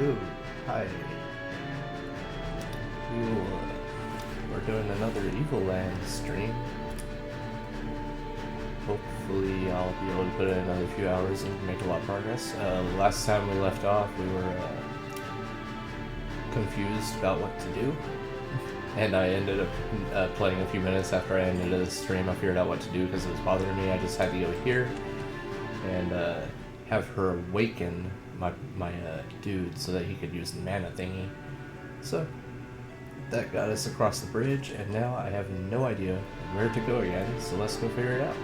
Hello. Hi. We're doing another evoland stream. Hopefully I'll be able to put in another few hours and make a lot of progress. Last time we left off, we were confused about what to do. And I ended up playing a few minutes after I ended the stream. I figured out what to do because it was bothering me. I just had to go here and have her awaken my dude so that he could use the mana thingy. So that got us across the bridge, and now I have no idea where to go again, so let's go figure it out.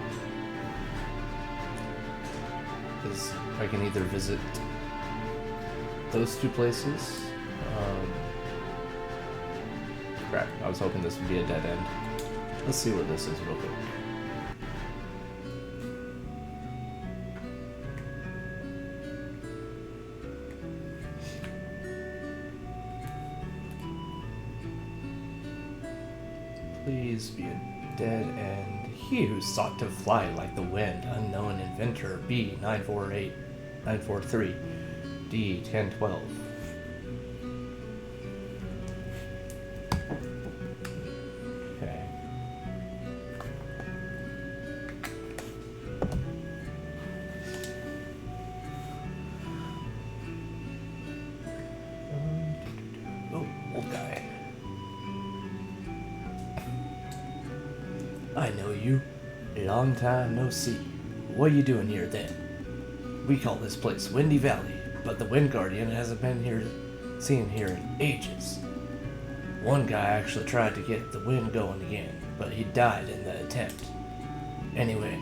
Because I can either visit those two places. Crap, I was hoping this would be a dead end. Let's see where this is real quick. Please be a dead end. He who sought to fly like the wind, unknown inventor, B948943, D1012. Okay. Oh, old guy. I know you. Long time no see. What are you doing here then? We call this place Windy Valley, but the Wind Guardian hasn't been seen here in ages. One guy actually tried to get the wind going again, but he died in the attempt. Anyway,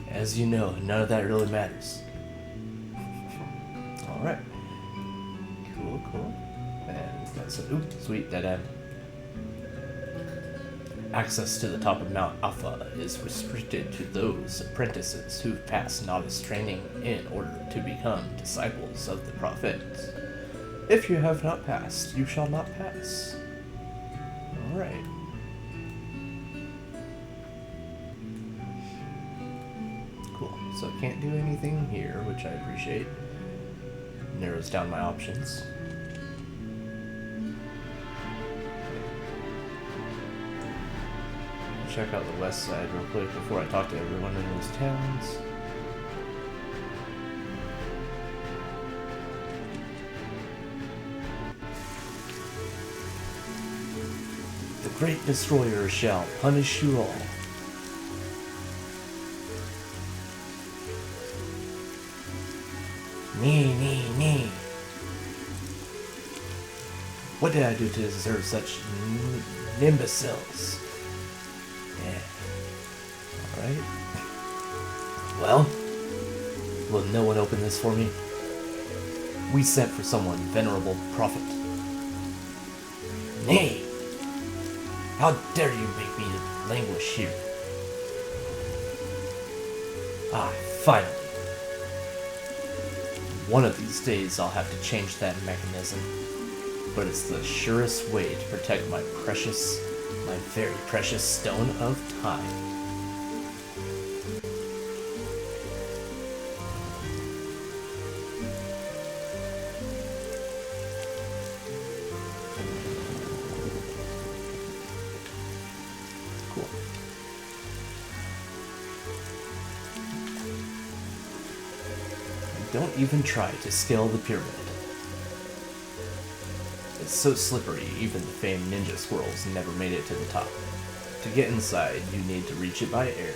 as you know, none of that really matters. Alright. Cool. And that's a sweet dead end. Access to the top of Mount Alpha is restricted to those apprentices who've passed novice training in order to become disciples of the prophets. If you have not passed, you shall not pass. Alright. Cool. So I can't do anything here, which I appreciate. Narrows down my options. Check out the west side real quick before I talk to everyone in those towns. The Great Destroyer shall punish you all. Nee. What did I do to deserve such imbeciles? Alright. Well, will no one open this for me? We sent for someone, venerable prophet. Nay! How dare you make me languish here? Ah, finally. One of these days I'll have to change that mechanism, but it's the surest way to protect my very precious stone of time. Cool. And don't even try to scale the pyramid. It's so slippery, even the famed ninja squirrels never made it to the top. To get inside, you need to reach it by air.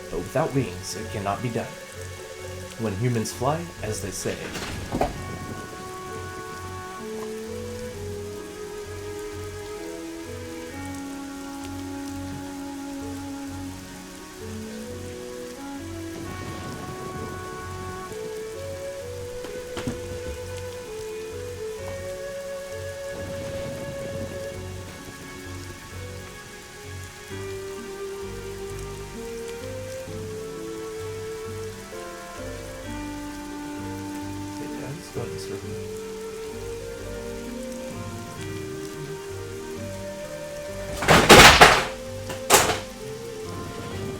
But without wings, it cannot be done. When humans fly, as they say. Go ahead and serve me.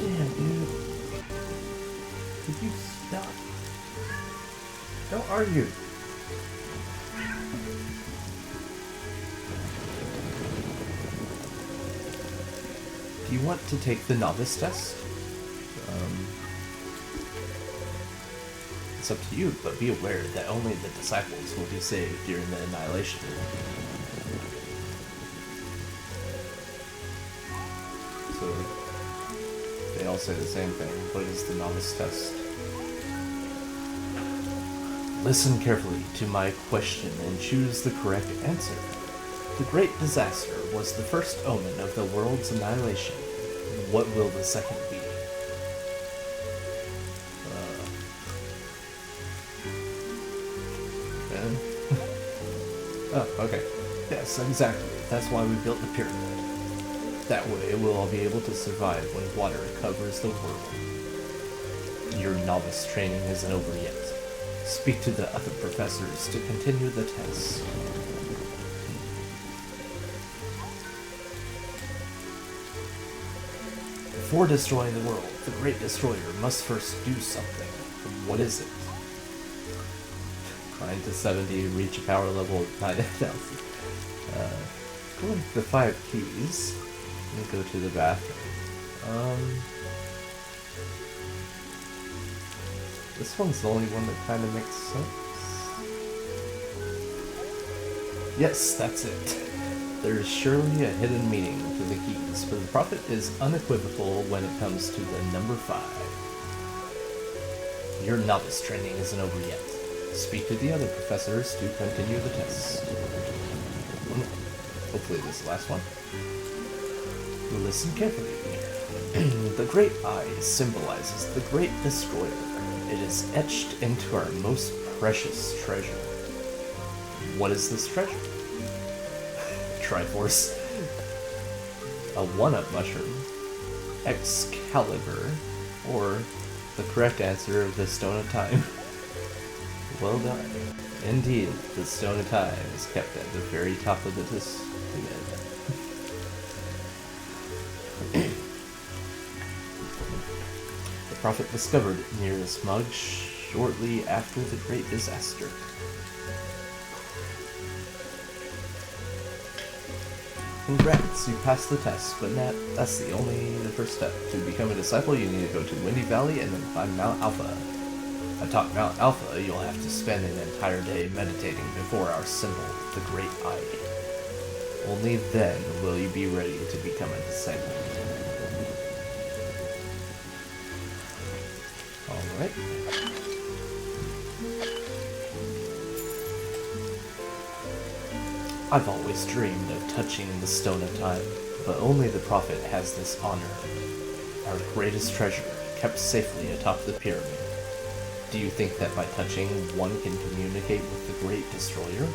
Damn, dude. Could you stop? Don't argue. Do you want to take the novice test? It's up to you, but be aware that only the disciples will be saved during the annihilation. So, they all say the same thing. What is the novice test? Listen carefully to my question and choose the correct answer. The great disaster was the first omen of the world's annihilation. What will the second be? Oh, okay. Yes, exactly. That's why we built the pyramid. That way we'll all be able to survive when water covers the world. Your novice training isn't over yet. Speak to the other professors to continue the test. Before destroying the world, the Great Destroyer must first do something. What is it? Grind to 70, reach a power level of 9,000. Go with the 5 keys. Let me go to the bathroom. This one's the only one that kind of makes sense. Yes, that's it. There is surely a hidden meaning to the keys, for the prophet is unequivocal when it comes to the number 5. Your novice training isn't over yet. Speak to the other professors to continue the test. Hopefully this is the last one. Listen carefully. The great eye symbolizes the great destroyer. It is etched into our most precious treasure. What is this treasure? Triforce. A one-up mushroom. Excalibur. Or the correct answer of the Stone of Time. Well done. Indeed, the Stone of Time is kept at the very top of the pyramid. The prophet discovered it near the smug shortly after the Great Disaster. Congrats, you passed the test, but that's the first step. To become a disciple, you need to go to Windy Valley and then climb Mount Alpha. Atop Mount Alpha, you'll have to spend an entire day meditating before our symbol, the Great Eye. Only then will you be ready to become a disciple. Alright. I've always dreamed of touching the Stone of Time, but only the prophet has this honor. Our greatest treasure, kept safely atop the pyramid. Do you think that by touching, one can communicate with the Great Destroyer?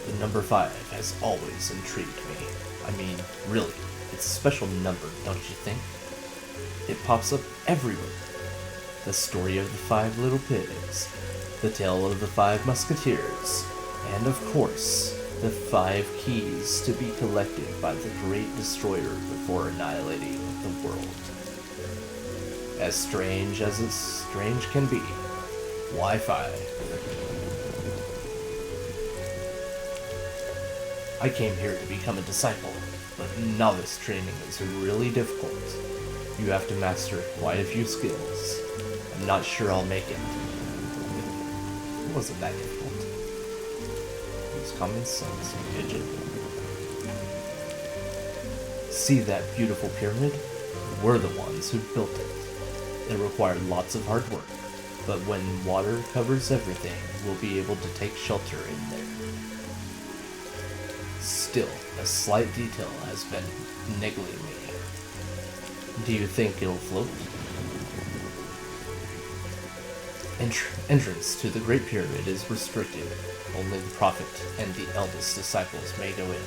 The number 5 has always intrigued me. I mean, really, it's a special number, don't you think? It pops up everywhere. The story of the 5 little pigs, the tale of the 5 musketeers, and of course, the 5 keys to be collected by the Great Destroyer before annihilating the world. As strange as strange can be, why 5? I came here to become a disciple, but novice training is really difficult. You have to master quite a few skills. I'm not sure I'll make it. It wasn't that difficult. Common sense, pigeon. See that beautiful pyramid? We're the ones who built it. It required lots of hard work, but when water covers everything, we'll be able to take shelter in there. Still, a slight detail has been niggling me. Do you think it'll float? Entrance to the Great Pyramid is restricted. Only the prophet and the eldest disciples may go in.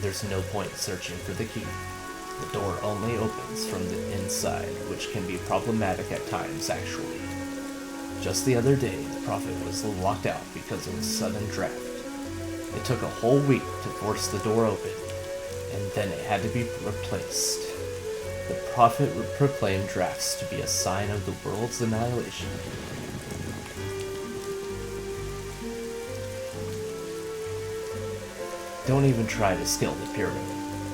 There's no point searching for the key. The door only opens from the inside, which can be problematic at times, actually. Just the other day, the prophet was locked out because of a sudden draft. It took a whole week to force the door open, and then it had to be replaced. The prophet would proclaim drafts to be a sign of the world's annihilation. Don't even try to scale the pyramid.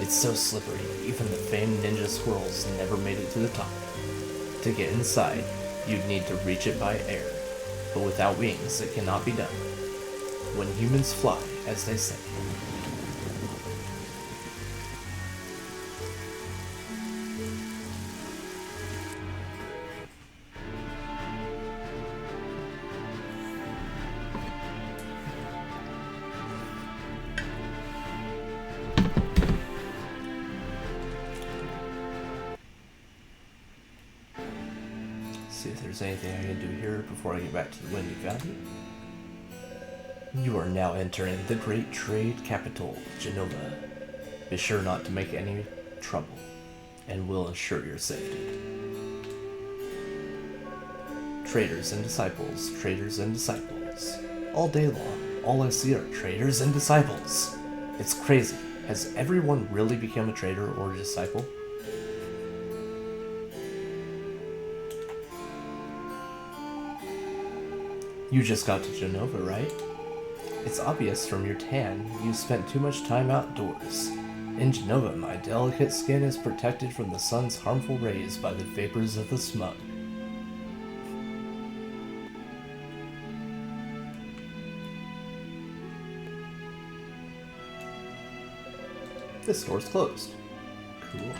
It's so slippery, even the famed ninja squirrels never made it to the top. To get inside, you'd need to reach it by air, but without wings it cannot be done. When humans fly, as they say. See if there's anything I can do here before I get back to the Windy Valley. You are now entering the great trade capital, Genova. Be sure not to make any trouble, and we'll ensure your safety. Traders and disciples, traders and disciples. All day long, all I see are traders and disciples. It's crazy. Has everyone really become a trader or a disciple? You just got to Genova, right? It's obvious from your tan you spent too much time outdoors. In Genova, my delicate skin is protected from the sun's harmful rays by the vapors of the smug. This store's closed. Cool.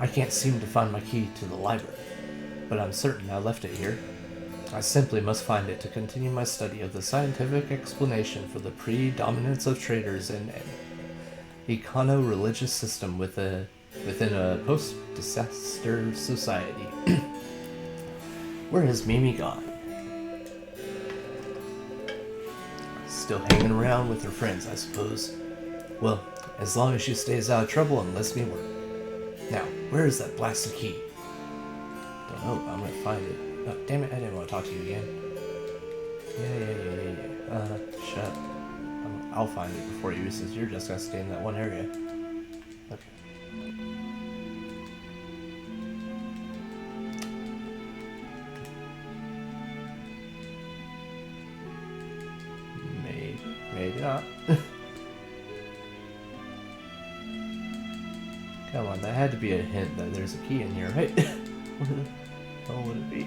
I can't seem to find my key to the library, but I'm certain I left it here. I simply must find it to continue my study of the scientific explanation for the predominance of traders in an econo-religious system within a post-disaster society. Where has Mimi gone? Still hanging around with her friends, I suppose. Well, as long as she stays out of trouble and lets me work. Now, where is that blasted key? Don't know, but I'm gonna find it. Oh, damn it, I didn't want to talk to you again. Yeah. Shut up. I'll find it before you, since you're just gonna stay in that one area. Okay. Maybe not. Come on, that had to be a hint that there's a key in here, right? What the hell would it be?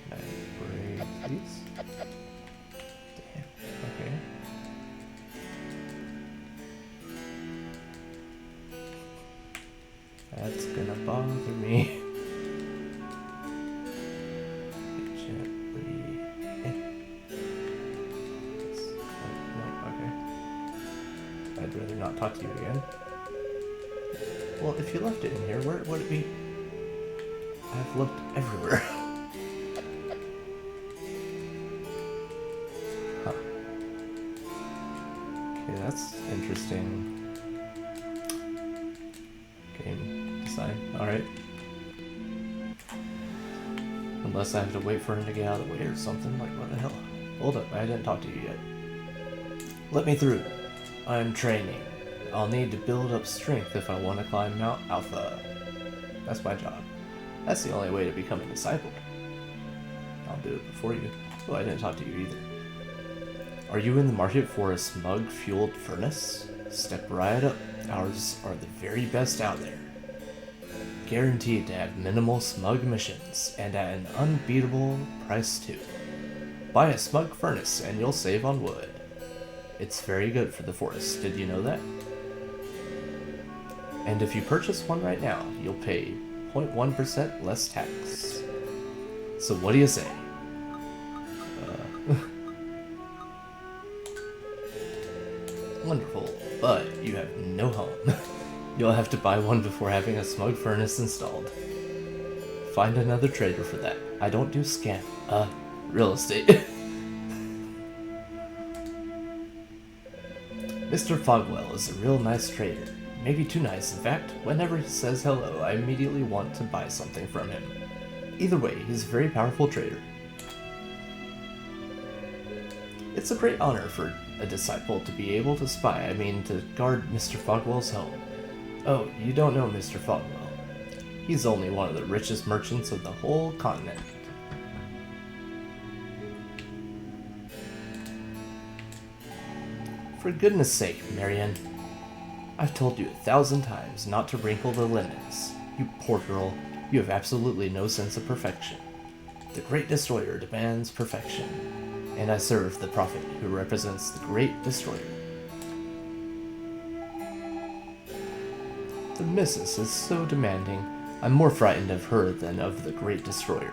Can I break these? Damn, okay. That's gonna bother me. I'd rather not talk to you again. Well, if you left it in here, where would it be? I've looked everywhere. Huh. Okay, that's interesting. Game design. Alright. Unless I have to wait for him to get out of the way or something. Like, what the hell? Hold up, I didn't talk to you yet. Let me through. I'm training. I'll need to build up strength if I want to climb Mount Alpha. That's my job. That's the only way to become a disciple. I'll do it before you. Oh, I didn't talk to you either. Are you in the market for a smug-fueled furnace? Step right up. Ours are the very best out there. Guaranteed to have minimal smug emissions, and at an unbeatable price too. Buy a smug furnace and you'll save on wood. It's very good for the forest, did you know that? And if you purchase one right now, you'll pay 0.1% less tax. So what do you say? Wonderful, but you have no home. You'll have to buy one before having a smug furnace installed. Find another trader for that. I don't do real estate. Mr. Fogwell is a real nice trader. Maybe too nice, in fact. Whenever he says hello, I immediately want to buy something from him. Either way, he's a very powerful trader. It's a great honor for a disciple to be able to to guard Mr. Fogwell's home. Oh, you don't know Mr. Fogwell. He's only one of the richest merchants of the whole continent. For goodness sake, Marianne. I've told you 1,000 times not to wrinkle the linens. You poor girl, you have absolutely no sense of perfection. The Great Destroyer demands perfection, and I serve the prophet who represents the Great Destroyer. The missus is so demanding, I'm more frightened of her than of the Great Destroyer.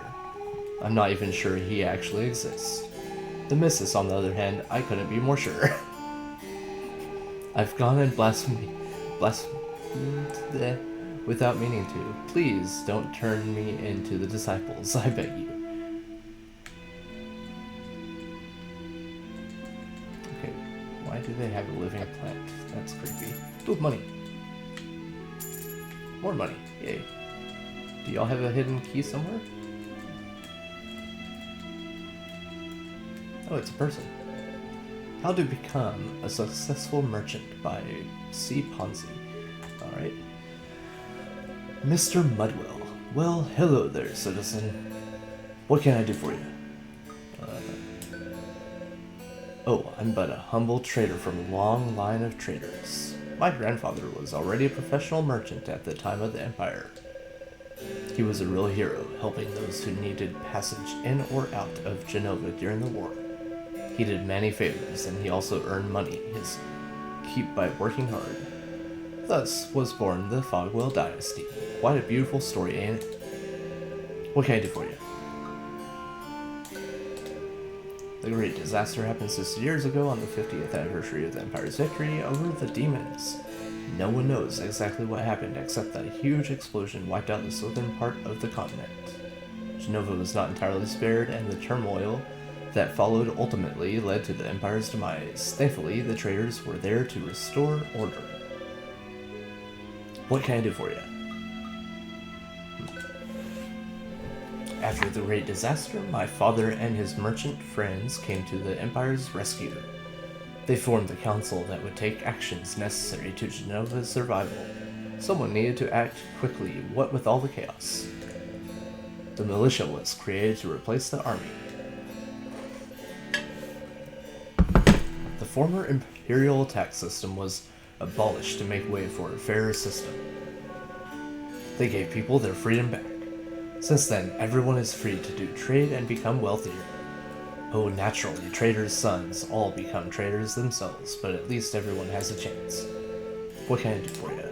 I'm not even sure he actually exists. The missus, on the other hand, I couldn't be more sure. I've gone and blasphemed without meaning to. Please don't turn me into the disciples, I beg you. Okay, why do they have a living plant? That's creepy. With money. More money, yay. Do y'all have a hidden key somewhere? Oh, it's a person. How to become a successful merchant by C. Ponzi. Alright. Mr. Mudwell. Well, hello there, citizen. What can I do for you? Oh, I'm but a humble trader from a long line of traders. My grandfather was already a professional merchant at the time of the Empire. He was a real hero, helping those who needed passage in or out of Genova during the war. He did many favors, and he also earned money his keep by working hard. Thus was born the Fogwell dynasty. Quite a beautiful story, ain't it? What can I do for you? The great disaster happened 60 years ago on the 50th anniversary of the Empire's victory over the demons. No one knows exactly what happened except that a huge explosion wiped out the southern part of the continent. Genova was not entirely spared, and the turmoil that followed ultimately led to the Empire's demise. Thankfully, the traders were there to restore order. What can I do for you? After the great disaster, my father and his merchant friends came to the Empire's rescue. They formed the council that would take actions necessary to Genova's survival. Someone needed to act quickly, what with all the chaos. The militia was created to replace the army. The former imperial tax system was abolished to make way for a fairer system. They gave people their freedom back. Since then, everyone is free to do trade and become wealthier. Oh, naturally, traders' sons all become traders themselves, but at least everyone has a chance. What can I do for you?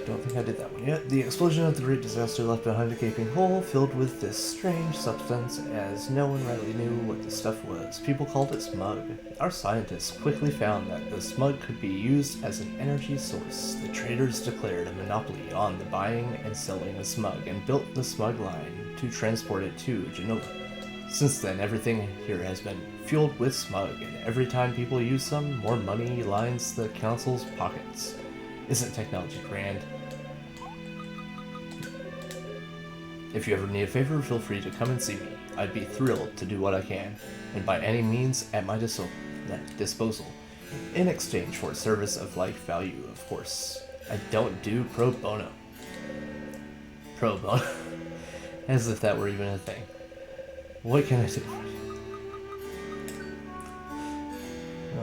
Don't think I did that one yet. The explosion of the great disaster left behind a gaping hole filled with this strange substance, as no one rightly knew what the stuff was. People called it smug. Our scientists quickly found that the smug could be used as an energy source. The traders declared a monopoly on the buying and selling of smug and built the smug line to transport it to Genova. Since then, everything here has been fueled with smug, and every time people use some, more money lines the council's pockets. Isn't technology grand? If you ever need a favor, feel free to come and see me. I'd be thrilled to do what I can, and by any means at my disposal, in exchange for a service of like value, of course. I don't do pro bono. Pro bono? As if that were even a thing. What can I do?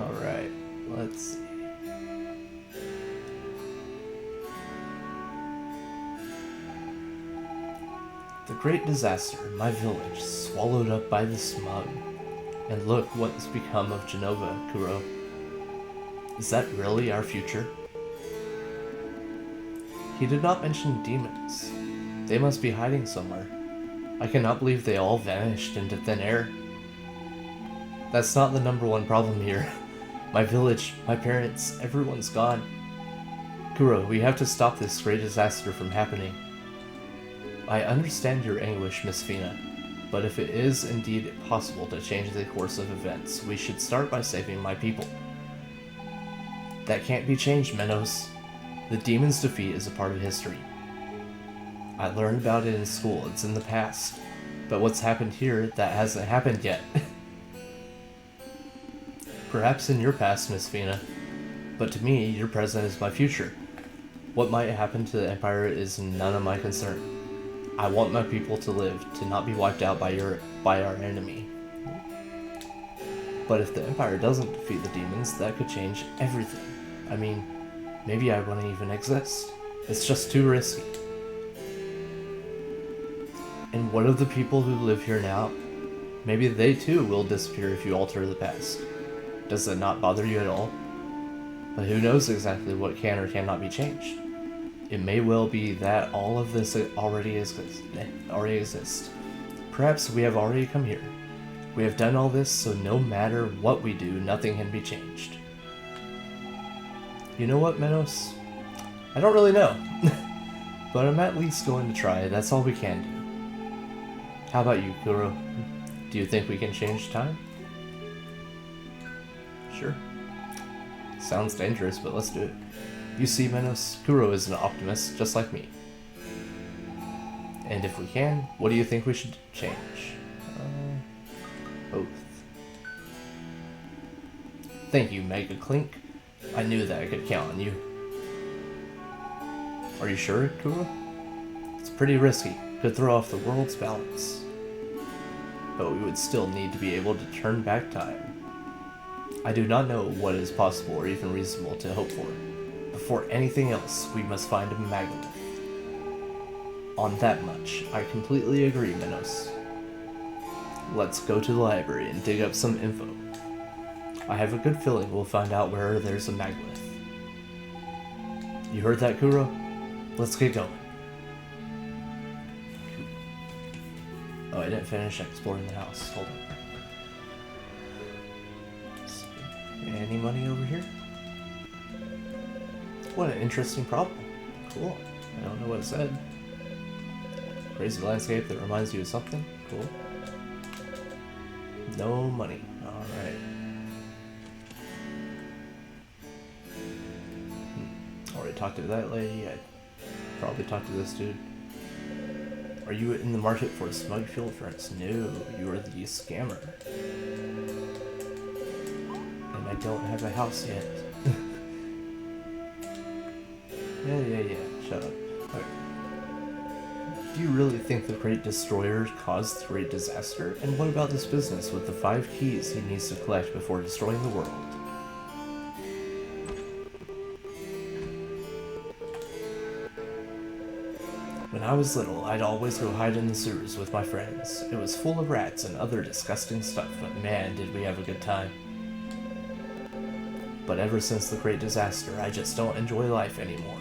Alright, let's see. The great disaster, my village, swallowed up by the smug. And look what's become of Genova, Kuro. Is that really our future? He did not mention demons. They must be hiding somewhere. I cannot believe they all vanished into thin air. That's not the number one problem here. My village, my parents, everyone's gone. Kuro, we have to stop this great disaster from happening. I understand your anguish, Miss Fina. But if it is indeed possible to change the course of events, we should start by saving my people. That can't be changed, Menos. The demon's defeat is a part of history. I learned about it in school, it's in the past. But what's happened here, that hasn't happened yet. Perhaps in your past, Miss Fina. But to me, your present is my future. What might happen to the Empire is none of my concern. I want my people to live, to not be wiped out by our enemy. But if the Empire doesn't defeat the demons, that could change everything. I mean, maybe I wouldn't even exist. It's just too risky. And what of the people who live here now? Maybe they too will disappear if you alter the past. Does that not bother you at all? But who knows exactly what can or cannot be changed? It may well be that all of this already exists. Perhaps we have already come here. We have done all this, so no matter what we do, nothing can be changed. You know what, Menos? I don't really know. But I'm at least going to try. That's all we can do. How about you, Kuro? Do you think we can change time? Sure. Sounds dangerous, but let's do it. You see, Menos, Kuro is an optimist, just like me. And if we can, what do you think we should change? Both. Thank you, Mega Clink. I knew that I could count on you. Are you sure, Kuro? It's pretty risky. Could throw off the world's balance. But we would still need to be able to turn back time. I do not know what is possible or even reasonable to hope for. Before anything else, we must find a megalith. On that much, I completely agree, Menos. Let's go to the library and dig up some info. I have a good feeling we'll find out where there's a megalith. You heard that, Kuro? Let's get going. Oh, I didn't finish exploring the house. Hold on. Any money over here? What an interesting problem. Cool. I don't know what it said. Crazy landscape that reminds you of something? Cool. No money. Alright. Already talked to that lady. I probably talked to this dude. Are you in the market for a smug fuel friends? No, you are the scammer. And I don't have a house yet. Yeah, shut up. Okay. Do you really think the Great Destroyer caused the Great Disaster? And what about this business with the 5 keys he needs to collect before destroying the world? When I was little, I'd always go hide in the sewers with my friends. It was full of rats and other disgusting stuff, but man, did we have a good time. But ever since the Great Disaster, I just don't enjoy life anymore.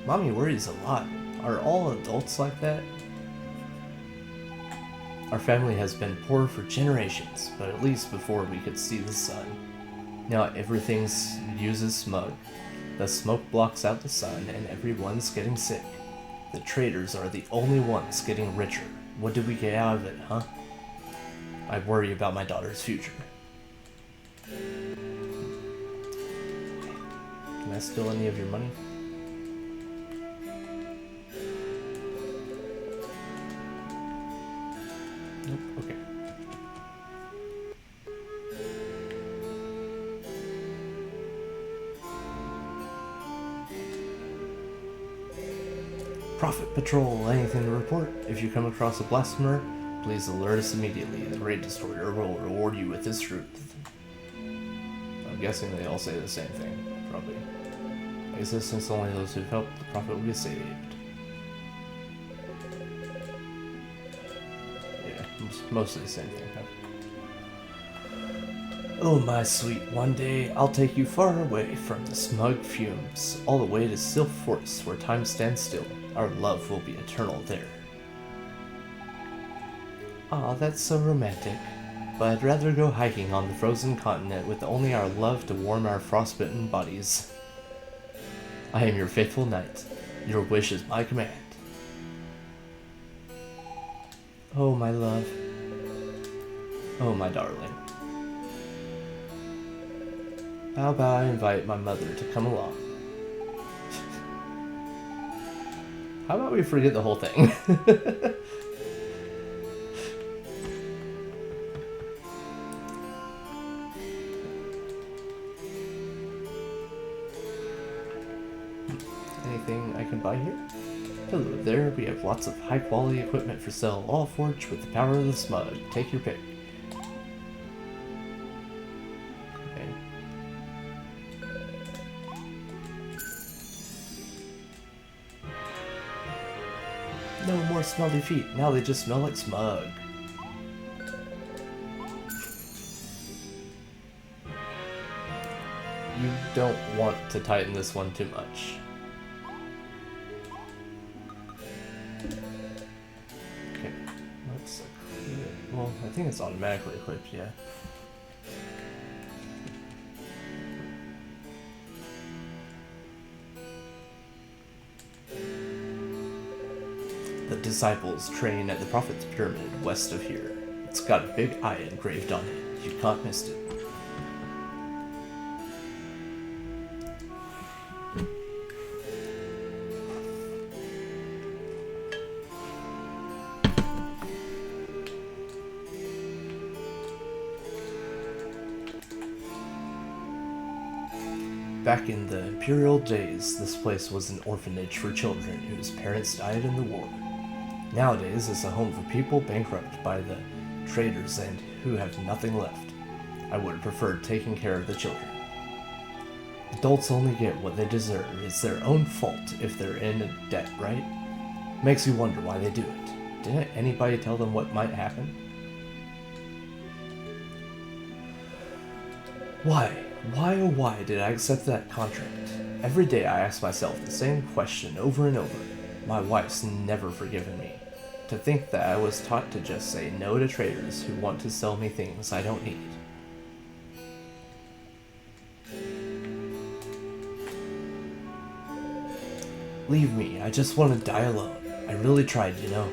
Mommy worries a lot. Are all adults like that? Our family has been poor for generations, but at least before we could see the sun. Now everything uses smoke. The smoke blocks out the sun and everyone's getting sick. The traders are the only ones getting richer. What did we get out of it, huh? I worry about my daughter's future. Can I steal any of your money? Nope, okay. Prophet Patrol, anything to report? If you come across a blasphemer, please alert us immediately. The Great Destroyer will reward you with his truth. I'm guessing they all say the same thing, probably. Existence only those who've helped the Prophet will be saved. Yeah, mostly the same thing. Oh my sweet, one day I'll take you far away from the smug fumes, all the way to Sylph Forest where time stands still. Our love will be eternal there. Aw, that's so romantic. but I'd rather go hiking on the frozen continent with only our love to warm our frostbitten bodies. I am your faithful knight. Your wish is my command. Oh, my love. Oh, my darling. How about I invite my mother to come along? How about we forget the whole thing? Anything I can buy here? Hello there, we have lots of high quality equipment for sale, all forged with the power of the smug. Take your pick. Okay. No more smelly feet, now they just smell like smug. You don't want to tighten this one too much. Okay, let's equip it. Well, I think it's automatically equipped, yeah. The disciples train at the Prophet's Pyramid west of here. It's got a big eye engraved on it. You can't miss it. Back in the Imperial days, this place was an orphanage for children whose parents died in the war. Nowadays, it's a home for people bankrupted by the traders and who have nothing left. I would have preferred taking care of the children. Adults only get what they deserve. It's their own fault if they're in debt, right? Makes you wonder why they do it. Didn't anybody tell them what might happen? Why? Why oh why did I accept that contract? Every day I ask myself the same question over and over. My wife's never forgiven me. To think that I was taught to just say no to traders who want to sell me things I don't need. Leave me, I just want to die alone. I really tried, you know.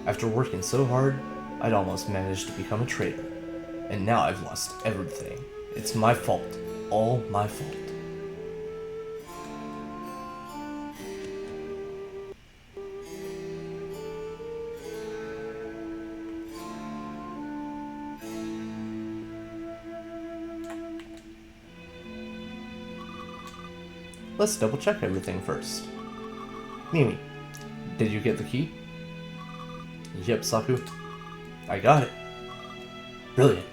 After working so hard, I'd almost managed to become a trader. And now I've lost everything. It's my fault. All my fault. Let's double check everything first. Mimi, did you get the key? Yep, Saku. I got it. Brilliant.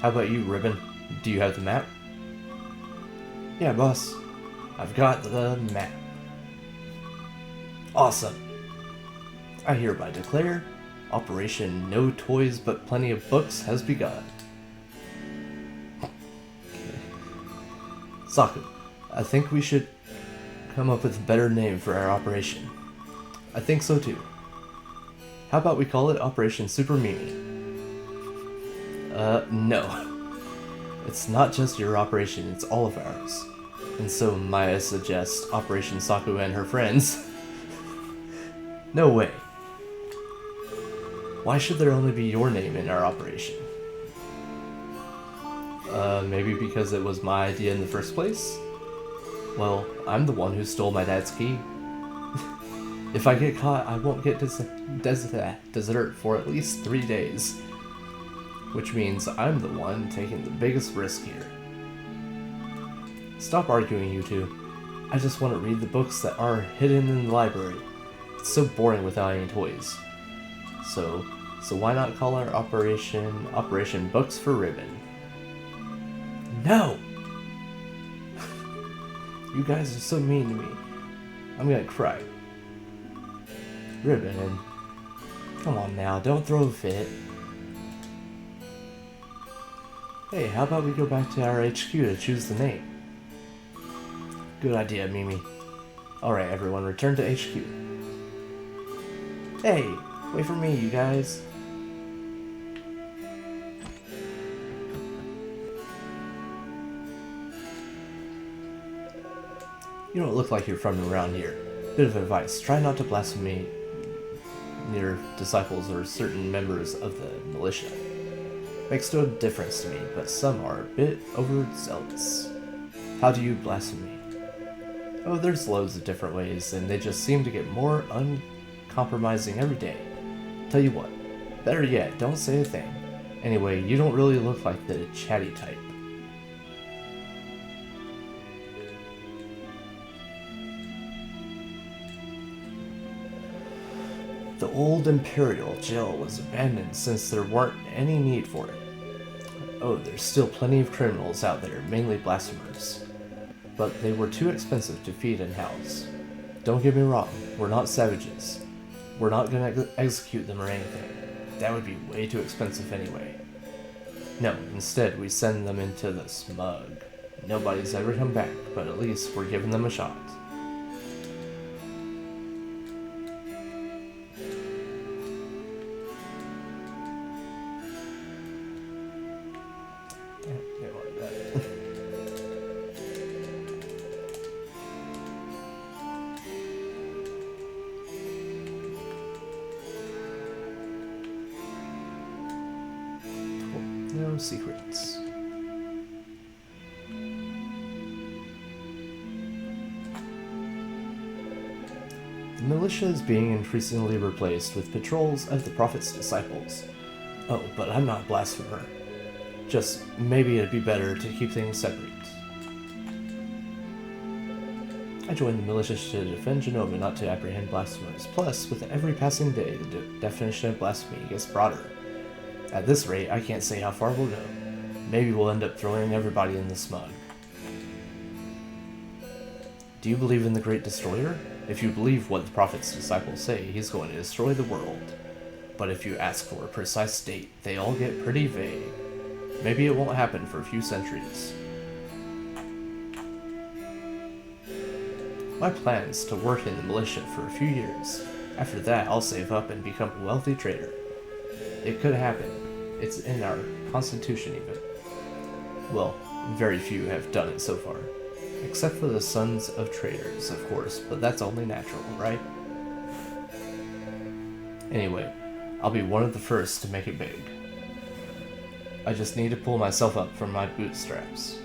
How about you, Ribbon? Do you have the map? Yeah, boss. I've got the map. Awesome. I hereby declare, Operation No Toys But Plenty of Books has begun. Saku, I think we should come up with a better name for our operation. I think so too. How about we call it Operation Super Mimi? No. It's not just your operation, it's all of ours. And so Maya suggests Operation Saku and her friends. No way. Why should there only be your name in our operation? Maybe because it was my idea in the first place? Well, I'm the one who stole my dad's key. If I get caught, I won't get dessert for at least 3 days. Which means I'm the one taking the biggest risk here. Stop arguing, you two. I just want to read the books that are hidden in the library. It's so boring without any toys. So why not call our Operation Books for Ribbon? No! You guys are so mean to me. I'm gonna cry. Ribbon, and come on now, don't throw a fit. Hey, how about we go back to our HQ to choose the name? Good idea, Mimi. Alright, everyone, return to HQ. Hey, wait for me, you guys. You don't look like you're from around here. Bit of advice, try not to blaspheme near disciples or certain members of the militia. Makes no difference to me, but some are a bit overzealous. How do you blaspheme? Oh, there's loads of different ways, and they just seem to get more uncompromising every day. Tell you what, better yet, don't say a thing. Anyway, you don't really look like the chatty type. The old Imperial jail was abandoned since there weren't any need for it. Oh, there's still plenty of criminals out there, mainly blasphemers. But they were too expensive to feed and house. Don't get me wrong, we're not savages. We're not gonna execute them or anything. That would be way too expensive anyway. No, instead we send them into the smug. Nobody's ever come back, but at least we're giving them a shot. No secrets. The militia is being increasingly replaced with patrols of the Prophet's disciples. Oh, but I'm not a blasphemer. Just maybe it'd be better to keep things separate. I joined the militia to defend Genova, not to apprehend blasphemers. Plus, with every passing day, the definition of blasphemy gets broader. At this rate, I can't say how far we'll go. Maybe we'll end up throwing everybody in the smug. Do you believe in the Great Destroyer? If you believe what the Prophet's disciples say, he's going to destroy the world. But if you ask for a precise date, they all get pretty vague. Maybe it won't happen for a few centuries. My plan is to work in the militia for a few years. After that, I'll save up and become a wealthy trader. It could happen. It's in our constitution even. Well, very few have done it so far. Except for the sons of traders, of course, but that's only natural, right? Anyway, I'll be one of the first to make it big. I just need to pull myself up from my bootstraps.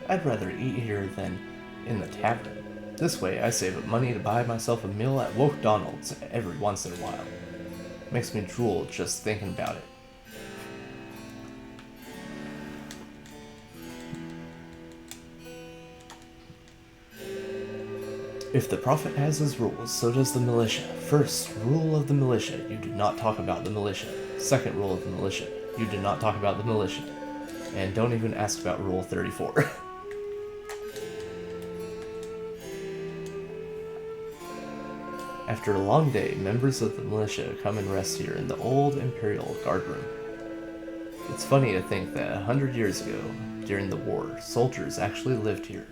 I'd rather eat here than in the tavern. This way, I save up money to buy myself a meal at Woke-Donald's every once in a while. Makes me drool just thinking about it. If the Prophet has his rules, so does the militia. First rule of the militia, you do not talk about the militia. Second rule of the militia, you do not talk about the militia. And don't even ask about Rule 34. After a long day, members of the militia come and rest here in the old Imperial Guard Room. It's funny to think that 100 years ago, during the war, soldiers actually lived here.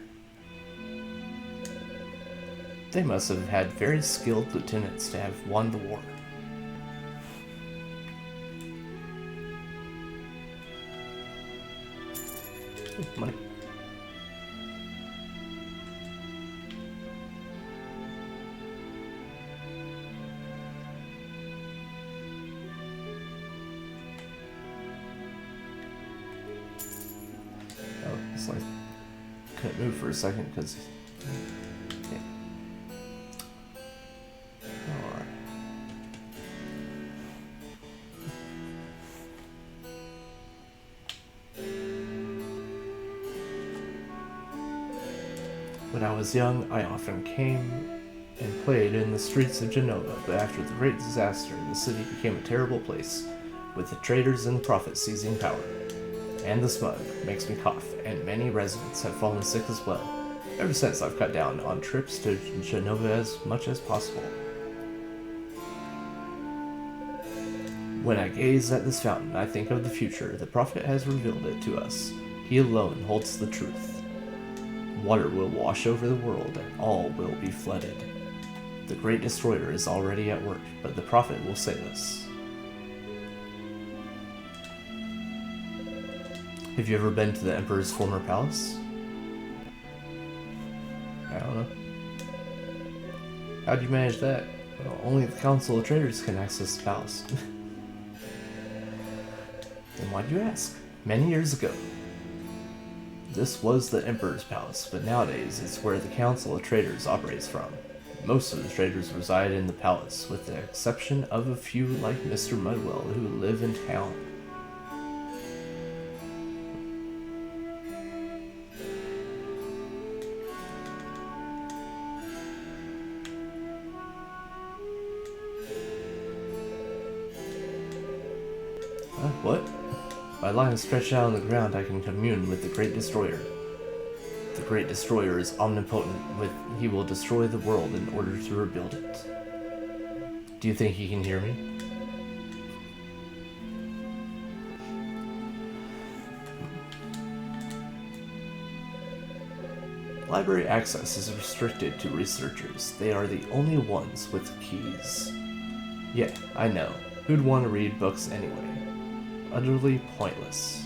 They must have had very skilled lieutenants to have won the war. Ooh, money. It's like, couldn't move for a second because. Yeah. Alright. When I was young, I often came and played in the streets of Genova, but after the great disaster, the city became a terrible place, with the traders and the Prophet seizing power. And the smug makes me cough, and many residents have fallen sick as well. Ever since, I've cut down on trips to Genova as much as possible. When I gaze at this fountain, I think of the future. The Prophet has revealed it to us. He alone holds the truth. Water will wash over the world, and all will be flooded. The Great Destroyer is already at work, but the Prophet will save us. Have you ever been to the Emperor's former palace? I don't know. How'd you manage that? Well, only the Council of Traders can access the palace. Then why'd you ask? Many years ago. This was the Emperor's palace, but nowadays it's where the Council of Traders operates from. Most of the traders reside in the palace, with the exception of a few like Mr. Mudwell who live in town. What? By lying stretched out on the ground, I can commune with the Great Destroyer. The Great Destroyer is omnipotent, he will destroy the world in order to rebuild it. Do you think he can hear me? Library access is restricted to researchers. They are the only ones with keys. Yeah, I know. Who'd want to read books anyway? Utterly pointless.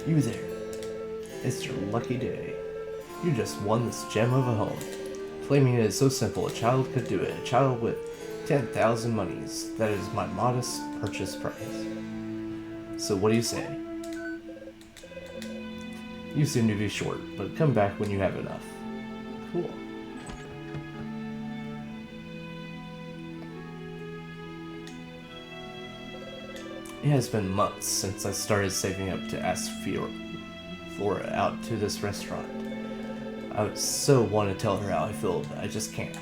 You there. It's your lucky day. You just won this gem of a home. Claiming it is so simple a child could do it. A child with 10,000 monies. That is my modest purchase price. So what do you say? You seem to be short, but come back when you have enough. Cool. It has been months since I started saving up to ask Flora out to this restaurant. I would so want to tell her how I feel, but I just can't.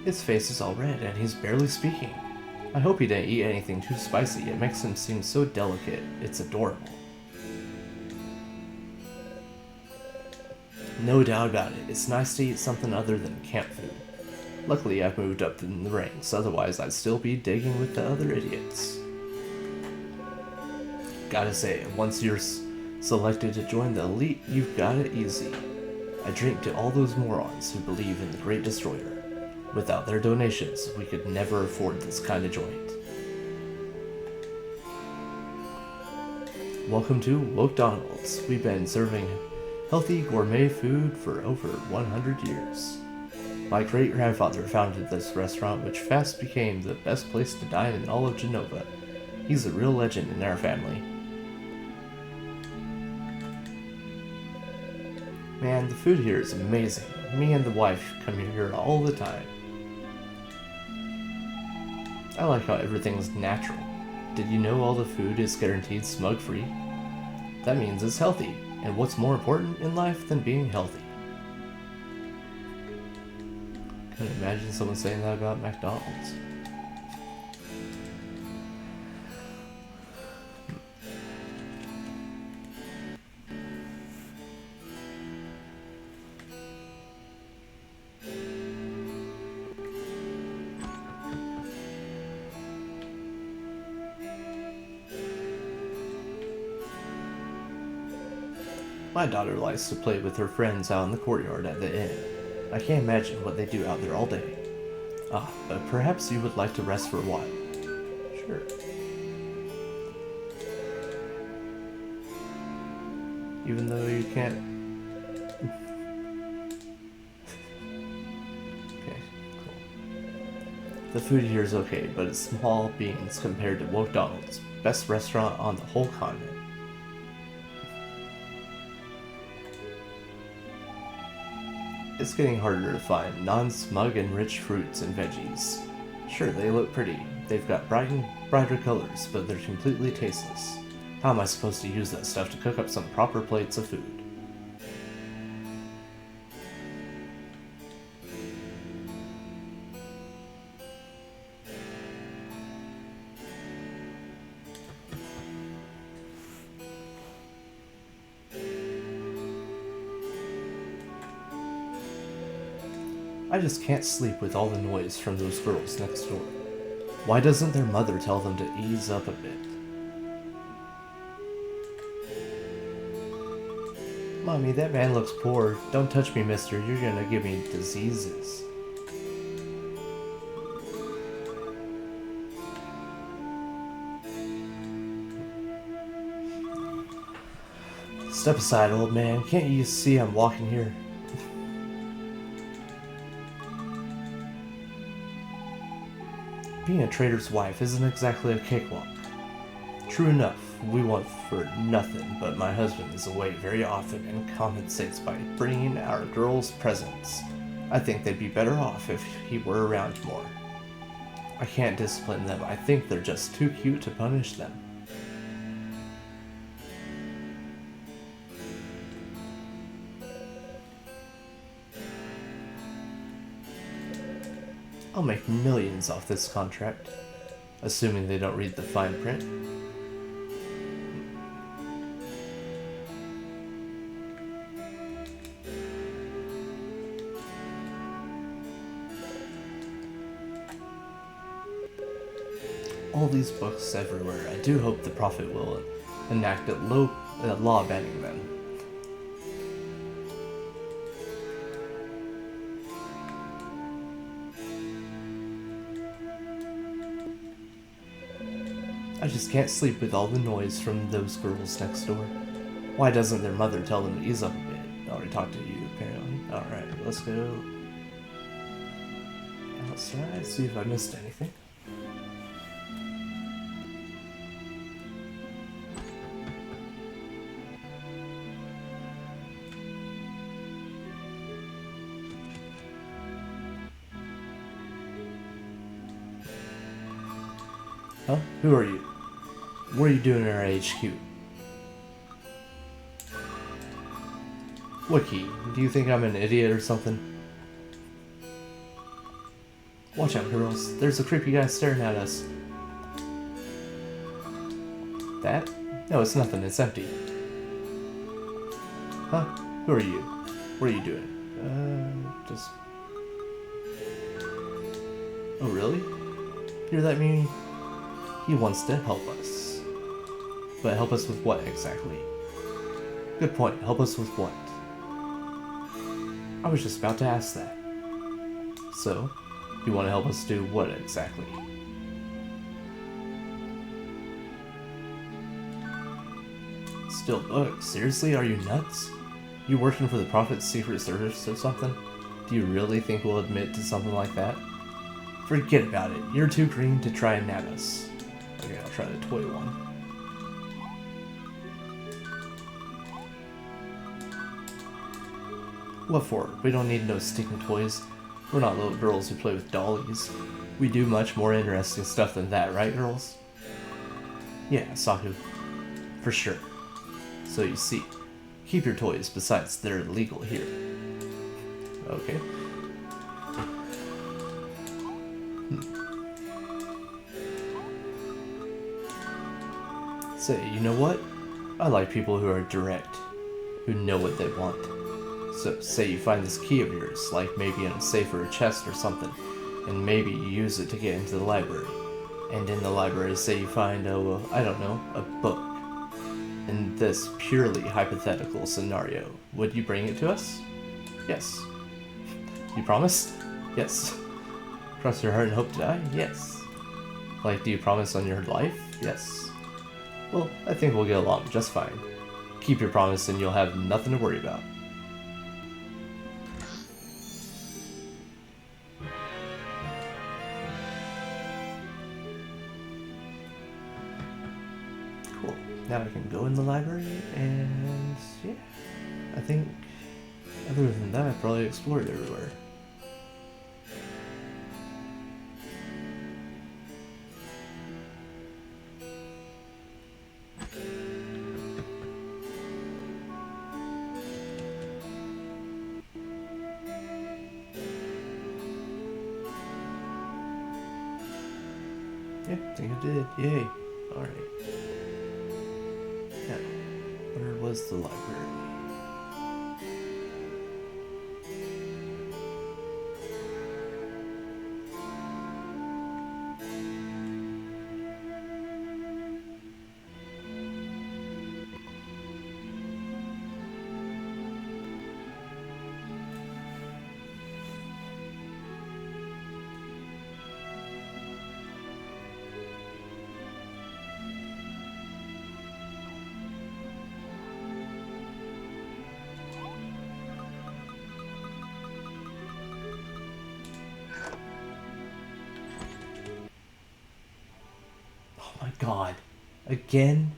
His face is all red and he's barely speaking. I hope he didn't eat anything too spicy. It makes him seem so delicate. It's adorable. No doubt about it. It's nice to eat something other than camp food. Luckily, I've moved up in the ranks, otherwise I'd still be digging with the other idiots. Gotta say, once you're selected to join the elite, you've got it easy. I drink to all those morons who believe in the Great Destroyer. Without their donations, we could never afford this kind of joint. Welcome to Wokedonald's. We've been serving healthy gourmet food for over 100 years. My great-grandfather founded this restaurant, which fast became the best place to dine in all of Genova. He's a real legend in our family. Man, the food here is amazing. Me and the wife come here all the time. I like how everything's natural. Did you know all the food is guaranteed smug-free? That means it's healthy, and what's more important in life than being healthy? Can you imagine someone saying that about McDonald's? My daughter likes to play with her friends out in the courtyard at the inn. I can't imagine what they do out there all day. Ah, but perhaps you would like to rest for a while. Sure. Even though you can't... Okay, cool. The food here is okay, but it's small beans compared to Wokedonald's, best restaurant on the whole continent. It's getting harder to find non-smug and rich fruits and veggies. Sure, they look pretty. They've got brighter colors, but they're completely tasteless. How am I supposed to use that stuff to cook up some proper plates of food? I just can't sleep with all the noise from those girls next door. Why doesn't their mother tell them to ease up a bit? Mommy, that man looks poor. Don't touch me, mister. You're gonna give me diseases. Step aside, old man. Can't you see I'm walking here? Being a trader's wife isn't exactly a cakewalk. True enough, we want for nothing, but my husband is away very often and compensates by bringing our girls presents. I think they'd be better off if he were around more. I can't discipline them. I think they're just too cute to punish them. I'll make millions off this contract, assuming they don't read the fine print. All these books everywhere. I do hope the prophet will enact a law banning them. I just can't sleep with all the noise from those girls next door. Why doesn't their mother tell them to ease up a bit? I already talked to you, apparently. Alright, let's go outside, see if I missed anything. Huh? Who are you? What are you doing in our HQ? Wiki, do you think I'm an idiot or something? Watch out, girls. There's a creepy guy staring at us. That? No, it's nothing. It's empty. Huh? Who are you? What are you doing? Just... Oh, really? You're that mean? He wants to help us. But help us with what, exactly? Good point. Help us with what? I was just about to ask that. So, you want to help us do what, exactly? Still books? Seriously? Are you nuts? You working for the Prophet's Secret Service or something? Do you really think we'll admit to something like that? Forget about it. You're too green to try and nab us. Okay, I'll try the toy one. What for? We don't need no stinking toys. We're not little girls who play with dollies. We do much more interesting stuff than that, right, girls? Yeah, Saku. For sure. So you see, keep your toys, besides they're illegal here. Okay. Say, you know what? I like people who are direct, who know what they want. So, say you find this key of yours, like maybe in a safe or a chest or something, and maybe you use it to get into the library. And in the library, say you find I don't know, a book. In this purely hypothetical scenario, would you bring it to us? Yes. You promise? Yes. Cross your heart and hope to die? Yes. Like, do you promise on your life? Yes. Well, I think we'll get along just fine. Keep your promise and you'll have nothing to worry about. Cool. Now I can go in the library and yeah, I think other than that I've probably explored everywhere. Yeah, I think I did. Yay. Alright. Now, where was the library? Oh my god. Again?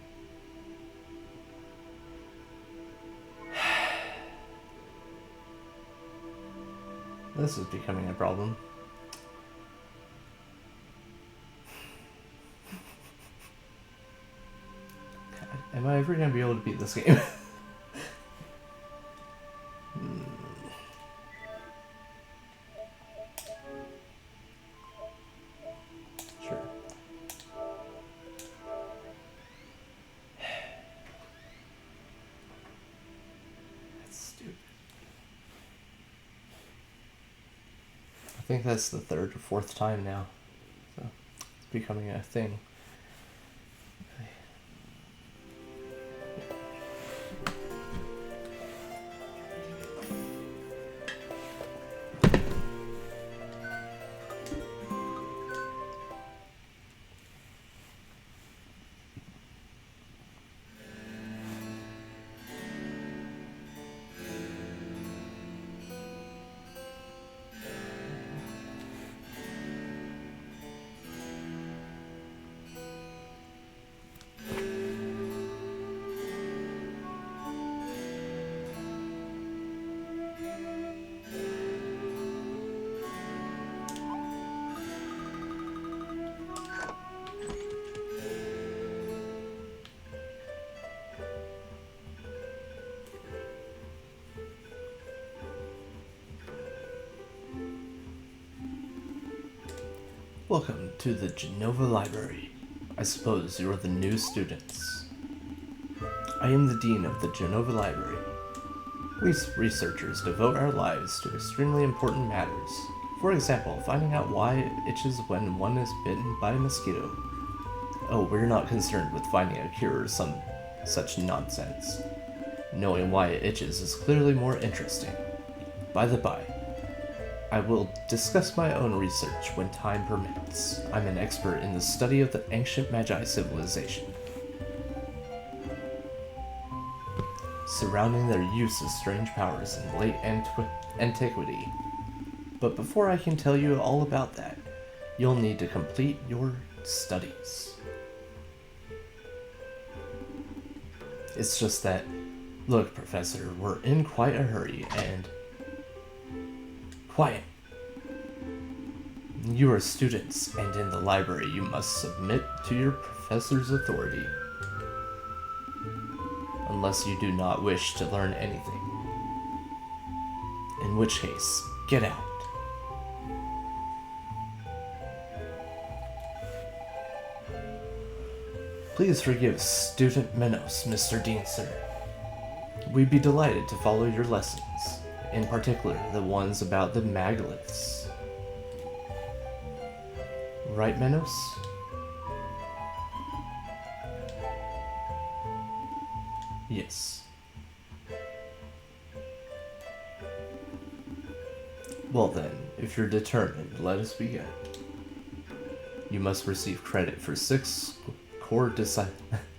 This is becoming a problem. God, am I ever gonna be able to beat this game? Sure. That's stupid. I think that's the third or fourth time now. So it's becoming a thing. Welcome to the Genova Library. I suppose you are the new students. I am the Dean of the Genova Library. We researchers devote our lives to extremely important matters. For example, finding out why it itches when one is bitten by a mosquito. Oh, we're not concerned with finding a cure or some such nonsense. Knowing why it itches is clearly more interesting. By the by, I will discuss my own research when time permits. I'm an expert in the study of the ancient Magi civilization, surrounding their use of strange powers in late antiquity. But before I can tell you all about that, you'll need to complete your studies. It's just that, look, Professor, we're in quite a hurry, and quiet. You are students, and in the library you must submit to your professor's authority. Unless you do not wish to learn anything. In which case, get out. Please forgive Student Minos, Mr. Dean, sir. We'd be delighted to follow your lessons. In particular, the ones about the megaliths. Right, Minos? Yes. Well then, if you're determined, let us begin. You must receive credit for 6 core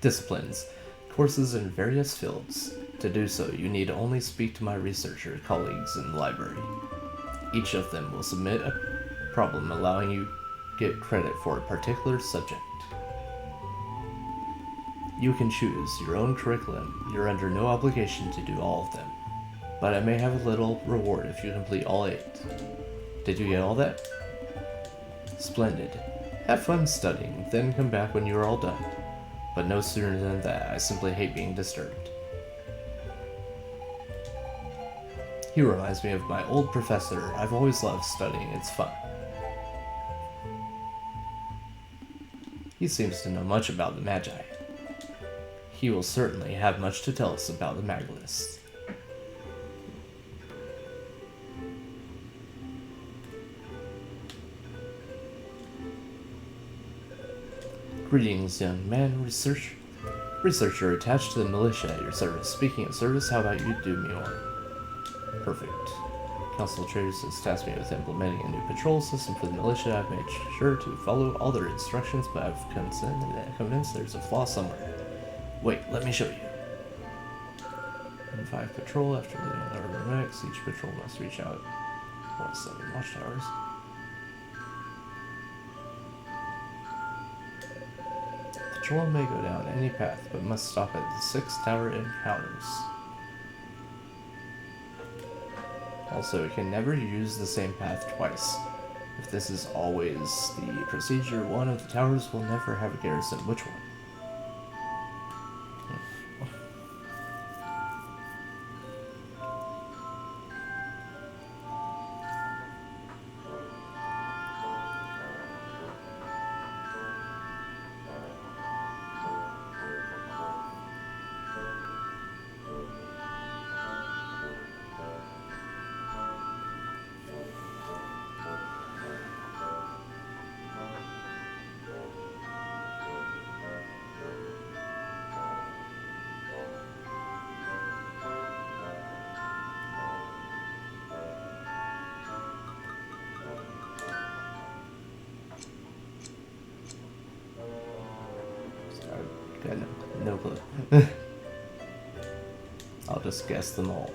disciplines, courses in various fields. To do so, you need only speak to my researcher colleagues in the library. Each of them will submit a problem allowing you get credit for a particular subject. You can choose your own curriculum. You're under no obligation to do all of them, but I may have a little reward if you complete all 8. Did you get all that? Splendid. Have fun studying, then come back when you are all done. But no sooner than that, I simply hate being disturbed. He reminds me of my old professor. I've always loved studying, it's fun. He seems to know much about the Magi. He will certainly have much to tell us about the Maglists. Greetings, young man. Researcher attached to the militia at your service. Speaking of service, how about you do me one? Perfect. Council of Traders has tasked me with implementing a new patrol system for the militia. I've made sure to follow all their instructions, but I've convinced there's a flaw somewhere. Wait, let me show you. In 5 patrol after leaving the urban mix, each patrol must reach out 7 watchtowers. Patrol may go down any path, but must stop at the 6 tower encounters. Also, it can never use the same path twice. If this is always the procedure, one of the towers will never have a garrison. Which one? Got no clue. I'll just guess them all.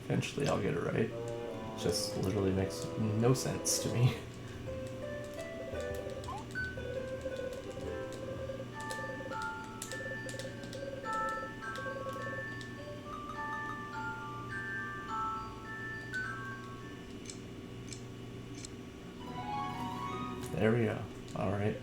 Eventually I'll get it right. It just literally makes no sense to me. There we go. Alright.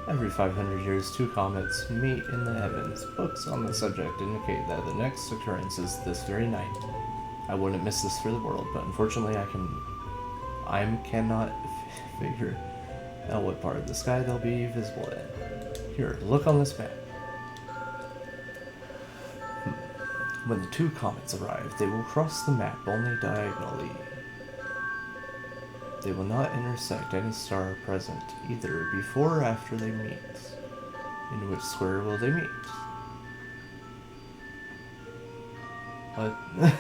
Every 500 years, 2 comets meet in the heavens. Books on the subject indicate that the next occurrence is this very night. I wouldn't miss this for the world, but unfortunately I cannot figure out what part of the sky they'll be visible in. Here, look on this map. When the 2 comets arrive, they will cross the map only diagonally. They will not intersect any star present, either before or after they meet. In which square will they meet? What?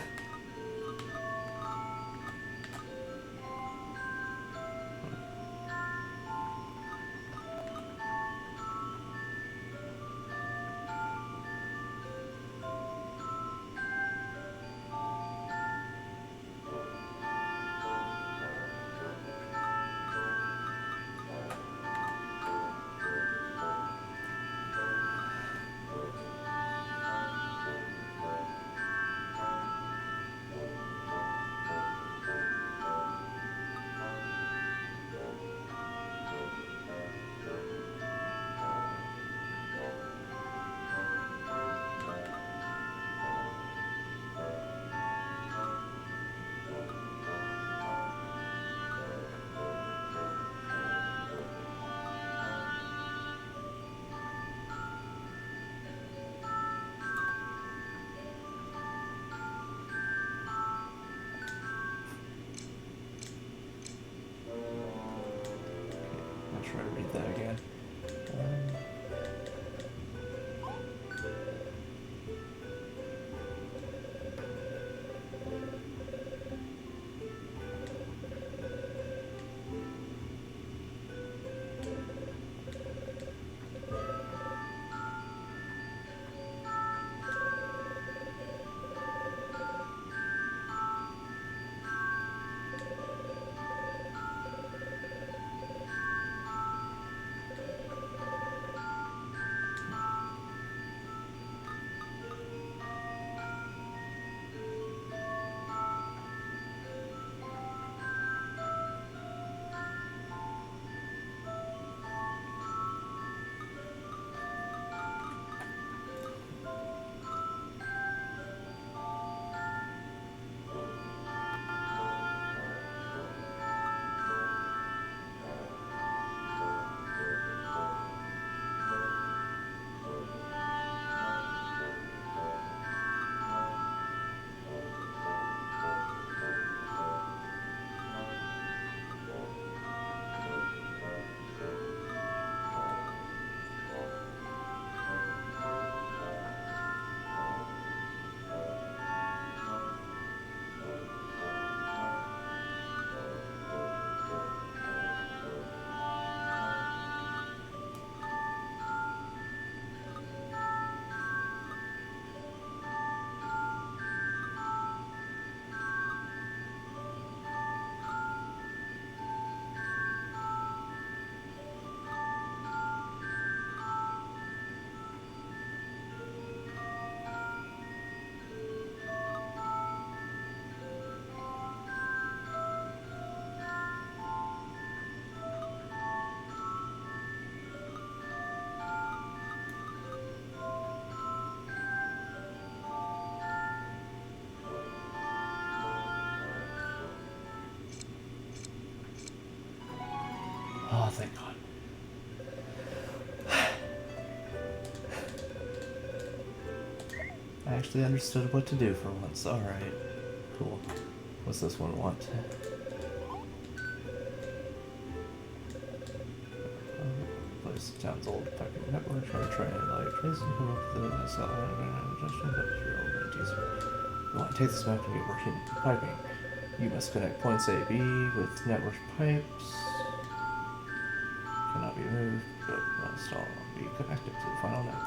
I actually understood what to do for once. Alright. Cool. What's this one want? Place the town's old piping network. Try and like trace and come up with a suggestion, but it's real and easier. You want to take this map and get working piping. You must connect points A, B with network pipes. Cannot be moved, but must all be connected to the final network.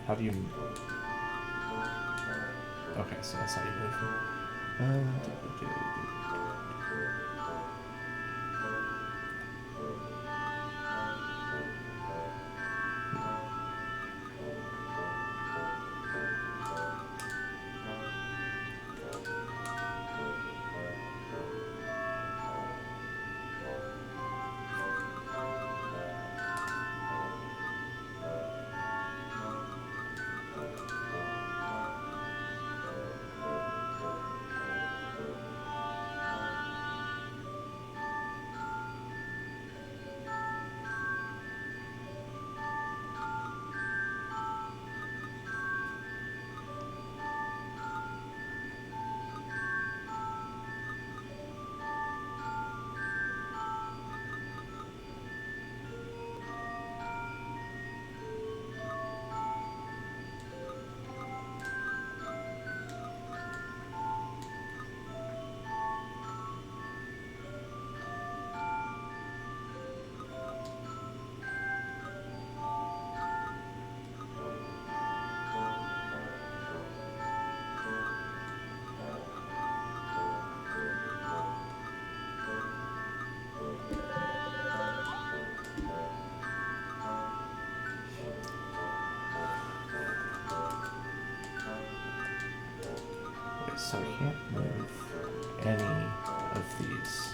How do you... Okay, so that's how you move. So I can't move any of these.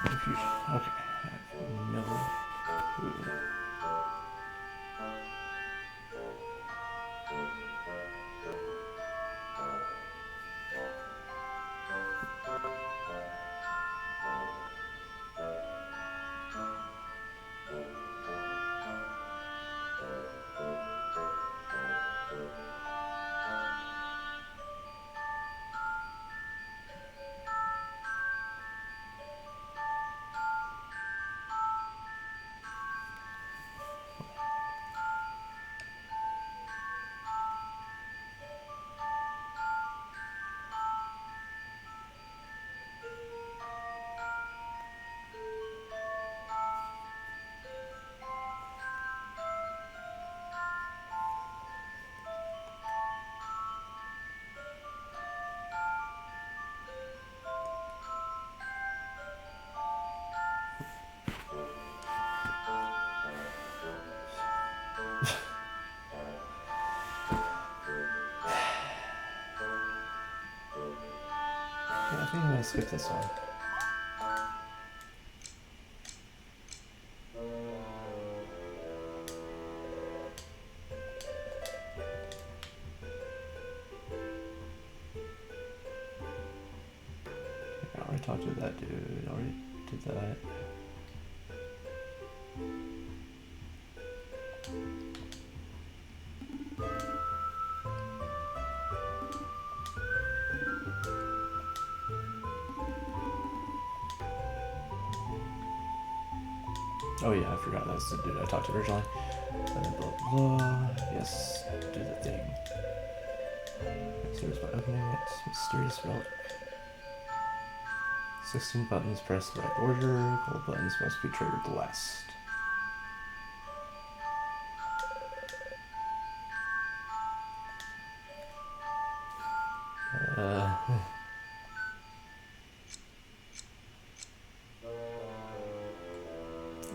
Confusion. Okay. I have no clue. Yeah, I think I'm gonna skip this one. I already talked to that dude. Already did that. Oh yeah, I forgot that's the dude I talked to originally. Blah, blah. Yes, do the thing. Mysterious by opening it. Mysterious relic. 16 buttons press the right order. Gold buttons must be triggered last.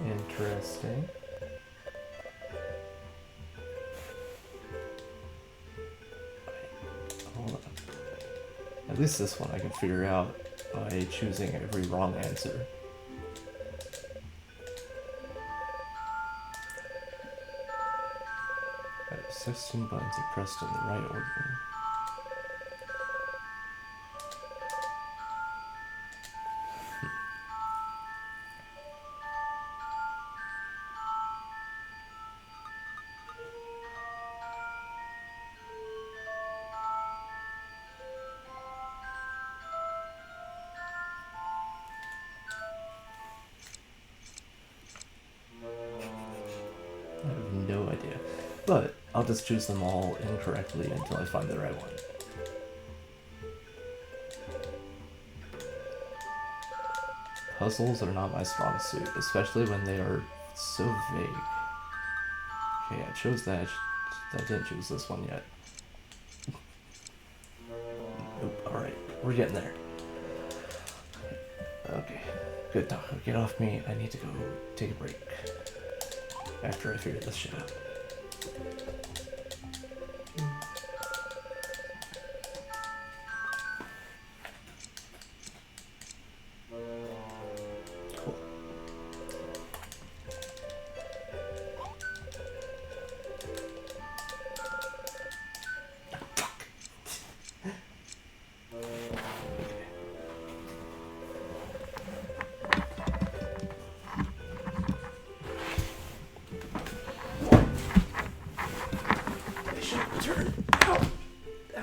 Interesting. Hold on. At least this one I can figure out by choosing every wrong answer. Right, 16 buttons are pressed in the right order. I have no idea. But I'll just choose them all incorrectly until I find the right one. Puzzles are not my strong suit, especially when they are so vague. Okay, I chose that. I didn't choose this one yet. Nope, alright. We're getting there. Okay. Good dog. Get off me. I need to go take a break. After I figure this shit out. Cool. They should return. Ow. Ow.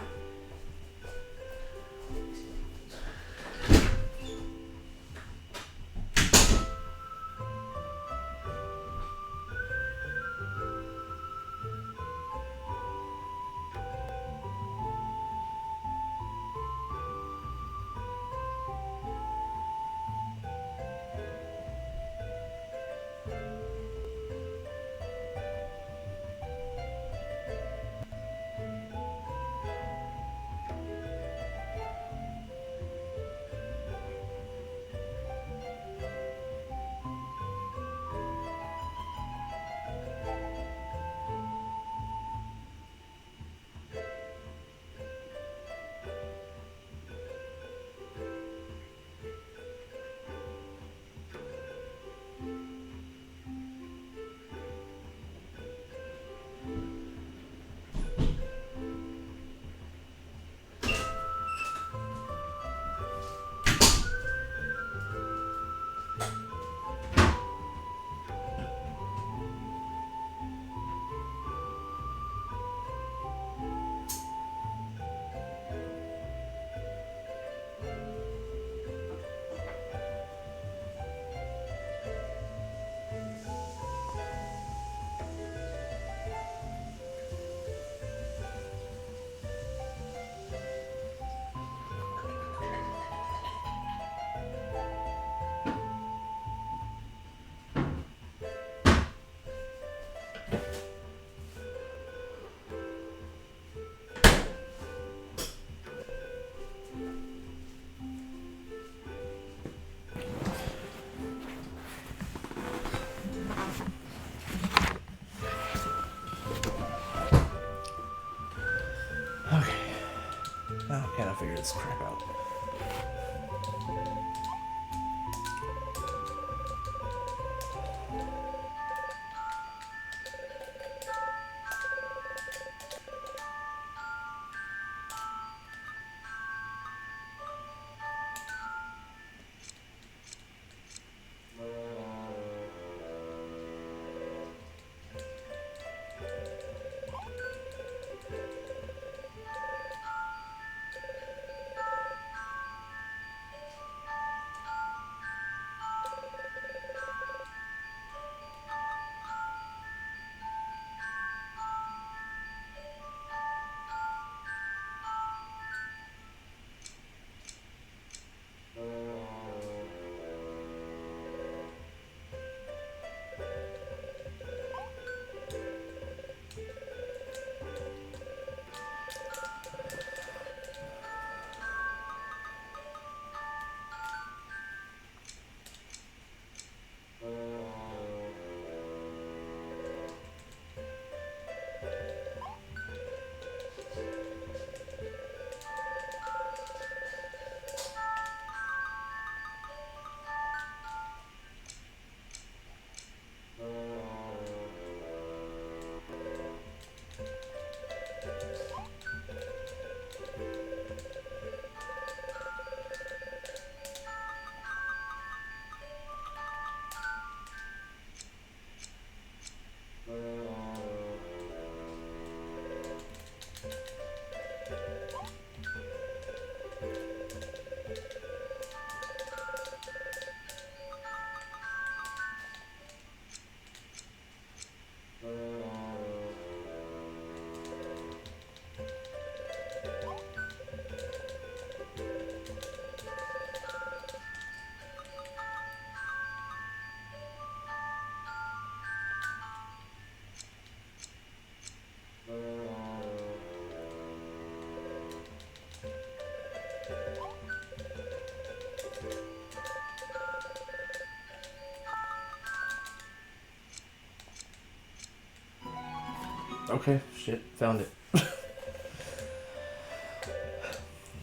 Okay, shit, found it.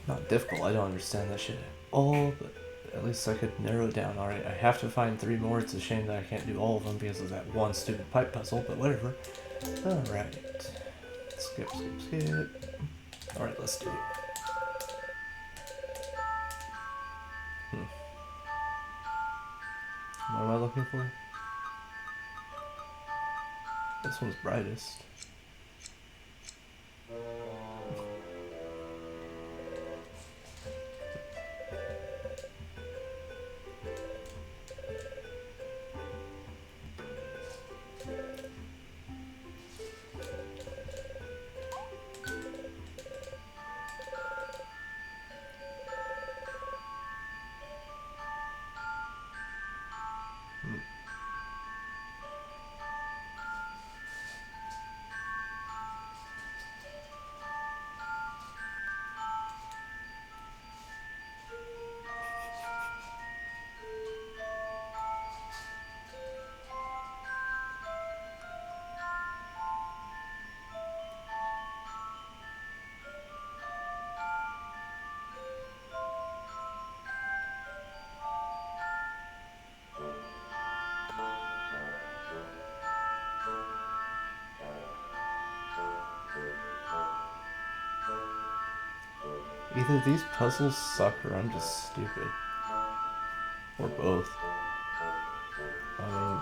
Not difficult, I don't understand that shit at all, but at least I could narrow it down. Alright, I have to find 3 more. It's a shame that I can't do all of them because of that one stupid pipe puzzle, but whatever. Alright. Skip, skip, skip. Alright, let's do it. What am I looking for? This one's brightest. Either these puzzles suck or I'm just stupid. Or both. I mean...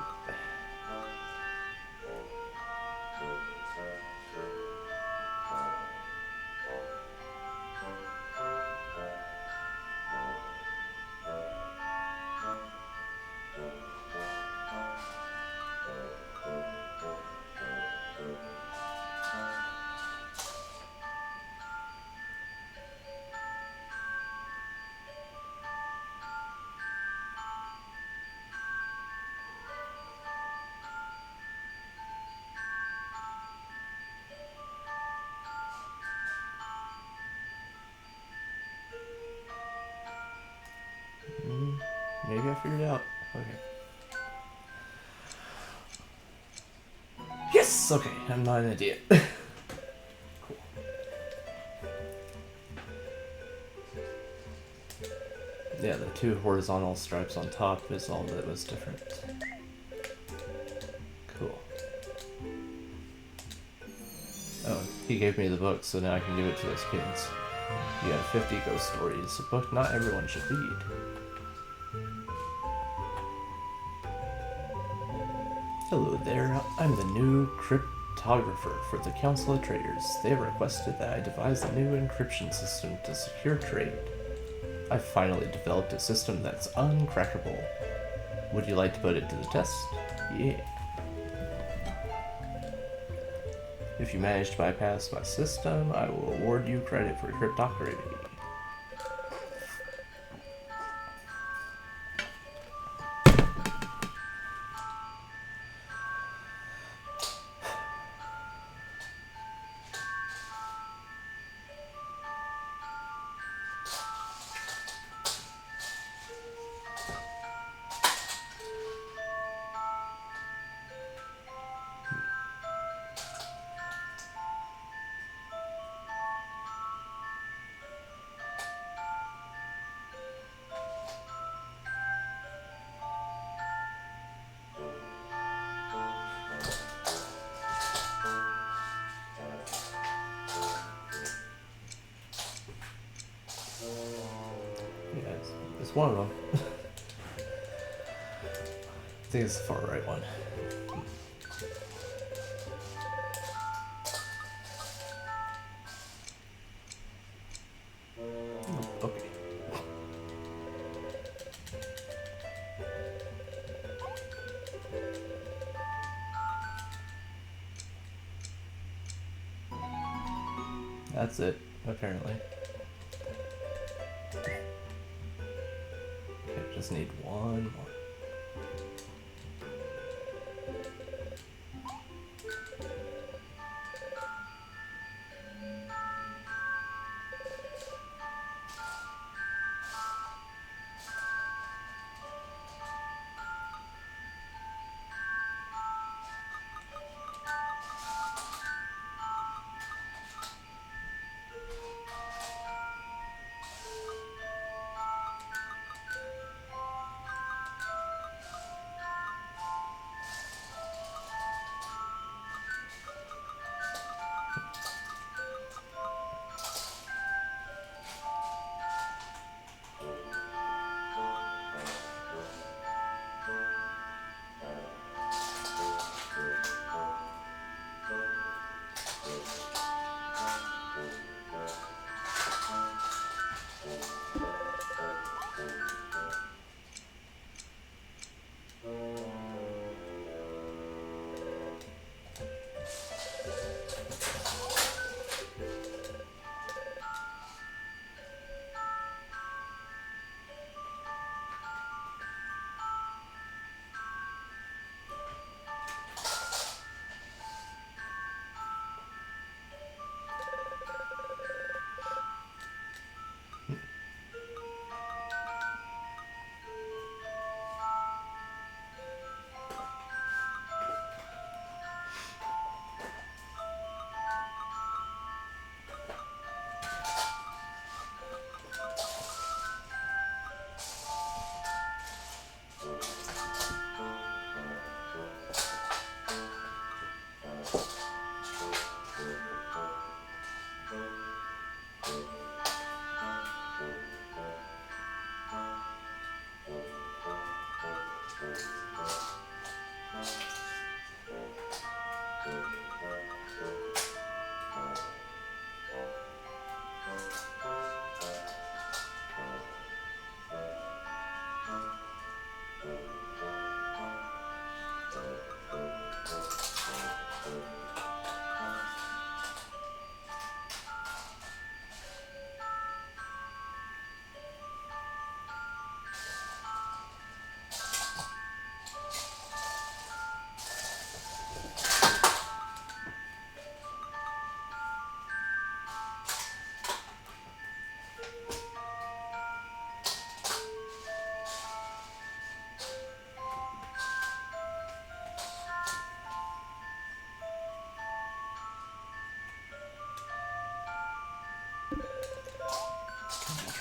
maybe I figured it out. Okay. Yes! Okay, I'm not an idiot. Cool. Yeah, the 2 horizontal stripes on top is all that was different. Cool. Oh, he gave me the book, so now I can give it to those kids. You got 50 ghost stories, a book not everyone should read. Hello there, I'm the new cryptographer for the Council of Traders. They have requested that I devise a new encryption system to secure trade. I've finally developed a system that's uncrackable. Would you like to put it to the test? Yeah. If you manage to bypass my system, I will award you credit for cryptography. Yeah, it's one of them. I think it's the far right one. Oh, okay. That's it, apparently. Okay, just need one more.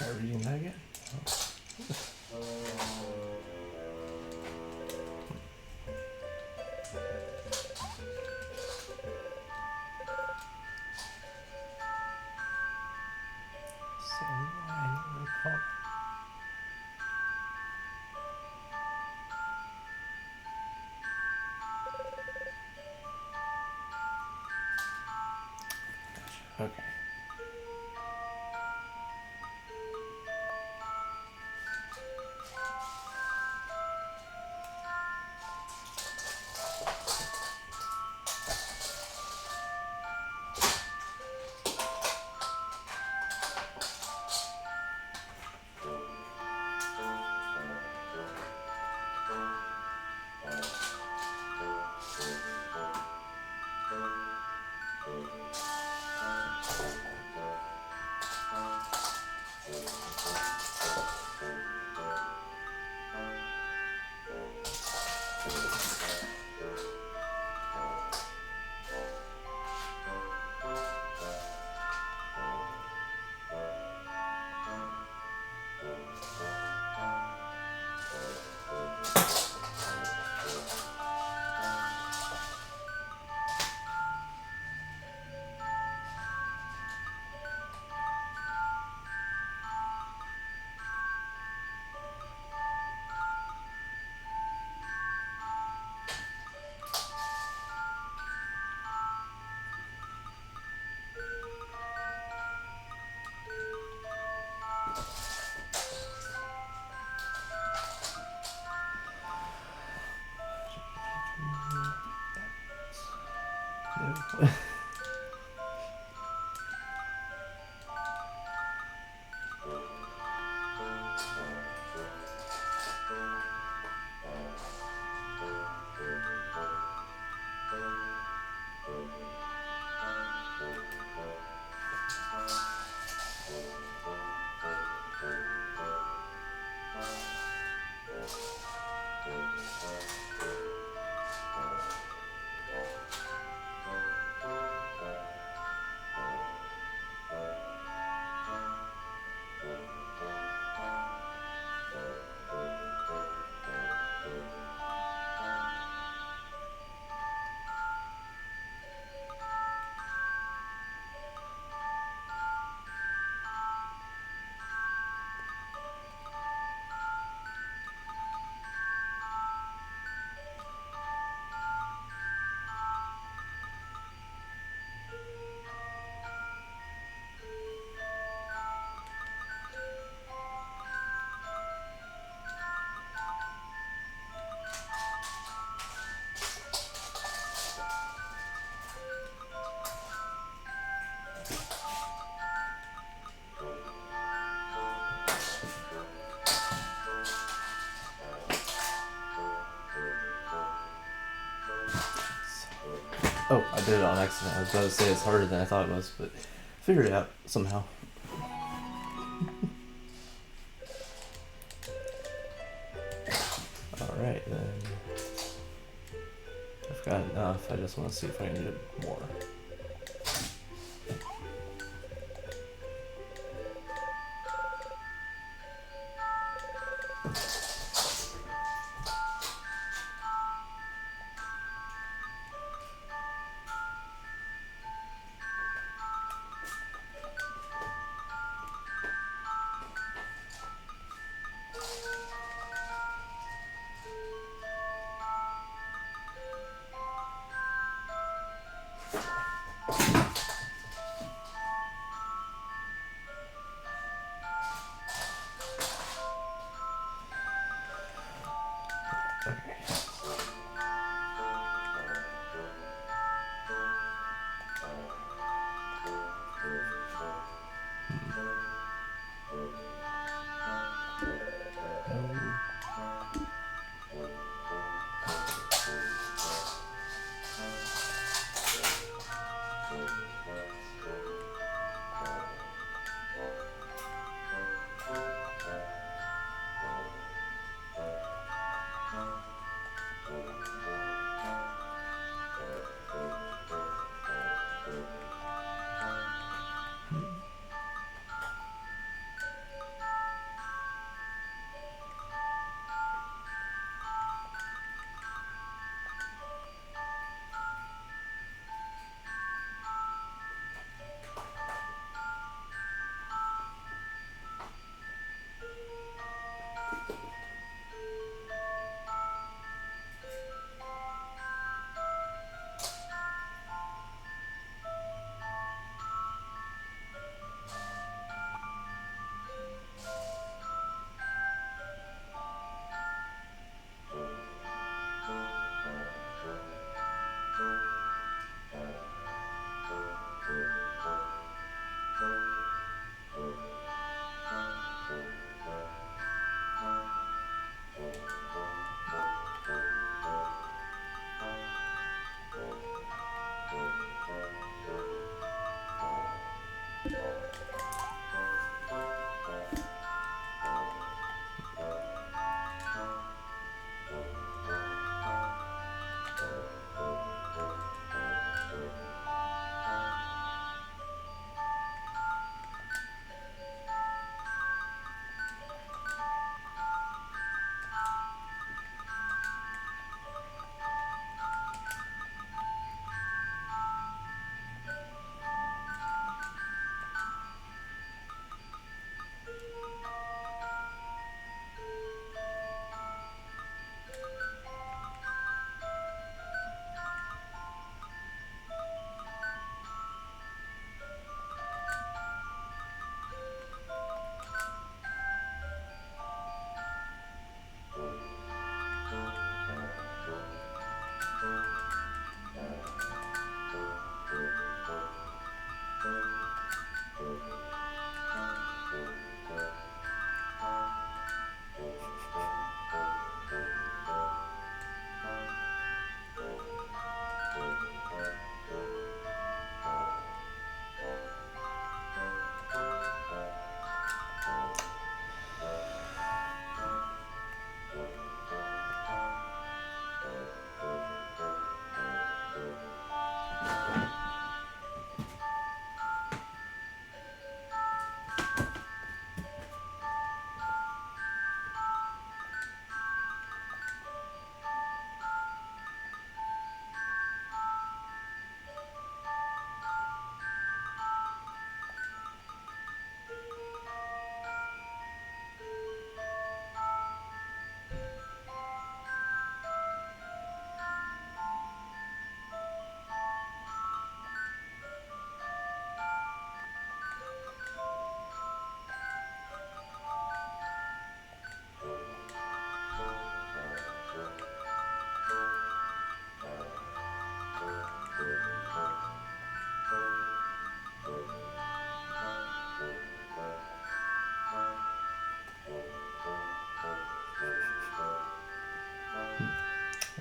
Try reading that again. Same line, recall. Gotcha. Okay. No. Oh, I did it on accident. I was about to say it's harder than I thought it was, but figured it out somehow. Alright then. I've got enough. I just want to see if I can do more.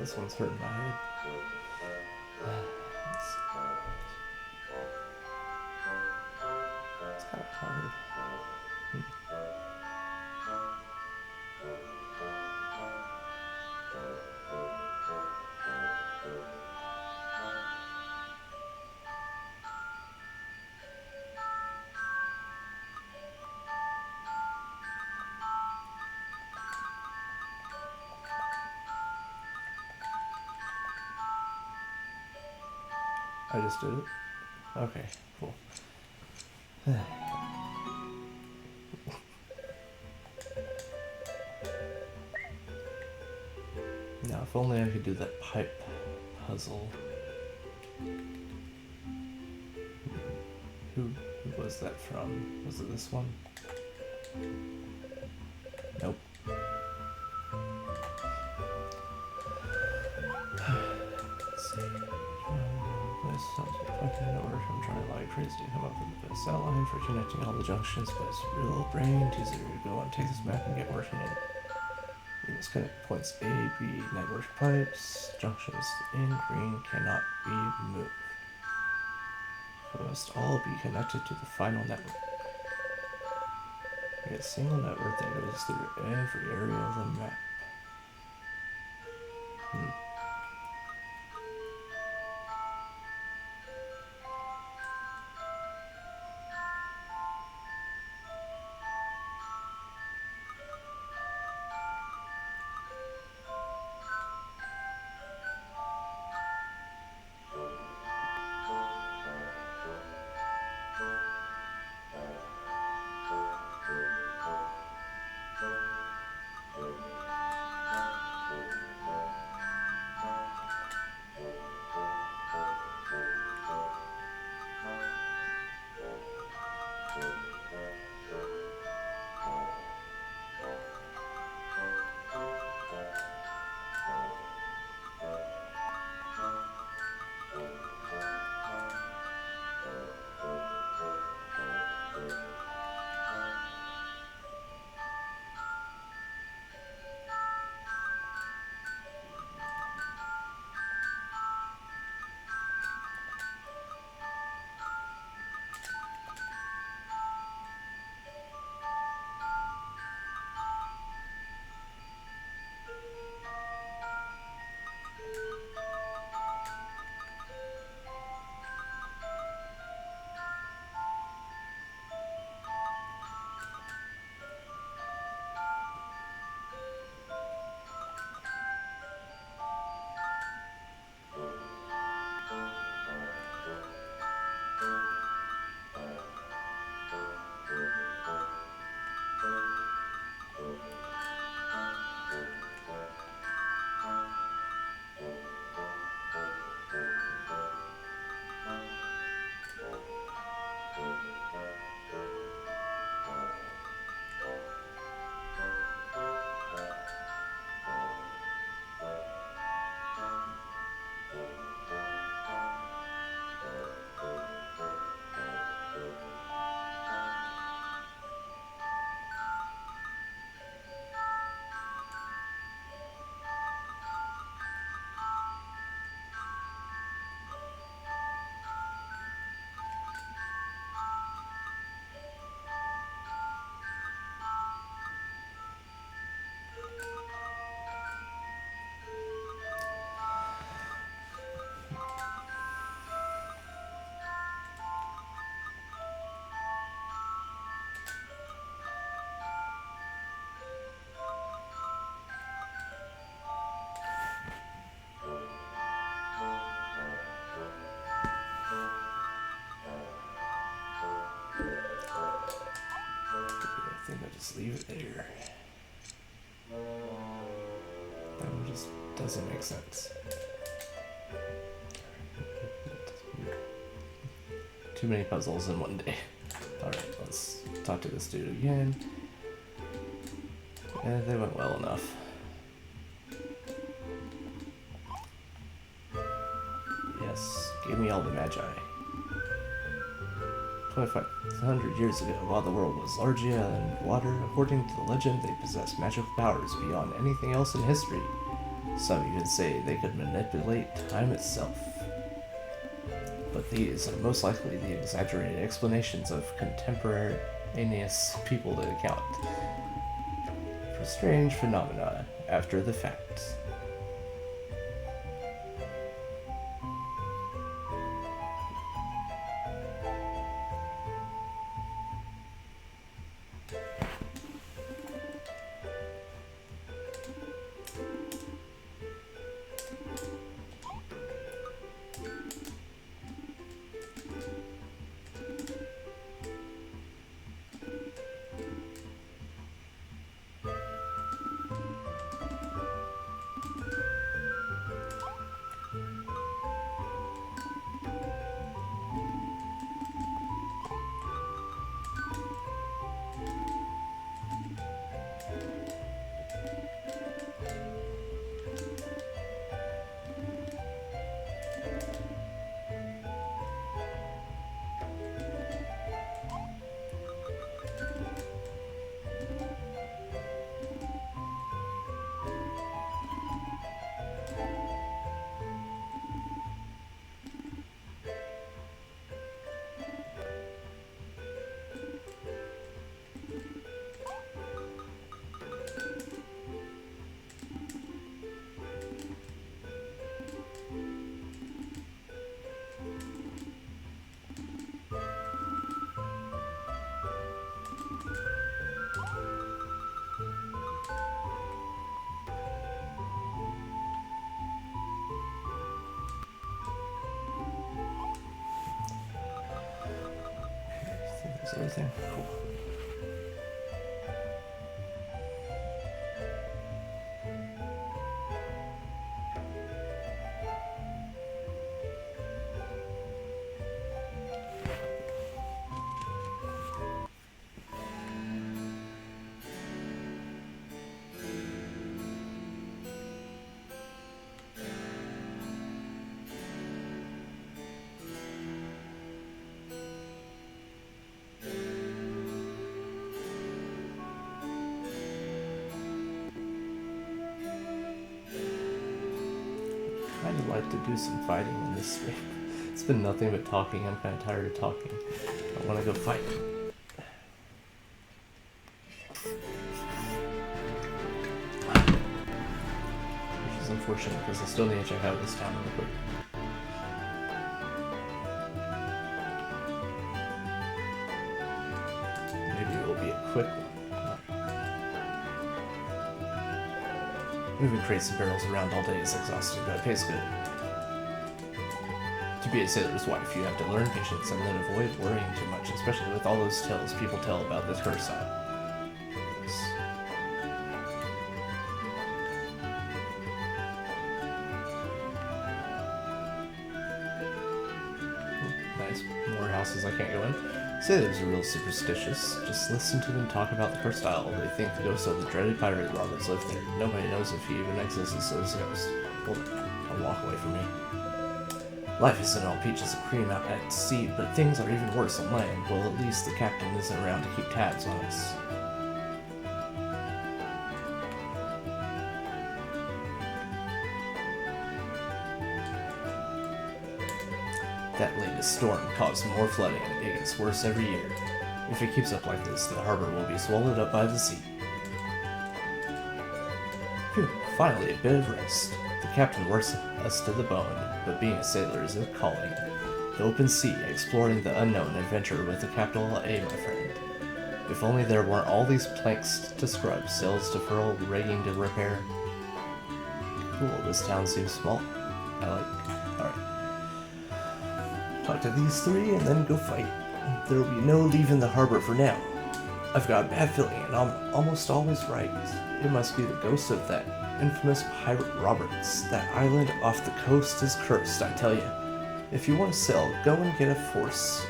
This one's hurting my head. It's kind of hard. I just did it. Okay, cool. Now, if only I could do that pipe puzzle. Who was that from? Was it this one? Nope. Let's see. This sounds like fucking network. I'm trying like crazy to come up with the best outline for connecting all the junctions, but it's a real brain teaser to go and take this map and get working in. We must connect points A, B, network pipes, junctions in green cannot be moved. We must all be connected to the final network. We get a single network that goes through every area of the map. I think I just leave it there. That one just doesn't make sense. Too many puzzles in one day. Alright, let's talk to this dude again. And they went well enough. Yes, give me all the magi. 2,500 years ago, while the world was largely underwater, according to the legend, they possessed magical powers beyond anything else in history. Some even say they could manipulate time itself. But these are most likely the exaggerated explanations of contemporaneous people to account for strange phenomena after the fact. Is everything? Cool. I'd like to do some fighting in this stream. It's been nothing but talking. I'm kind of tired of talking. I want to go fight. Which is unfortunate because I still need to check out this town real quick. Maybe it will be a quick one. Moving crates and barrels around all day is exhausting, but it pays good. To be a sailor's wife, you have to learn patience and then avoid worrying too much, especially with all those tales people tell about this curse style. Nice. More houses I can't go in. Sailors are real superstitious. Just listen to them talk about the curse style. They think the ghosts of the dreaded pirate robbers live there. Nobody knows if he even exists as a ghost. Hold on. Don't walk away from me. Life isn't all peaches and cream out at sea, but things are even worse on land. Well, at least the captain isn't around to keep tabs on us. That latest storm caused more flooding, and it gets worse every year. If it keeps up like this, the harbor will be swallowed up by the sea. Phew, finally a bit of rest. The captain works us to the bone, but being a sailor is a calling. The open sea, exploring the unknown adventure with a capital A, my friend. If only there weren't all these planks to scrub, sails to furl, rigging to repair. Cool, this town seems small. I like. Alright. Talk to these three and then go fight. There will be no leaving the harbor for now. I've got a bad feeling and I'm almost always right. It must be the ghost of that infamous pirate Roberts. That island off the coast is cursed, I tell you. If you want to sail, go and get a force.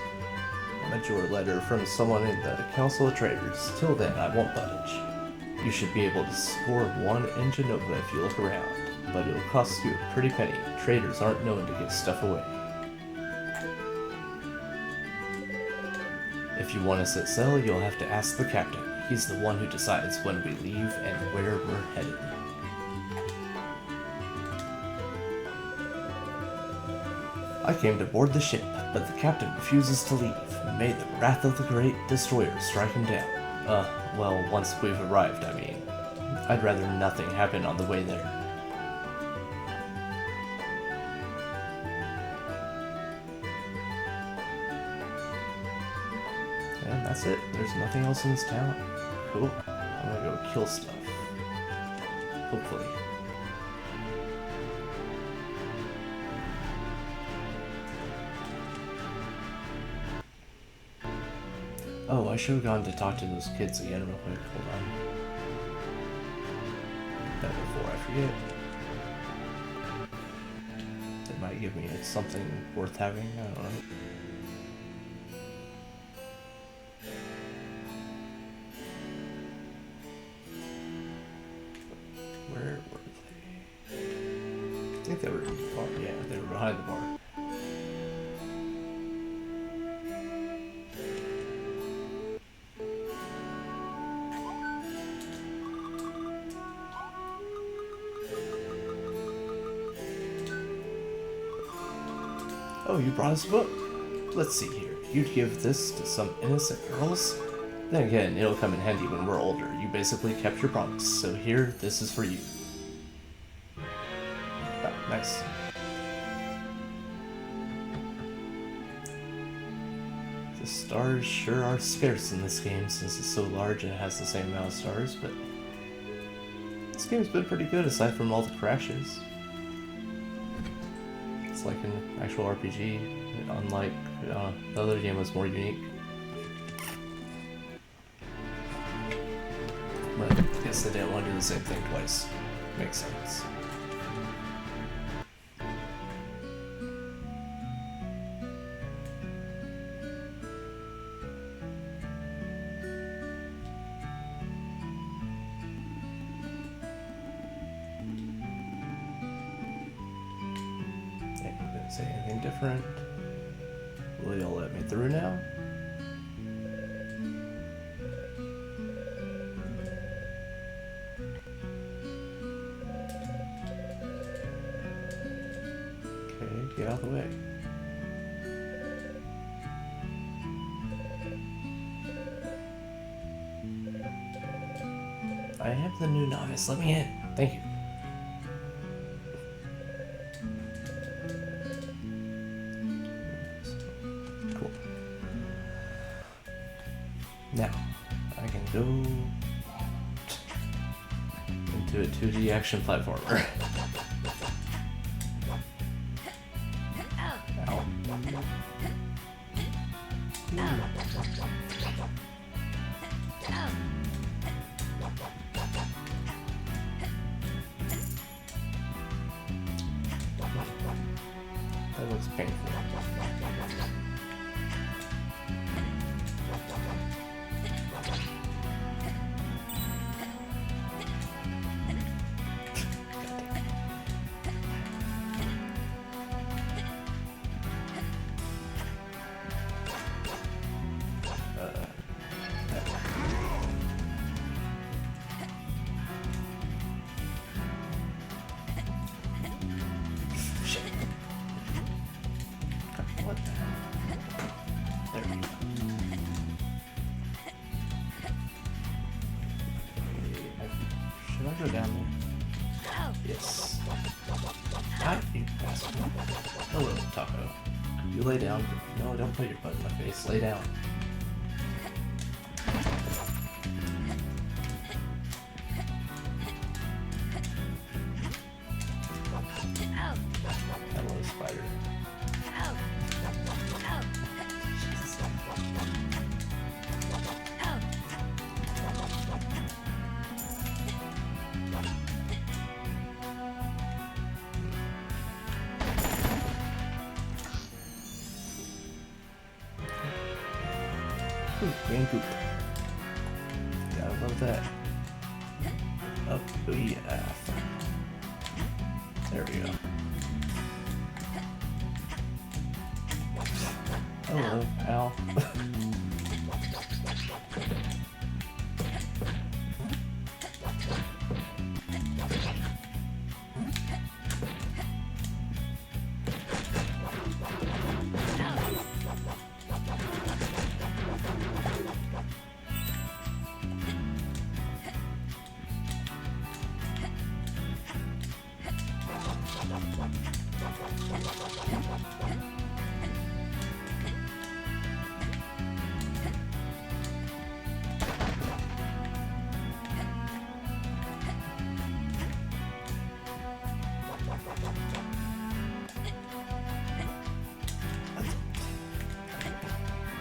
Major letter from someone in the Council of Traders. Till then, I won't budge. You should be able to score one in Genova if you look around, but it'll cost you a pretty penny. Traders aren't known to give stuff away. If you want to set sail, you'll have to ask the captain. He's the one who decides when we leave and where we're headed. I came to board the ship, but the captain refuses to leave. May the wrath of the great destroyer strike him down. Well, once we've arrived, I mean. I'd rather nothing happen on the way there. And that's it. There's nothing else in this town. Cool. I'm gonna go kill stuff. Hopefully. Oh, I should have gone to talk to those kids again real quick. Hold on. That before I forget. It might give me something worth having. I don't know. Where were they? I think they were in the bar. Yeah, they were behind the bar. Oh, you brought us a book. Let's see here. You'd give this to some innocent girls? Then again, it'll come in handy when we're older. You basically kept your promise, so here, this is for you. Ah, nice. The stars sure are scarce in this game since it's so large and it has the same amount of stars, but this game's been pretty good aside from all the crashes. It's like an actual RPG, unlike the other game was more unique. guess they didn't want to do the same thing twice. Makes sense. Didn't say anything different. Will y'all let me through now? Okay, get out of the way. I am the new novice. Let me in. Thank you. Cool. Now, I can go into a 2D action platformer. Ow. That looks painful. Shit. What the hell? There we go. Should I go down there? Yes. Ah, you bastard. Hello, Taco. You lay down. No, don't put your butt in my face. Lay down. Hello, spider. Ooh, green goop. Gotta love that. Oh, yeah. There we go. Hello, Al.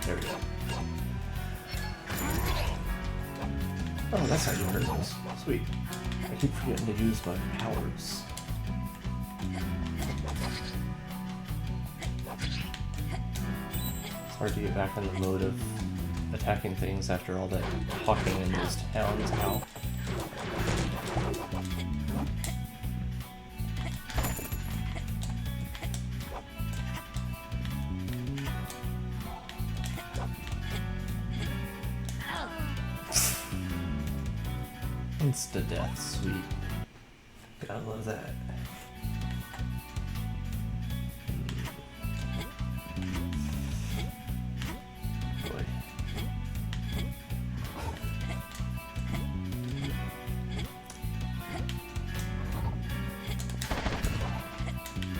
There we go. Oh, that's how you hurt those. Sweet. I keep forgetting to use my powers. It's hard to get back in the mode of attacking things after all that talking in those towns. Ow. Insta-death, sweet. Gotta love that. Boy.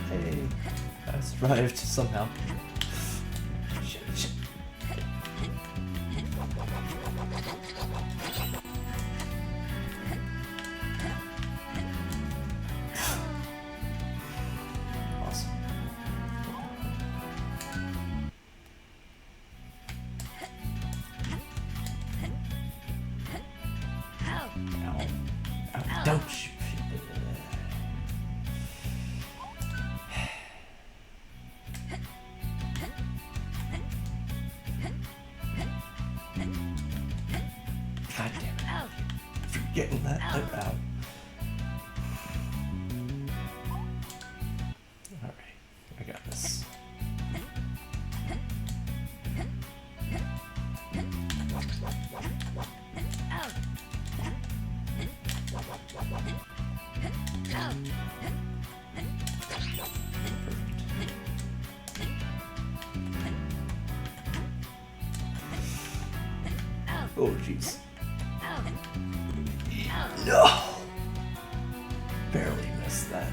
Hey, I survived somehow. Shit, shit. Awesome. Ow. getting that lip out. Alright, I got this. Oh, jeez. No! Barely missed that.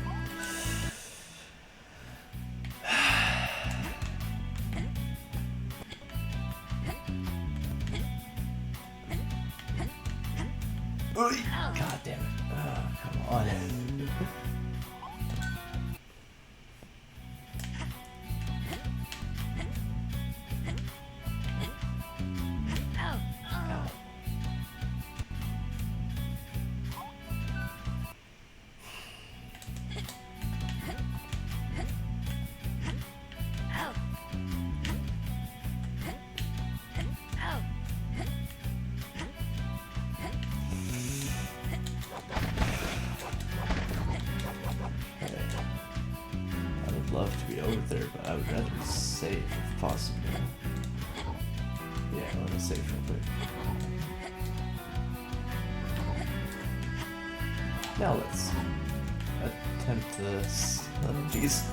God damn it. Oh, come on. Love to be over there, but I would rather save if possible. Yeah, I want to save real quick. Now let's attempt this. Oh, jeez.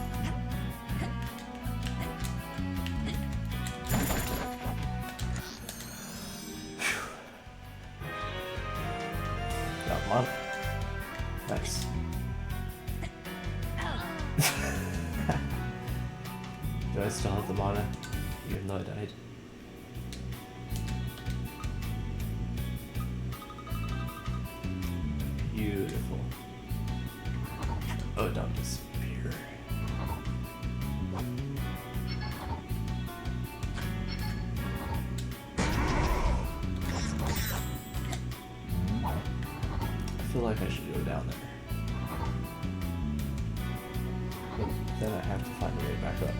Got one. Nice. Do I still have the mana, even though I died? Beautiful. Oh, don't disappear. I feel like I should go down there. But then I have to find a way back up.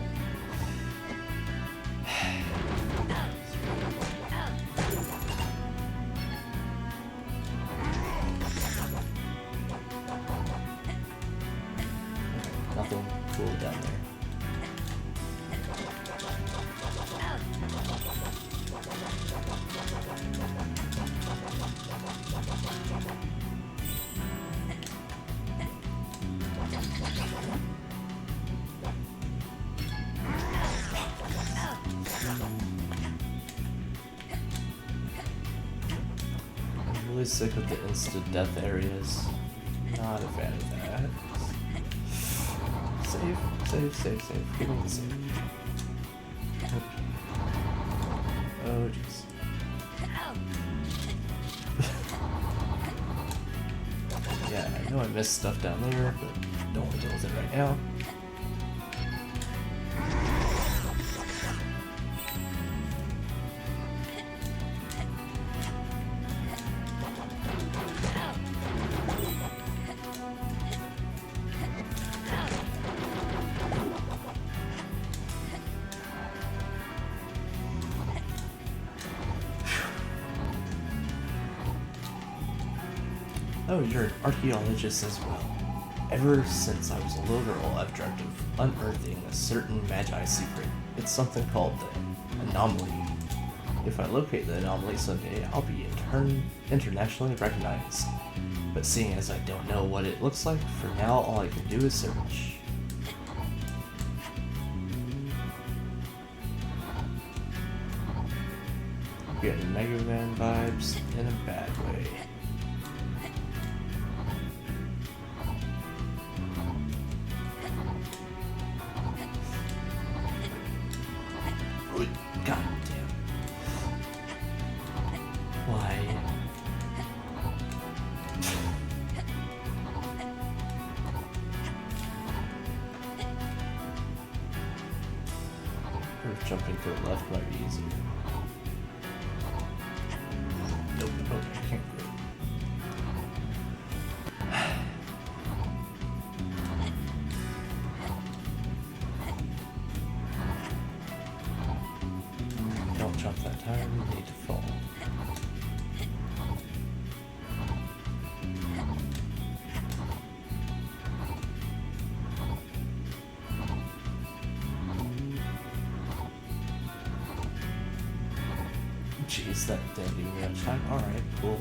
Nothing cool down there. I'm really sick of the instant death areas. Not a fan of that. Save. Give me the save. Oh, jeez. Yeah, I know I missed stuff down there, but don't want to deal with it right now. Oh, you're an archaeologist as well. Ever since I was a little girl, I've dreamt of unearthing a certain magi secret. It's something called the anomaly. If I locate the anomaly someday, I'll be internationally recognized. But seeing as I don't know what it looks like, for now all I can do is search. I'm getting Mega Man vibes in a bad way. God damn. Why? Or jumping to the left might be easier. Nope, I can't go. Don't jump that time, you need to fall. jeez, that didn't give me much time. Alright, cool.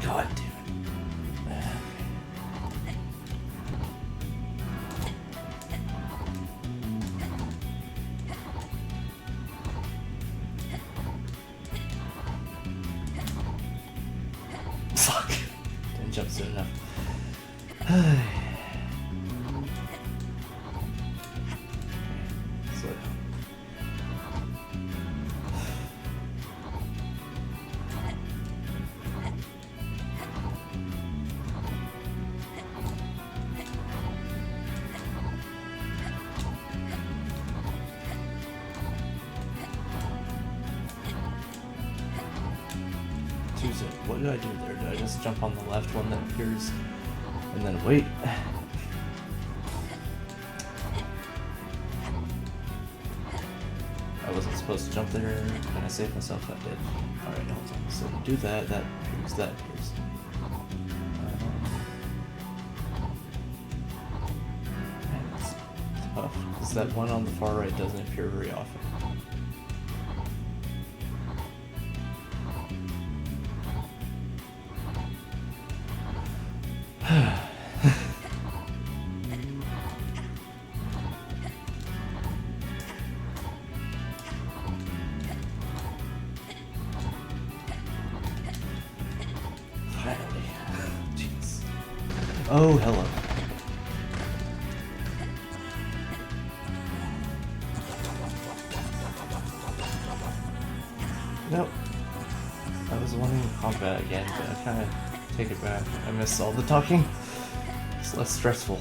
God damn it. Fuck. Didn't jump soon enough. Slow down. What did I do there? Did I just jump on the left one that appears and then wait? I wasn't supposed to jump there. Can I save myself? I did. Alright, hold on. So do that. That appears. That appears. Man, it's tough. Because that one on the far right doesn't appear very often. Finally. Jeez. Oh, hello. Nope. I was wanting combat again, but I kind of take it back. I miss all the talking. It's less stressful.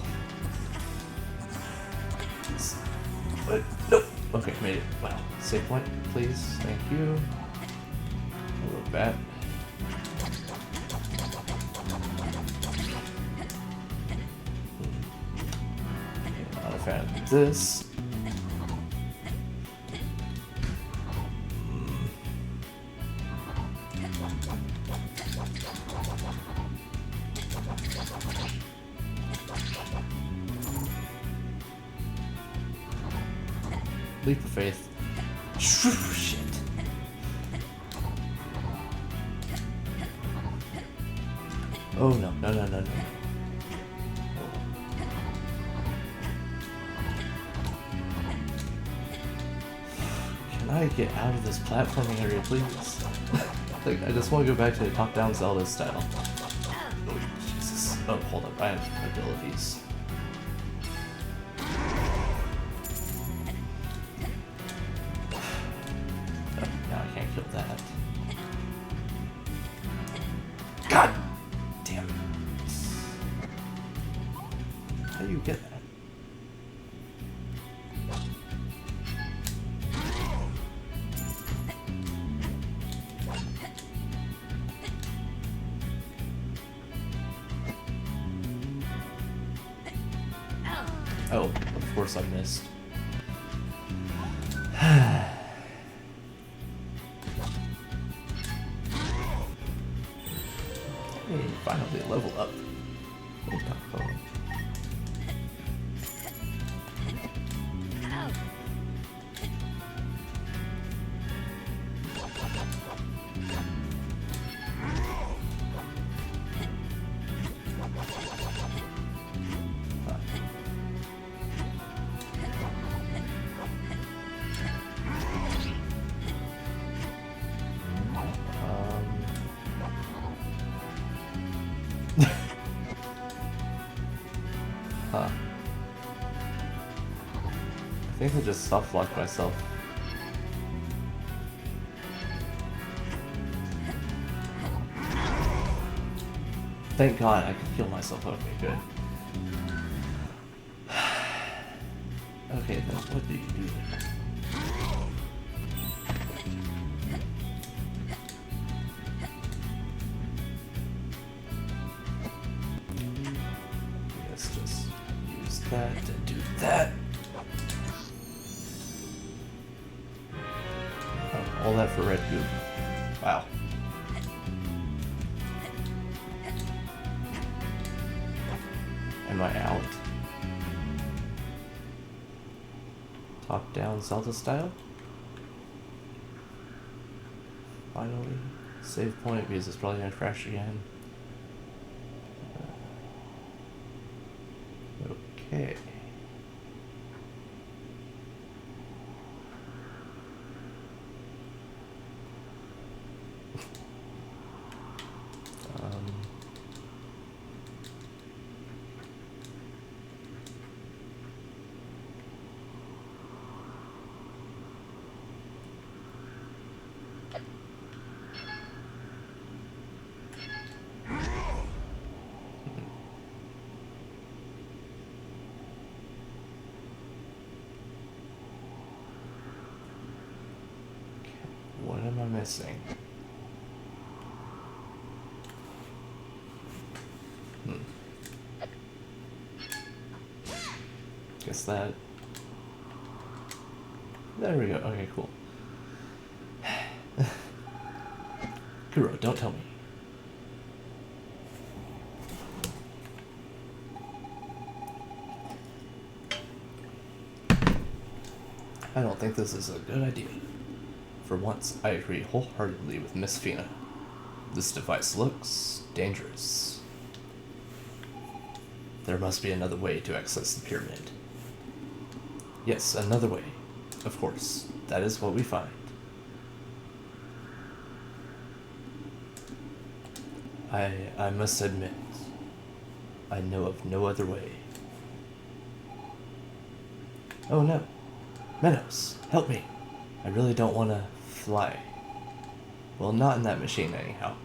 But nope. Okay, made it. Wow. Save point, please. Thank you. Hello, bat. Not a fan of this. Leap of faith. Shit. Oh no, no, no, no, no. Can I get out of this platforming area, please? Like, I just want to go back to the top-down Zelda style. Oh, Jesus. Oh, hold up. I have abilities. Kill that. God damn it. How do you get that? Oh, of course I missed. Hey, finally level up. Huh. I think I just soft locked myself. Thank God I could heal myself. Okay, good. Okay, then what do you do there? that, to do that. Oh, all that for red goop. Wow. Am I out? Top down Zelda style? Finally. Save point because it's probably gonna crash again. Okay. What am I missing? Guess that... There we go. Okay, cool. Kuro, don't tell me. I don't think this is a good idea. For once, I agree wholeheartedly with Miss Fina. This device looks dangerous. There must be another way to access the pyramid. Yes, another way. Of course, that is what we find. I must admit, I know of no other way. Oh no. Meadows, help me. I really don't want to fly. Well, not in that machine anyhow.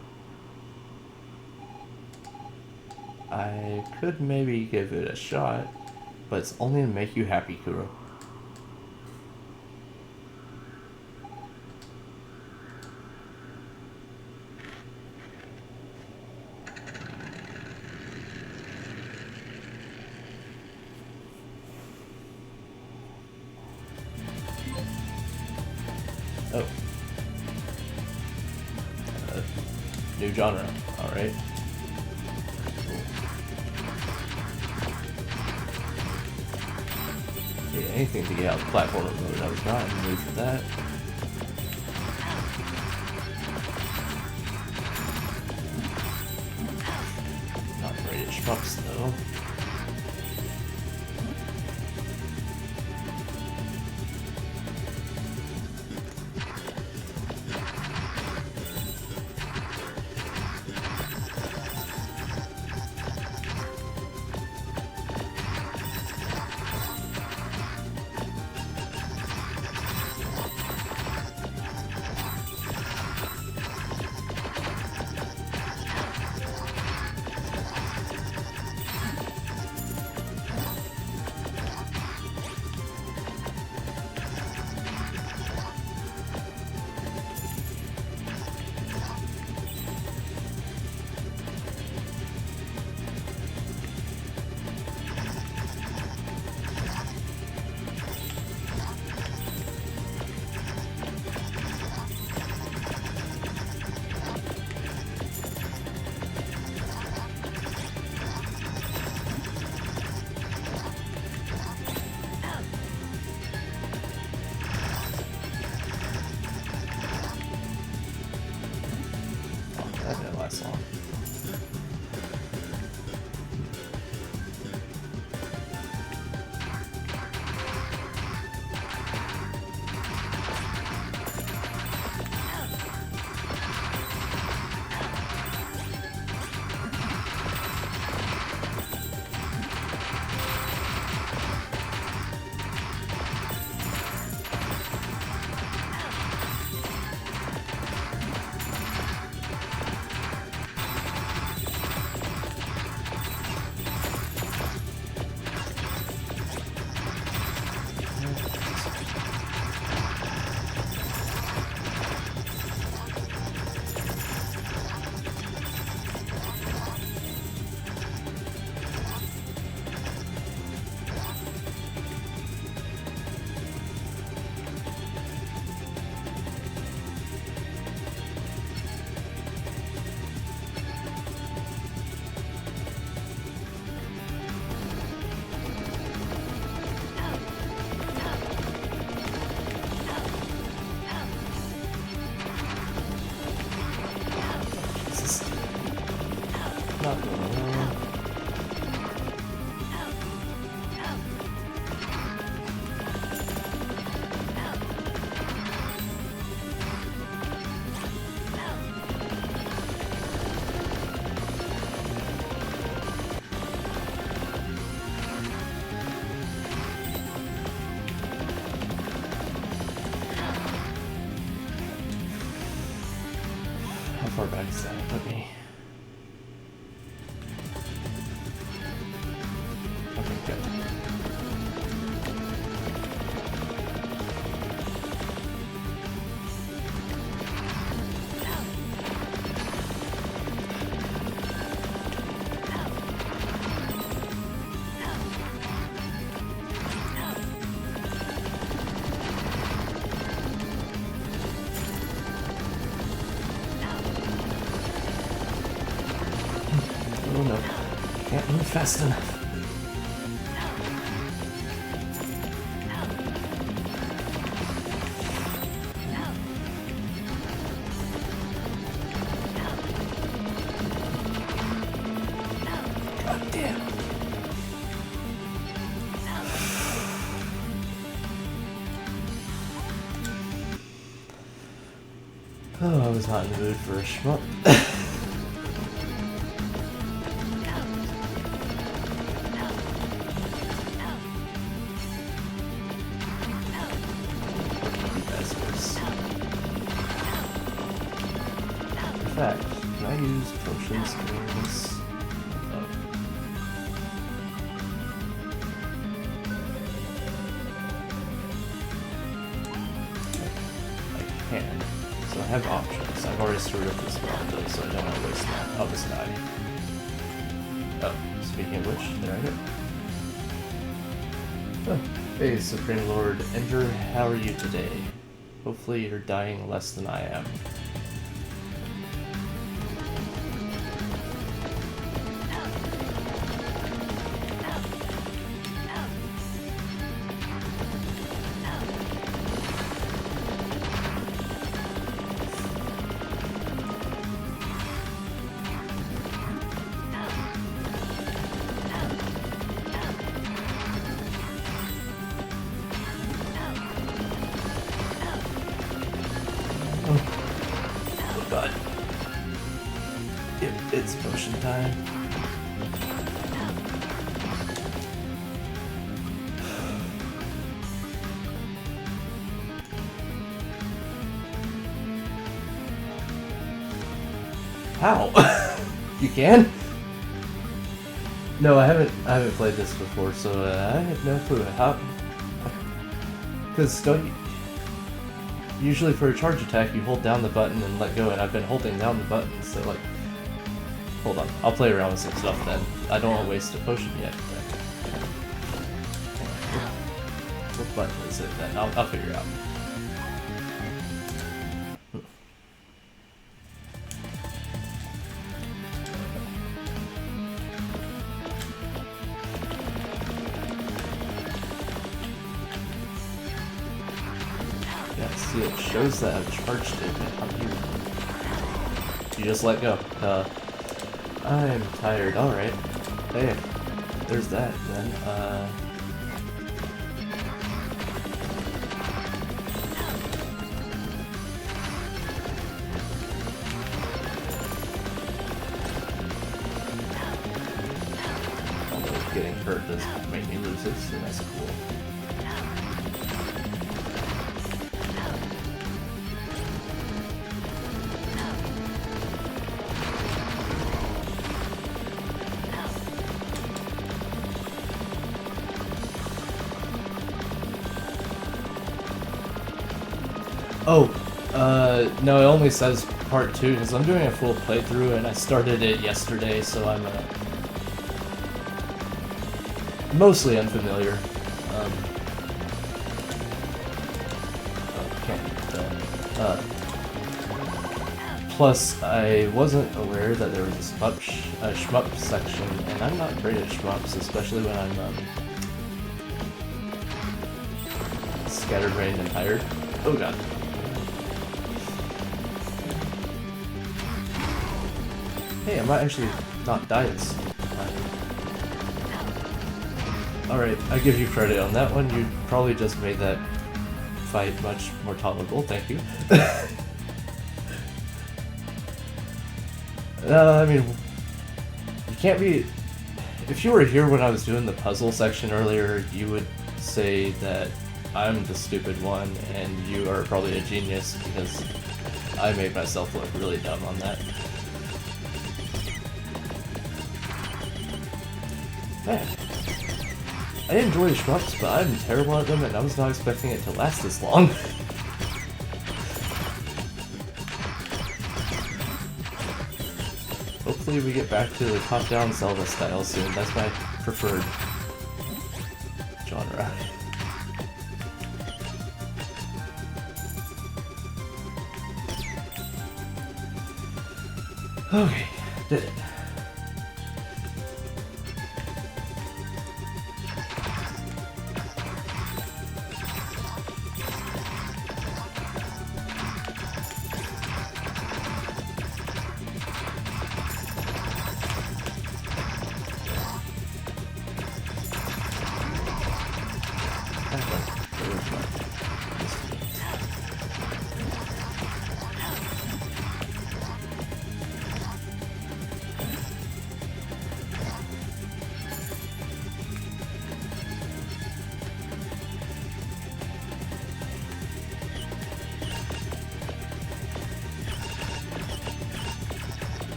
I could maybe give it a shot, but it's only to make you happy, Kuro. Oh. New genre. Alright. Yeah, anything to get out of the platformer mode. I was not in the mood for that. Not great at shmups though. backstab. Let me. Okay, good. Oh no, can't move fast enough. God damn. Oh, I was not in the mood for a shmup. In fact, can I use potions during this? Oh. I can. So I have options. I've already screwed up this round though, so I don't want to waste that. I'll just die. Oh, speaking of which, there I go. Oh. Hey, Supreme Lord Ender, how are you today? Hopefully you're dying less than I am. Oh god. It's potion time. How? You can? No, I haven't played this before, so I have no clue how. Because don't you? Usually for a charge attack, you hold down the button and let go, and I've been holding down the button, so like... Hold on, I'll play around with some stuff then. I don't want to waste a potion yet. What button is it then? I'll figure it out. Yeah, see, it shows that I've charged it. How do you just let go. I'm tired. Alright. Hey, there's that then. Although getting hurt does make me lose it, so that's cool. Oh, no, it only says part 2 because I'm doing a full playthrough and I started it yesterday, so I'm mostly unfamiliar. Plus, I wasn't aware that there was a shmup section, and I'm not great at shmups, especially when I'm scatterbrained and tired. Oh god. Hey, I might actually not die this time. Alright, I give you credit on that one. You probably just made that fight much more tolerable. Thank you. I mean, you can't be... If you were here when I was doing the puzzle section earlier, you would say that I'm the stupid one, and you are probably a genius, because I made myself look really dumb on that. Man, I enjoy shmups, but I'm terrible at them, and I was not expecting it to last this long. Hopefully we get back to the top-down Zelda style soon. That's my preferred genre. Okay, did it.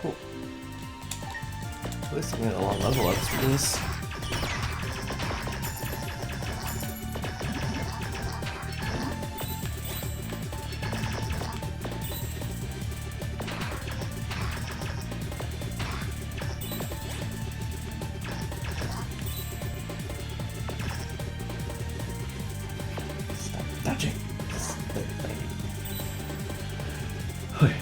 Cool. At least I'm getting a lot of level ups for this. Stop dodging. Thank you. Okay.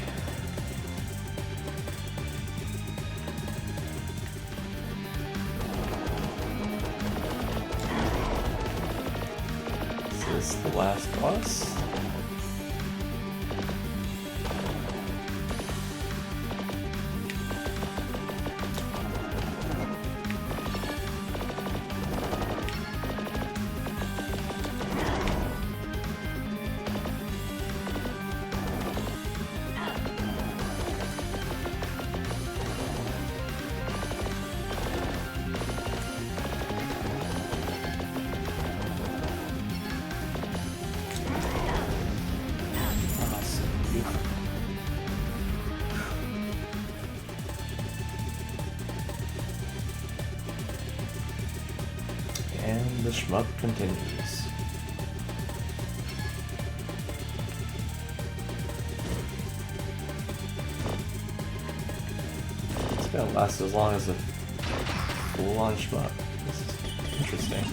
Is the last boss? And the shmup continues. It's gonna last as long as a full-on shmup. This is interesting.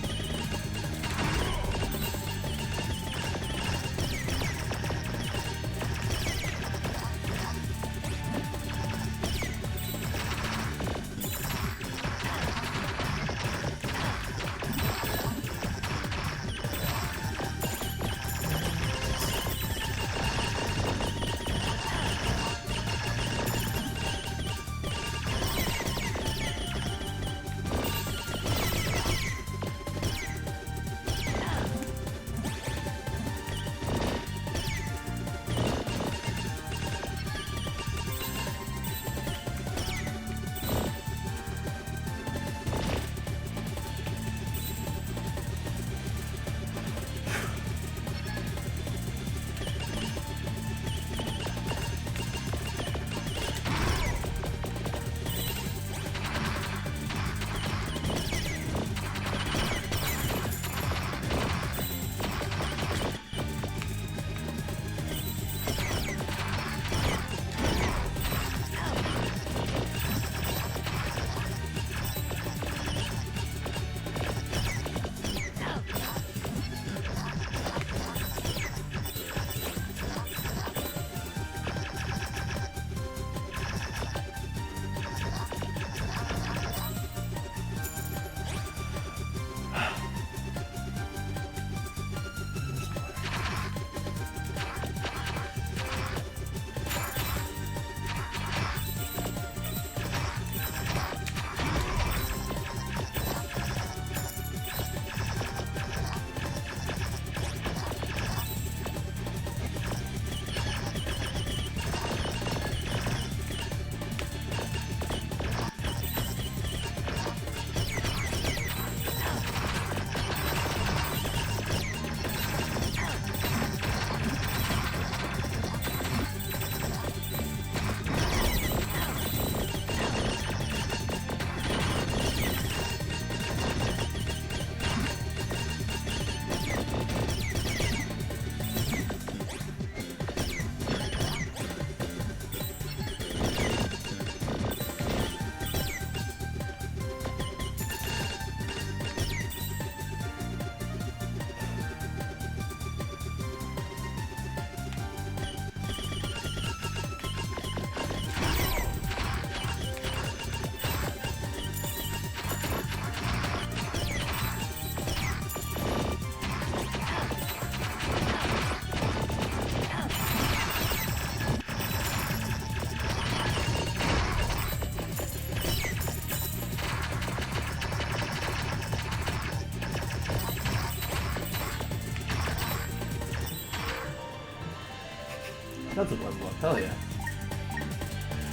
Another level up, hell yeah.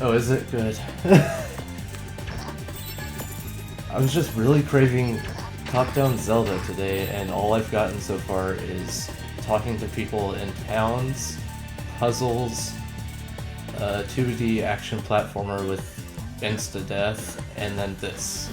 Oh, is it? Good. I was just really craving top-down Zelda today, and all I've gotten so far is talking to people in towns, puzzles, 2D action platformer with insta-death, and then this.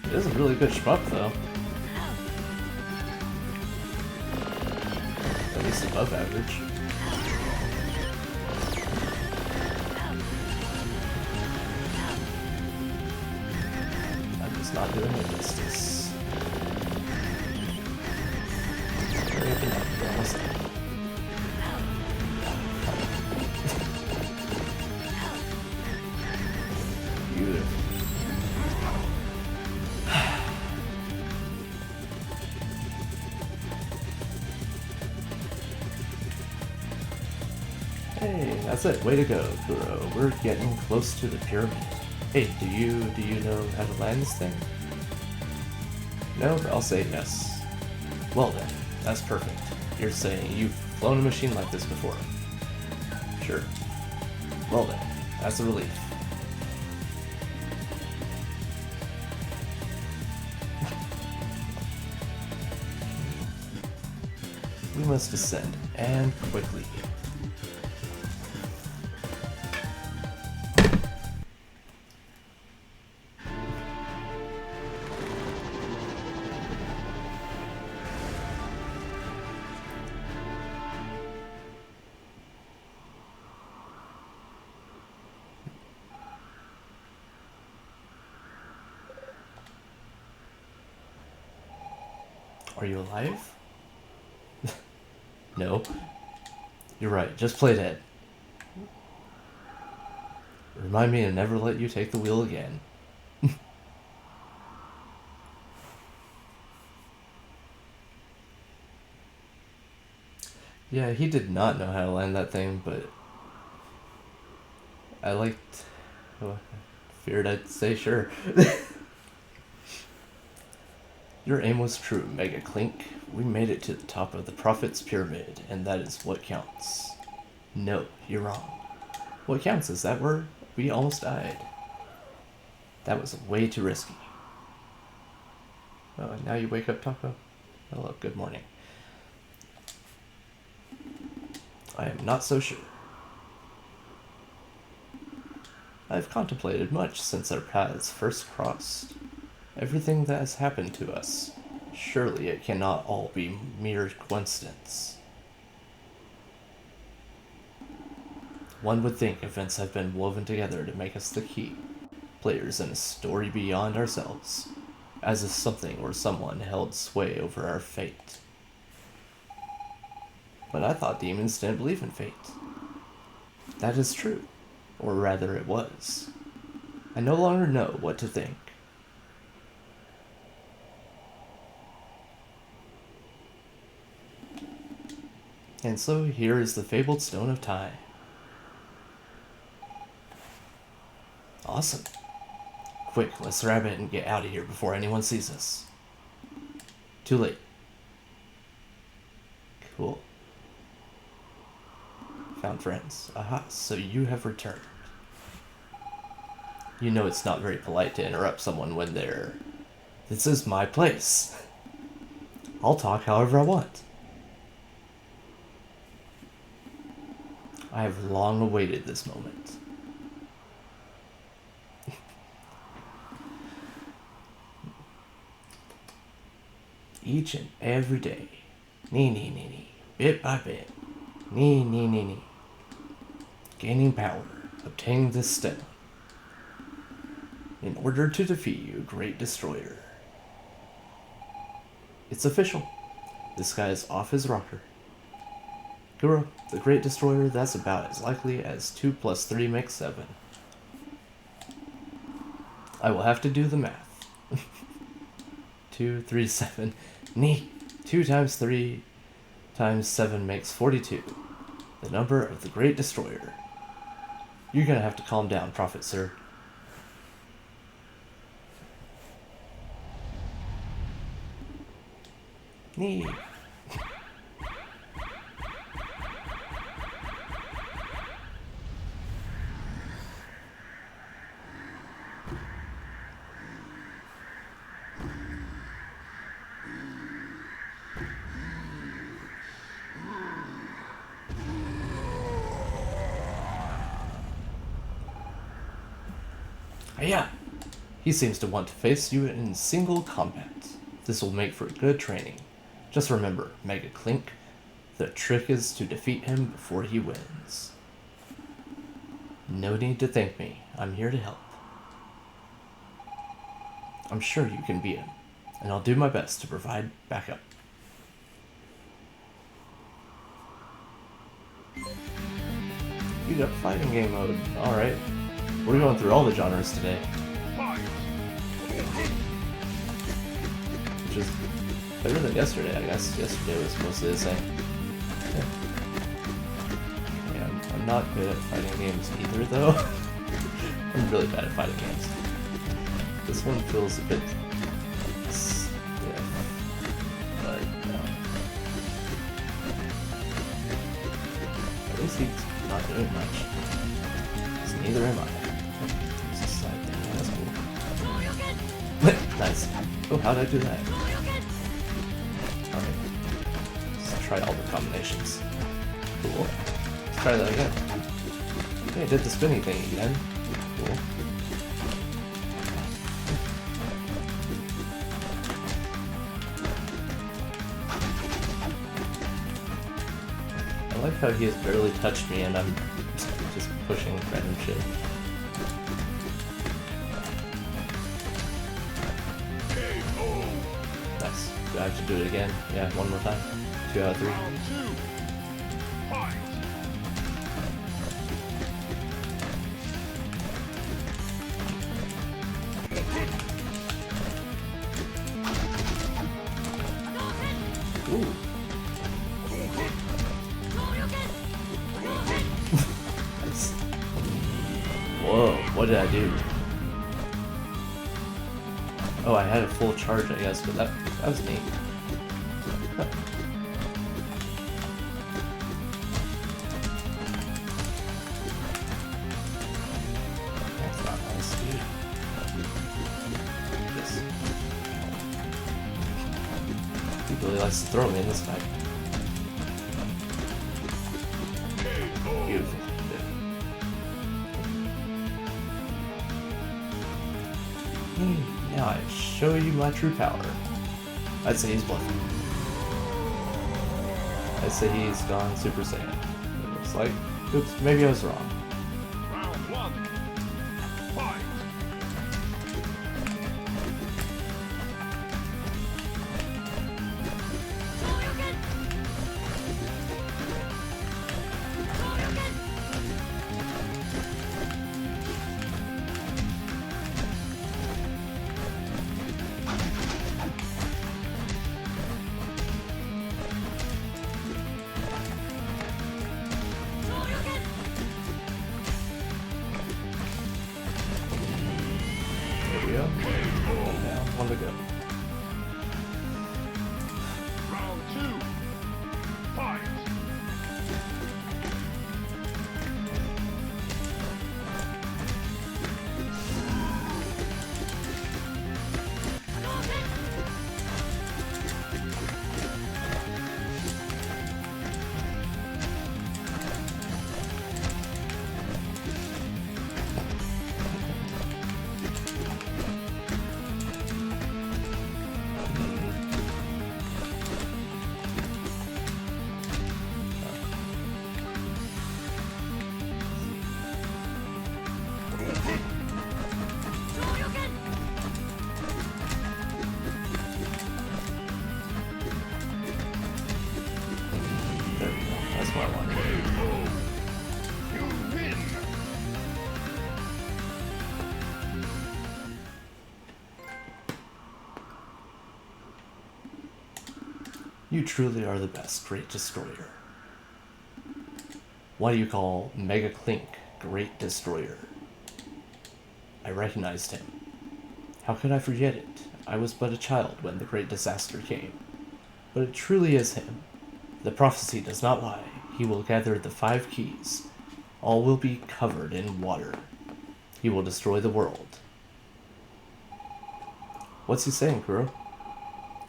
It is a really good shmup, though. At least above average. I'm just not doing it justice. Hurry up and up, we're almost there. Beautiful. Hey, that's it. Way to go, Kuro. We're getting close to the pyramid. Hey, do you know how to land this thing? No? I'll say yes. Well then, that's perfect. You're saying you've flown a machine like this before. Sure. Well then, that's a relief. We must descend, and quickly. Are you alive? No. You're right, just play dead. Remind me to never let you take the wheel again. Yeah, he did not know how to land that thing, but I liked... Oh, I feared I'd say sure. Your aim was true, Mega Clink. We made it to the top of the Prophet's Pyramid, and that is what counts. No, you're wrong. What counts is that we almost died. That was way too risky. Oh, and now you wake up, Taco? Hello, good morning. I am not so sure. I've contemplated much since our paths first crossed. Everything that has happened to us, surely it cannot all be mere coincidence. One would think events have been woven together to make us the key players in a story beyond ourselves, as if something or someone held sway over our fate. But I thought demons didn't believe in fate. That is true, or rather it was. I no longer know what to think. And so here is the fabled Stone of Time. Awesome. Quick, let's grab it and get out of here before anyone sees us. Too late. Cool. Found friends. Aha, so you have returned. You know it's not very polite to interrupt someone when they're... This is my place. I'll talk however I want. I have long awaited this moment. Each and every day. Nee. Bit by bit. Nee. Gaining power. Obtaining this stone. In order to defeat you, Great Destroyer. It's official. This guy is off his rocker. Kuro, the Great Destroyer, that's about as likely as 2 + 3 makes 7. I will have to do the math. 2, 3, 7. Nee. 2 times 3 times 7 makes 42. The number of the Great Destroyer. You're gonna have to calm down, Prophet Sir. Nee. Yeah, he seems to want to face you in single combat. This will make for good training. Just remember, Mega Clink, the trick is to defeat him before he wins. No need to thank me. I'm here to help. I'm sure you can beat him, and I'll do my best to provide backup. You got fighting game mode. Alright. We're going through all the genres today. Which is better than yesterday, I guess. Yesterday was mostly the same. Yeah, I'm not good at fighting games either, though. I'm really bad at fighting games. This one feels a bit stiff, but at least he's not doing much. So neither am I. There's a side thing. That's cool. Nice. Oh, how did I do that? Alright. Let's try all the combinations. Cool. Let's try that again. Okay, I did the spinny thing again. Cool. I like how he has barely touched me and I'm just pushing random shit. Nice. Do I have to do it again? Yeah, one more time. 2 out of 3. Ooh. Nice. Whoa, what did I do? Oh, I had a full charge, I guess, but that was neat. That's not nice, dude. This. He really likes to throw me in this fight. Beautiful. Now I show you my true power. I'd say he's bluffing. I'd say he's gone Super Saiyan. It looks like. Oops, maybe I was wrong. Round 1. Fight. There we go. Now, one to go. Round 2. Fight. You truly are the best, Great Destroyer. Why do you call Mega Clink Great Destroyer? I recognized him. How could I forget it? I was but a child when the great disaster came. But it truly is him. The prophecy does not lie. He will gather the 5 keys. All will be covered in water. He will destroy the world. What's he saying, Kuro?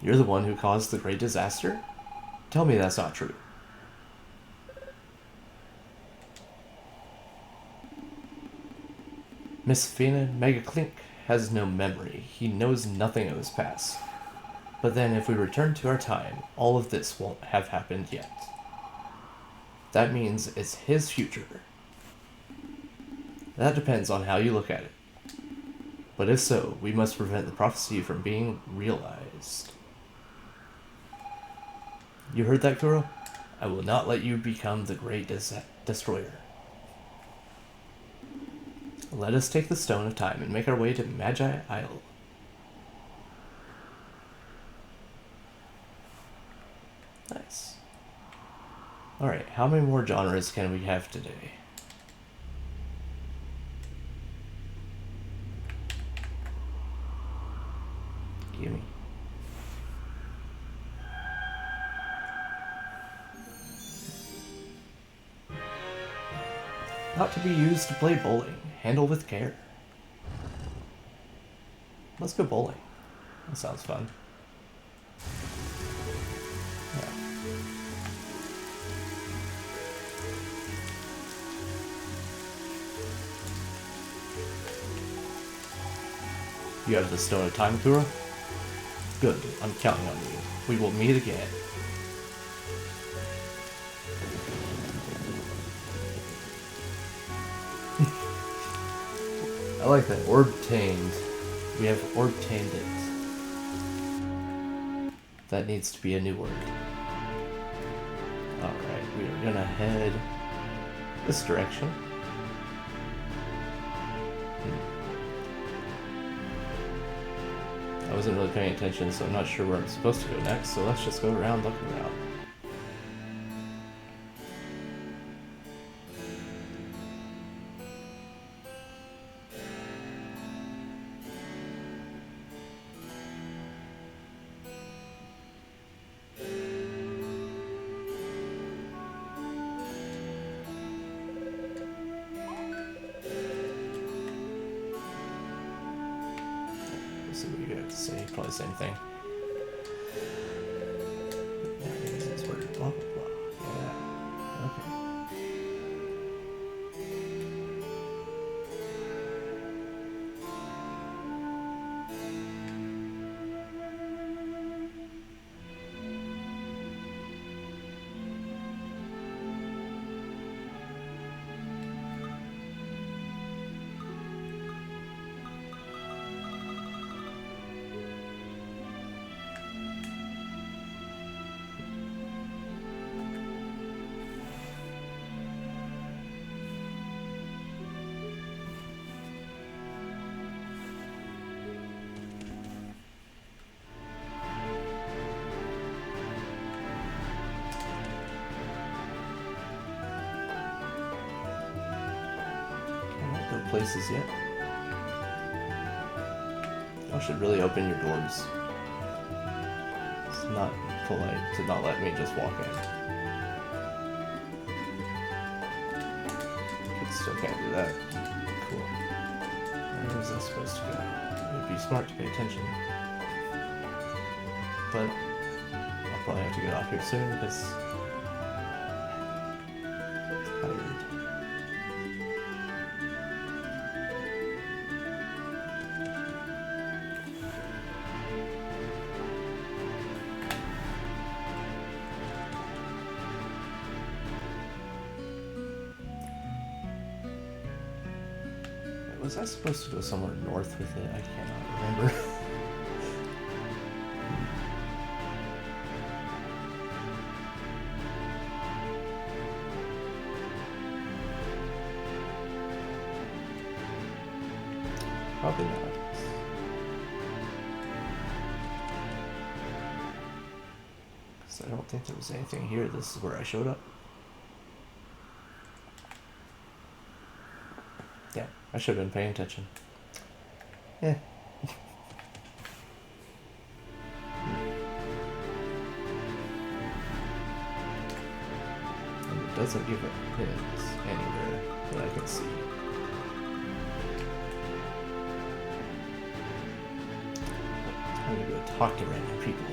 You're the one who caused the great disaster? Tell me that's not true. Miss Fina Megaclink has no memory. He knows nothing of his past. But then if we return to our time, all of this won't have happened yet. That means it's his future. That depends on how you look at it. But if so, we must prevent the prophecy from being realized. You heard that, Kuro? I will not let you become the great destroyer. Let us take the Stone of Time and make our way to Magi Isle. Nice. Alright, how many more genres can we have today? Gimme. Not to be used to play bowling. Handle with care. Let's go bowling. That sounds fun. Yeah. You have the Stone of Time, Kuro? Good. I'm counting on you. We will meet again. I like that. Orbtained. We have orbtained it. That needs to be a new word. Alright, we are gonna head this direction. I wasn't really paying attention, so I'm not sure where I'm supposed to go next, so let's just go around looking around. See what you have to say. Probably the same thing. This word. Blah blah blah. Yeah. Okay. Places yet. I should really open your doors. It's not polite to not let me just walk in. Kids still can't do that. Cool. Where was I supposed to go? It would be smart to pay attention. But I'll probably have to get off here soon because I'm tired. Was I supposed to go somewhere north with it? I cannot remember. Probably not. Because I don't think there was anything here. This is where I showed up. Yeah, I should have been paying attention. Eh. And it doesn't give it pins anywhere that I can see. I'm gonna go talk to random people.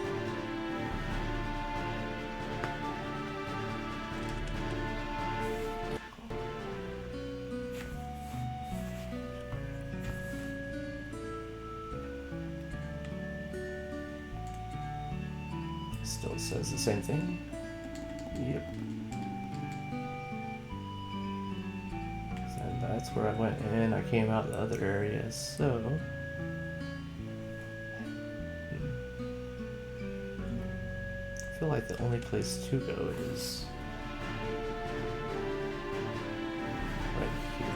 Still says the same thing. Yep. And that's where I went in. I came out the other area, so... I feel like the only place to go is... right here.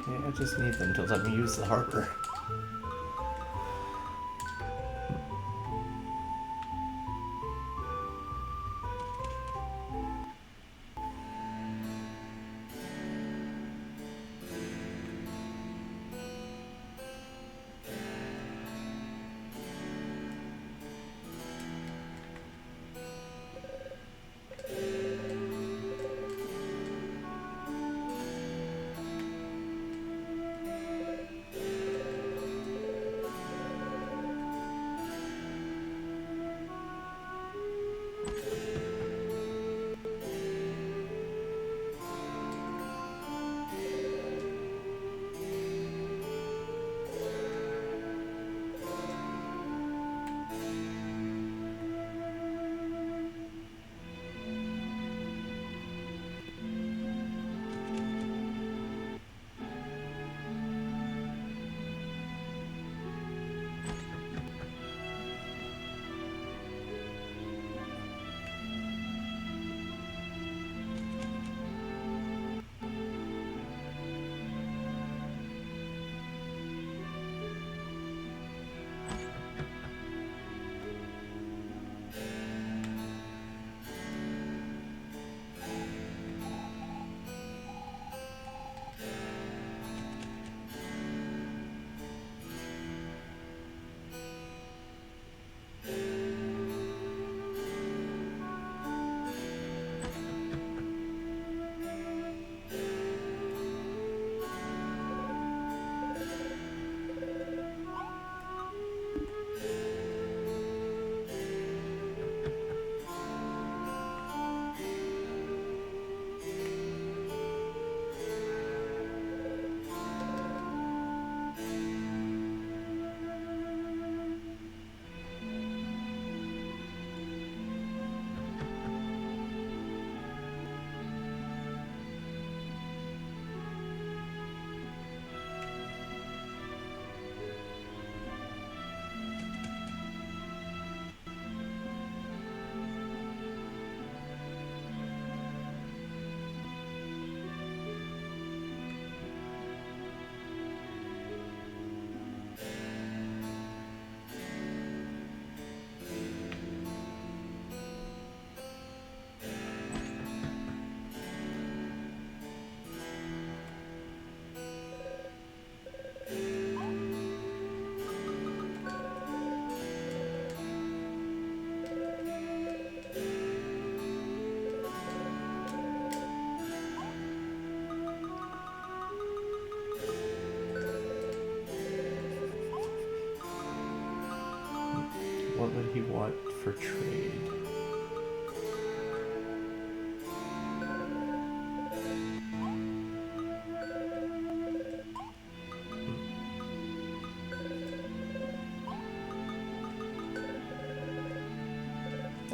Okay, I just need them to let me use the harbor.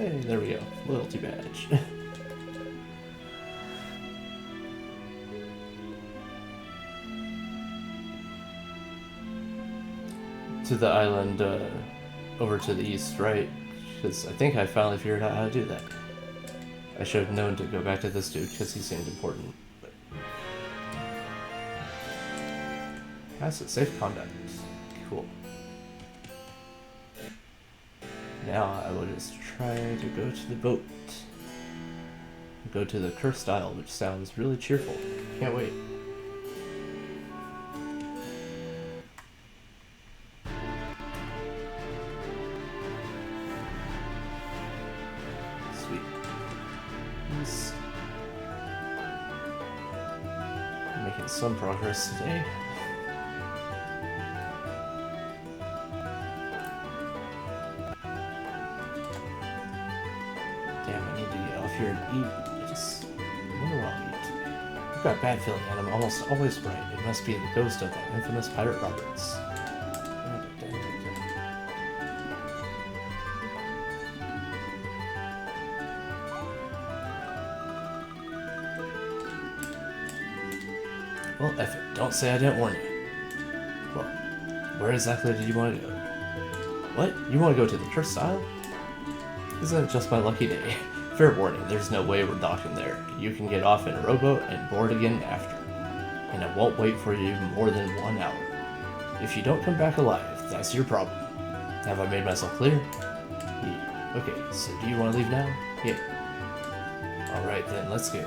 Hey, there we go. Loyalty badge. To the island over to the east, right? Because I think I finally figured out how to do that. I should have known to go back to this dude because he seemed important. But... That's a safe conduct. Cool. Now I will just try to go to the boat. Go to the Cursed Isle, which sounds really cheerful. Can't wait. Sweet. He's making some progress today. Damn, I need to get off here and eat. I just wonder what I'll eat today. I've got a bad feeling that I'm almost always right. It must be the ghost of that infamous pirate Roberts. Well, F it. Don't say I didn't warn you. Well, where exactly did you want to go? What? You want to go to the Cursed Isle? Isn't it just my lucky day? Fair warning, there's no way we're docking there. You can get off in a rowboat and board again after. And I won't wait for you more than 1 hour. If you don't come back alive, that's your problem. Have I made myself clear? Yeah. Okay, so do you want to leave now? Yeah. Alright then, let's go.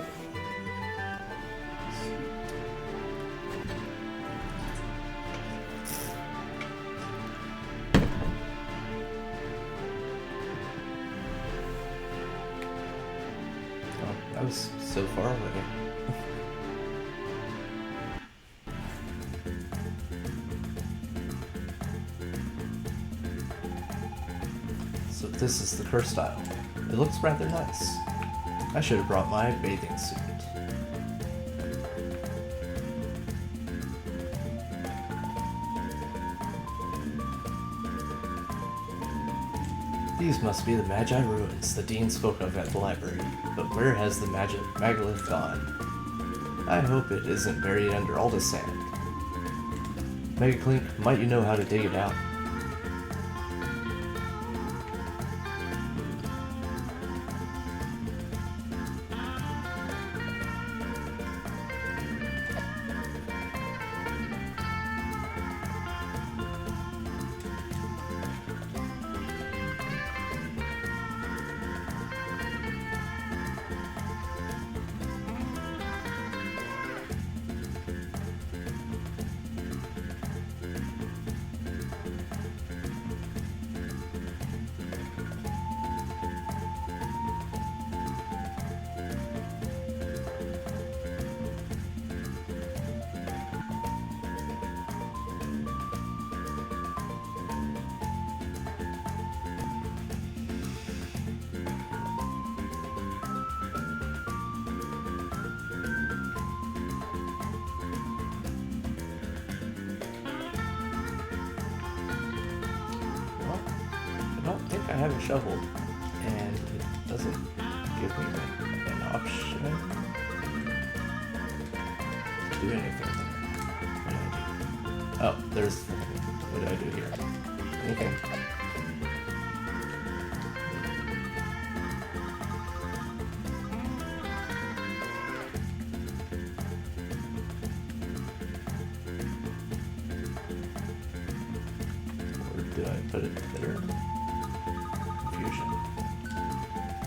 I was so far away. So this is the Cursed Isle. It looks rather nice. I should have brought my bathing suit. These must be the Magi ruins the Dean spoke of at the library, but where has the megalith gone? I hope it isn't buried under all this sand. Megaclink, might you know how to dig it out? I don't think I have a shovel, and it doesn't give me an option to do anything there. What do I do? Oh, there's... What do I do here? Anything? Or do I put it there?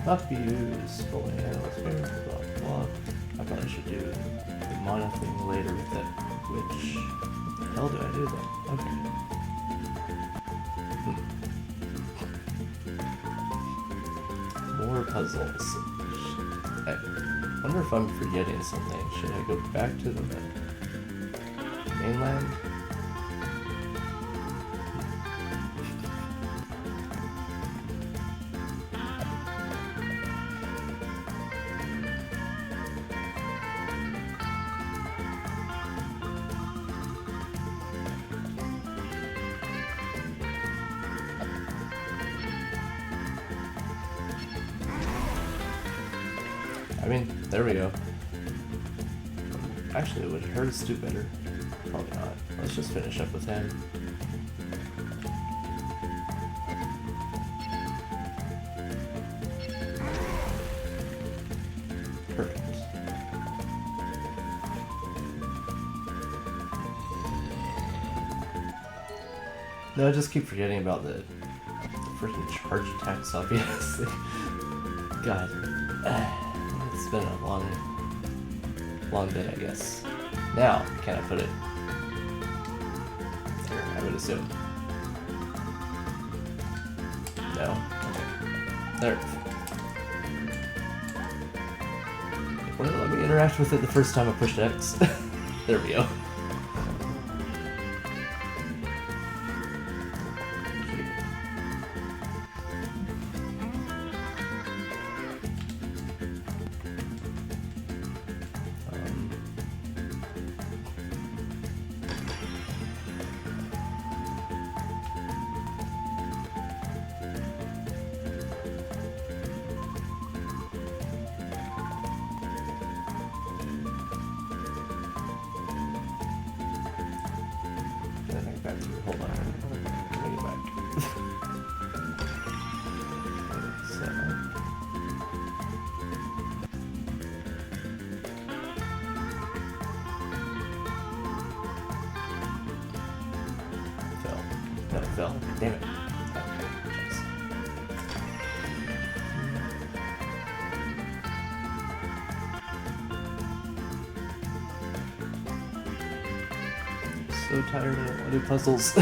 Not be used, fully analyzed, blah blah. I probably should do the mana thing later with that witch. What the hell do I do then? Okay. More puzzles. I wonder if I'm forgetting something. Should I go back to the mainland? I mean, there we go. Actually, would hers do better? Probably not. Let's just finish up with him. Perfect. No, I just keep forgetting about the freaking charge attacks, obviously. God. It's been a long day, I guess. Now, can I put it there? I would assume. No? Okay. There. Wouldn't it let me interact with it the first time I pushed X? There we go. Hold on. Let me get back. So. Fell. No, it fell. Damn it. So tired, I don't want to do puzzles. I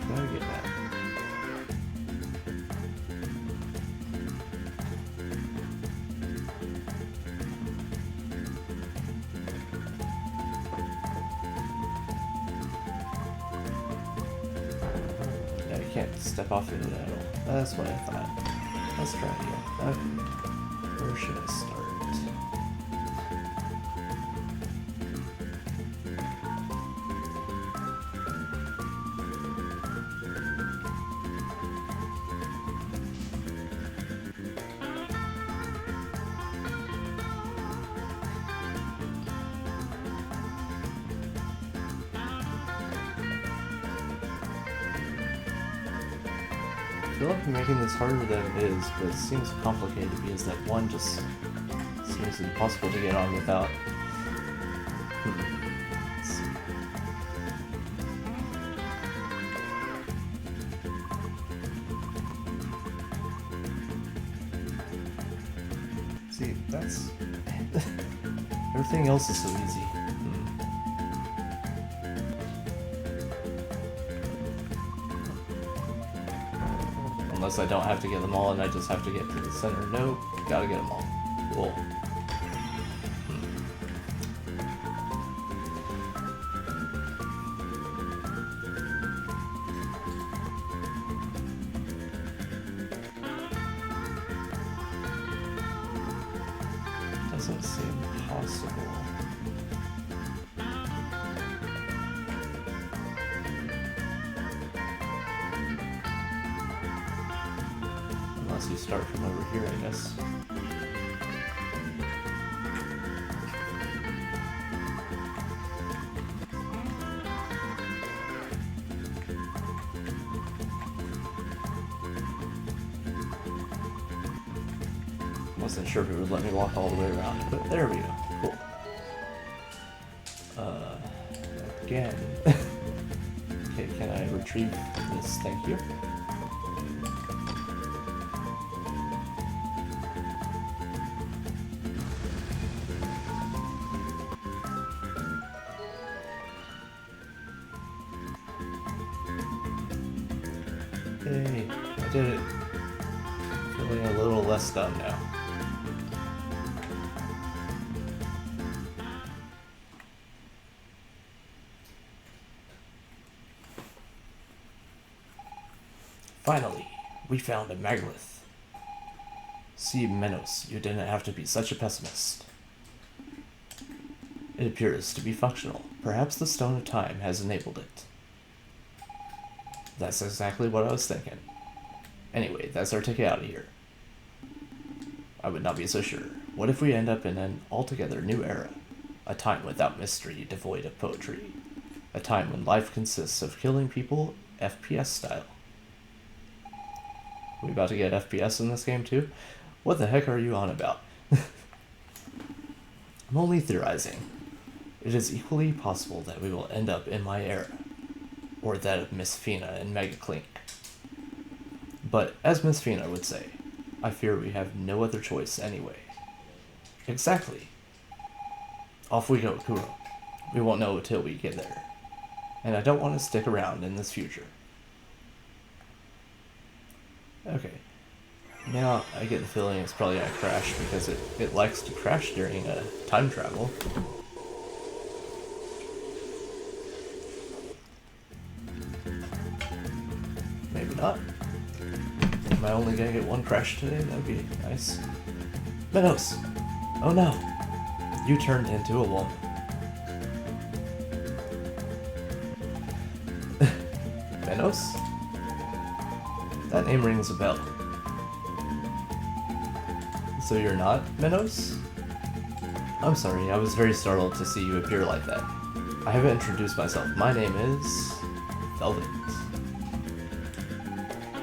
gotta get that. Yeah, you can't step off of it at all. That's what I thought. Let's try it again. Okay. Where should I start? I feel like I'm making this harder than it is, but it seems complicated because that one just seems impossible to get on without. See, that's... Everything else is so easy. Unless I don't have to get them all and I just have to get to the center. Nope, gotta get them all. Cool. Doesn't seem possible. Unless you start from over here, I guess. Wasn't sure if it would let me walk all the way around, but there we go. Cool. Again. Okay, can I retrieve this? Thank you. Hey, I did it. Feeling a little less dumb now. Finally, we found a megalith. See, Menos, you didn't have to be such a pessimist. It appears to be functional. Perhaps the Stone of Time has enabled it. That's exactly what I was thinking. Anyway, that's our ticket out of here. I would not be so sure. What if we end up in an altogether new era? A time without mystery, devoid of poetry. A time when life consists of killing people, FPS style. We about to get FPS in this game too? What the heck are you on about? I'm only theorizing. It is equally possible that we will end up in my era, or that of Miss Fina and Mega Clink. But, as Miss Fina would say, I fear we have no other choice anyway. Exactly. Off we go, Kuro. We won't know till we get there. And I don't want to stick around in this future. Okay. Now, I get the feeling it's probably gonna crash because it likes to crash during time travel. Maybe not. Am I only gonna get one crash today? That'd be nice. Minos! Oh no! You turned into a woman. Minos? That name rings a bell. So you're not Minos? I'm sorry, I was very startled to see you appear like that. I haven't introduced myself. My name is... Velvet.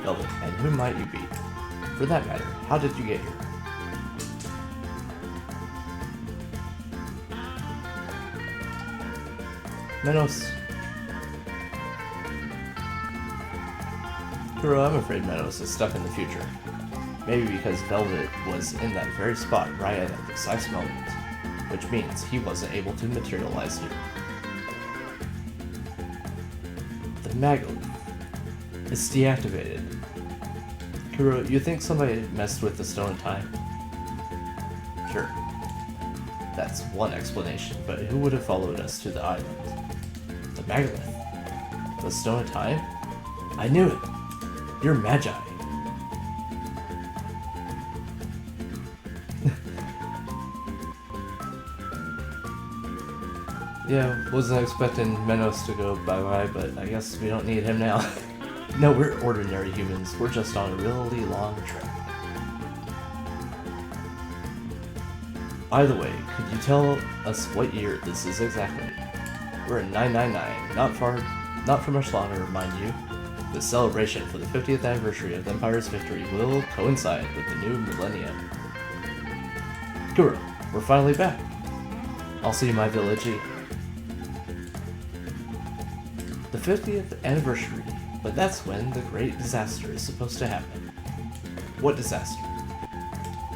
Velvet, and who might you be? For that matter, how did you get here? Minos. Kuro, I'm afraid Minos is stuck in the future. Maybe because Velvet was in that very spot right at that precise moment, which means he wasn't able to materialize here. The Magalith. It's deactivated. Kuro, you think somebody messed with the Stone of Time? Sure. That's one explanation, but who would have followed us to the island? The Magalith. The Stone of Time? I knew it! You're Magi. Yeah, wasn't expecting Minos to go bye-bye, but I guess we don't need him now. No, we're ordinary humans. We're just on a really long trip. By the way, could you tell us what year this is exactly? We're in 999, not for much longer, mind you. The celebration for the 50th anniversary of the Empire's victory will coincide with the new millennium. Kuro, we're finally back. I'll see my village again. The 50th anniversary, but that's when the great disaster is supposed to happen. What disaster?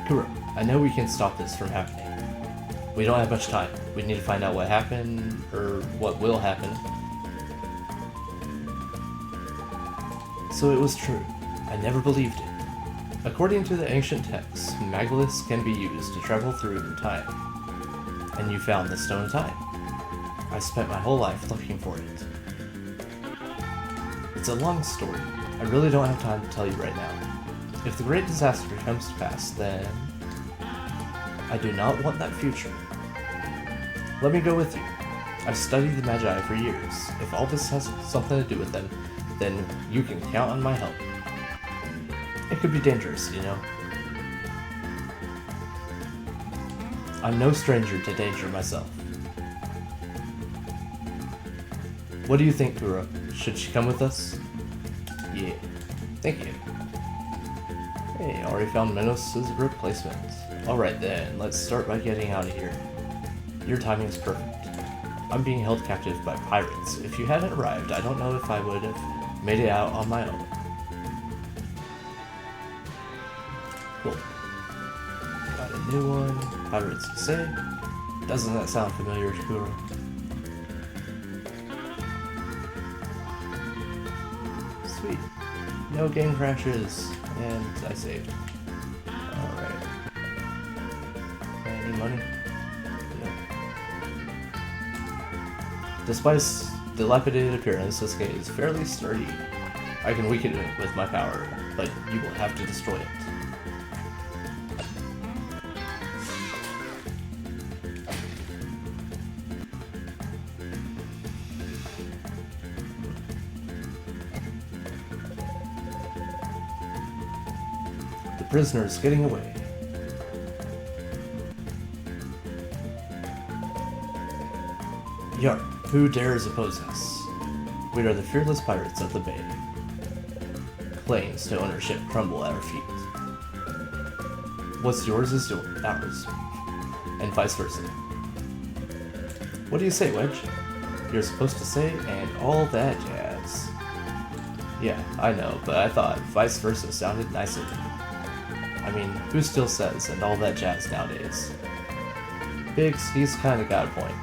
Kuro, I know we can stop this from happening. We don't have much time. We need to find out what happened, or what will happen. So it was true. I never believed it. According to the ancient texts, Magaliths can be used to travel through time. And you found the Stone of Time. I spent my whole life looking for it. It's a long story. I really don't have time to tell you right now. If the great disaster comes to pass, then... I do not want that future. Let me go with you. I've studied the Magi for years. If all this has something to do with them, then you can count on my help. It could be dangerous, you know. I'm no stranger to danger myself. What do you think, Kuro? Should she come with us? Yeah. Thank you. Hey, already found Minos' replacement. Alright then, let's start by getting out of here. Your timing is perfect. I'm being held captive by pirates. If you hadn't arrived, I don't know if I would have made it out on my own. Cool. Got a new one. Pirates to say. Doesn't that sound familiar to Kuro? Sweet. No game crashes. And I saved. Alright. Any money? No. Despite its dilapidated appearance, this gate is fairly sturdy. I can weaken it with my power, but you will have to destroy it. The prisoner is getting away. Yarp, who dares oppose us? We are the fearless pirates of the bay. Claims to ownership crumble at our feet. What's yours is ours, and vice versa. What do you say, Wedge? You're supposed to say, and all that jazz. Yeah, I know, but I thought vice versa sounded nicer. I mean, who still says, and all that jazz nowadays? Biggs, he's kinda got a point.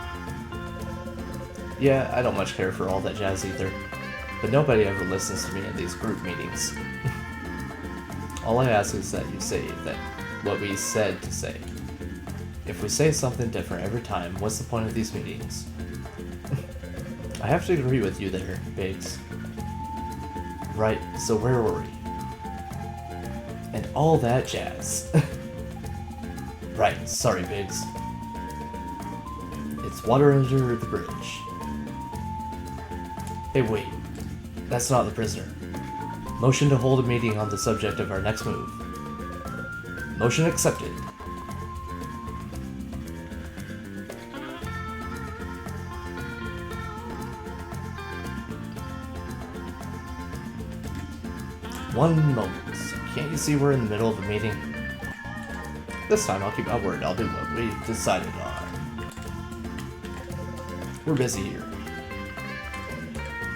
Yeah, I don't much care for all that jazz either, but nobody ever listens to me in these group meetings. All I ask is that you say that what we said to say. If we say something different every time, what's the point of these meetings? I have to agree with you there, Biggs. Right, so where were we? And all that jazz. Right, sorry, Biggs. It's water under the bridge. Hey, wait. That's not the prisoner. Motion to hold a meeting on the subject of our next move. Motion accepted. One moment. Can't you see we're in the middle of a meeting? This time I'll keep my word. I'll do what we decided on. We're busy here.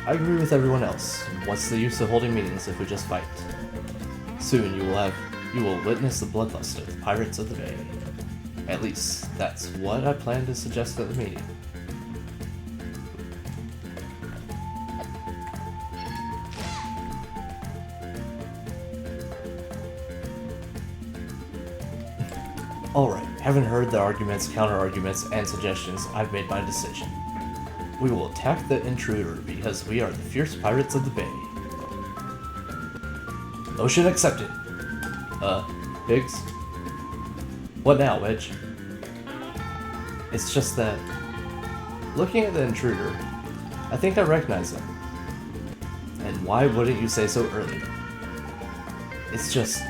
I agree with everyone else. What's the use of holding meetings if we just fight? Soon you will witness the bloodlust of the pirates of the bay. At least, that's what I plan to suggest at the meeting. Alright, having heard the arguments, counter-arguments, and suggestions, I've made my decision. We will attack the intruder because we are the fierce pirates of the bay. Motion accepted. Biggs? What now, Wedge? It's just that, looking at the intruder, I think I recognize him. And why wouldn't you say so earlier? It's just,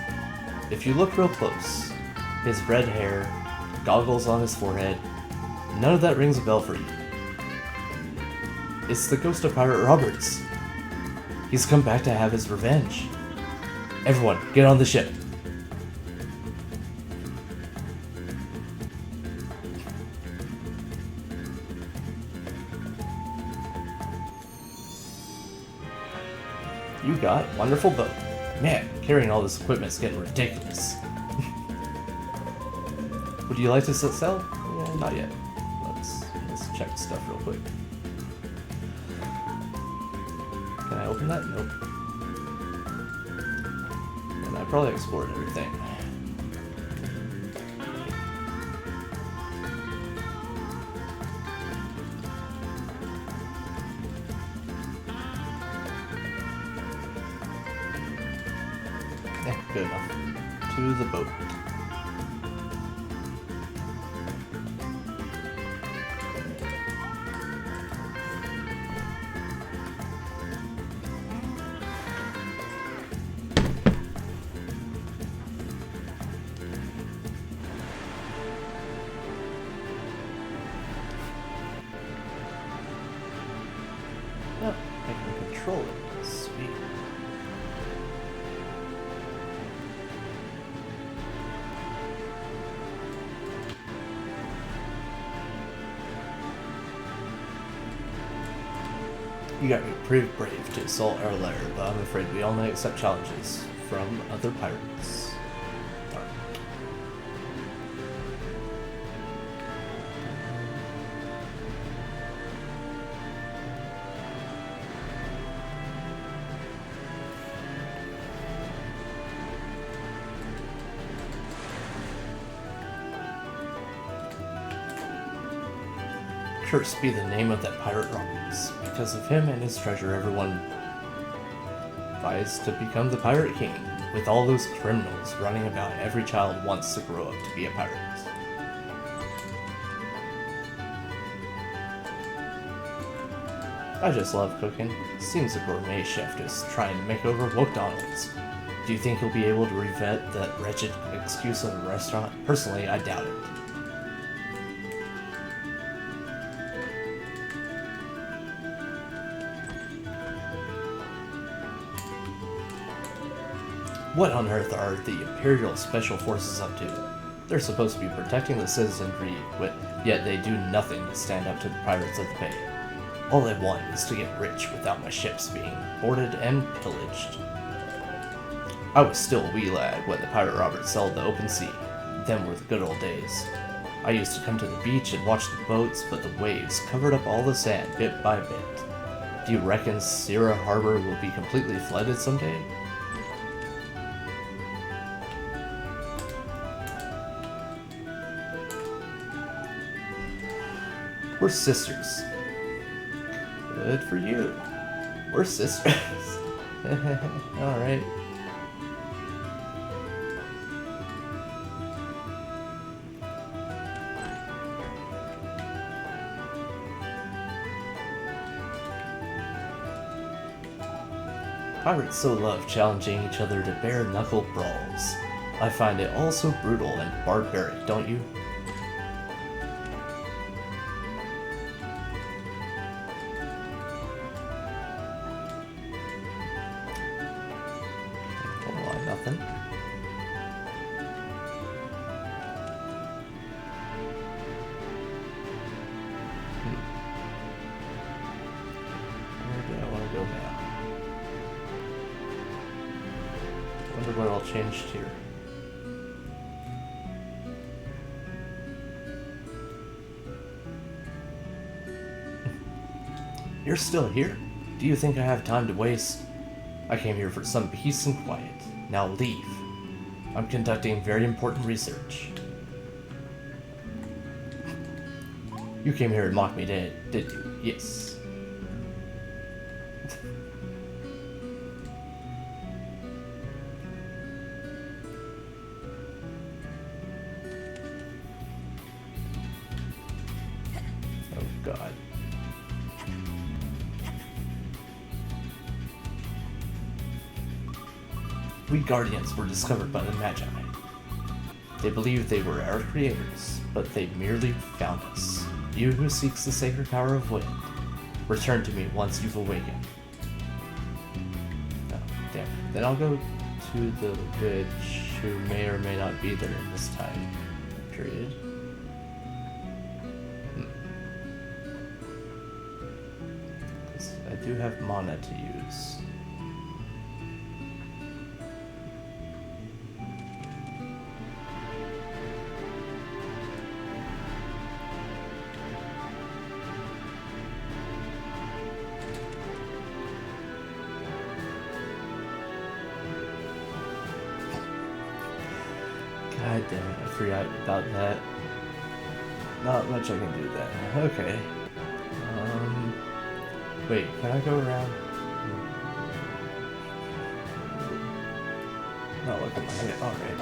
if you look real close, his red hair, goggles on his forehead, none of that rings a bell for you. It's the ghost of Pirate Roberts. He's come back to have his revenge. Everyone, get on the ship. You got a wonderful boat. Man, carrying all this equipment's getting ridiculous. Would you like to sell? Yeah, not yet. Let's check stuff real quick. Can I open that? Nope. And I probably explored everything. Yeah, good enough. To the boat. Oh, I can control it. Sweet. You got me pretty brave to assault our lair, but I'm afraid we only accept challenges from other pirates. Darn. Cursed be the name of that pirate Roberts. Because of him and his treasure, everyone vies to become the Pirate King. With all those criminals running about, every child wants to grow up to be a pirate. I just love cooking. Seems a gourmet chef is trying to make over McDonald's. Do you think he'll be able to revet that wretched excuse of a restaurant? Personally, I doubt it. What on earth are the Imperial Special Forces up to? They're supposed to be protecting the citizenry, yet they do nothing to stand up to the pirates of the Bay. All they want is to get rich without my ships being boarded and pillaged. I was still a wee lad when the pirate robbers sailed the open sea. Them were the good old days. I used to come to the beach and watch the boats, but the waves covered up all the sand bit by bit. Do you reckon Sierra Harbor will be completely flooded someday? We're sisters. Good for you. We're sisters. Alright. Pirates so love challenging each other to bare-knuckle brawls. I find it all so brutal and barbaric, don't you? Nothing. Where do I want to go now? Wonder what all changed here. You're still here? Do you think I have time to waste? I came here for some peace and quiet. Now leave. I'm conducting very important research. You came here to mock me, did you? Yes. Oh God. We Guardians were discovered by the Magi. They believed they were our creators, but they merely found us. You who seeks the sacred power of wind, return to me once you've awakened. Oh, damn. Then I'll go to the witch who may or may not be there in this time period. Because I do have mana to use. God damn it, I forgot about that. Not much I can do then. Okay. Wait, can I go around? Not look at my head. Alright.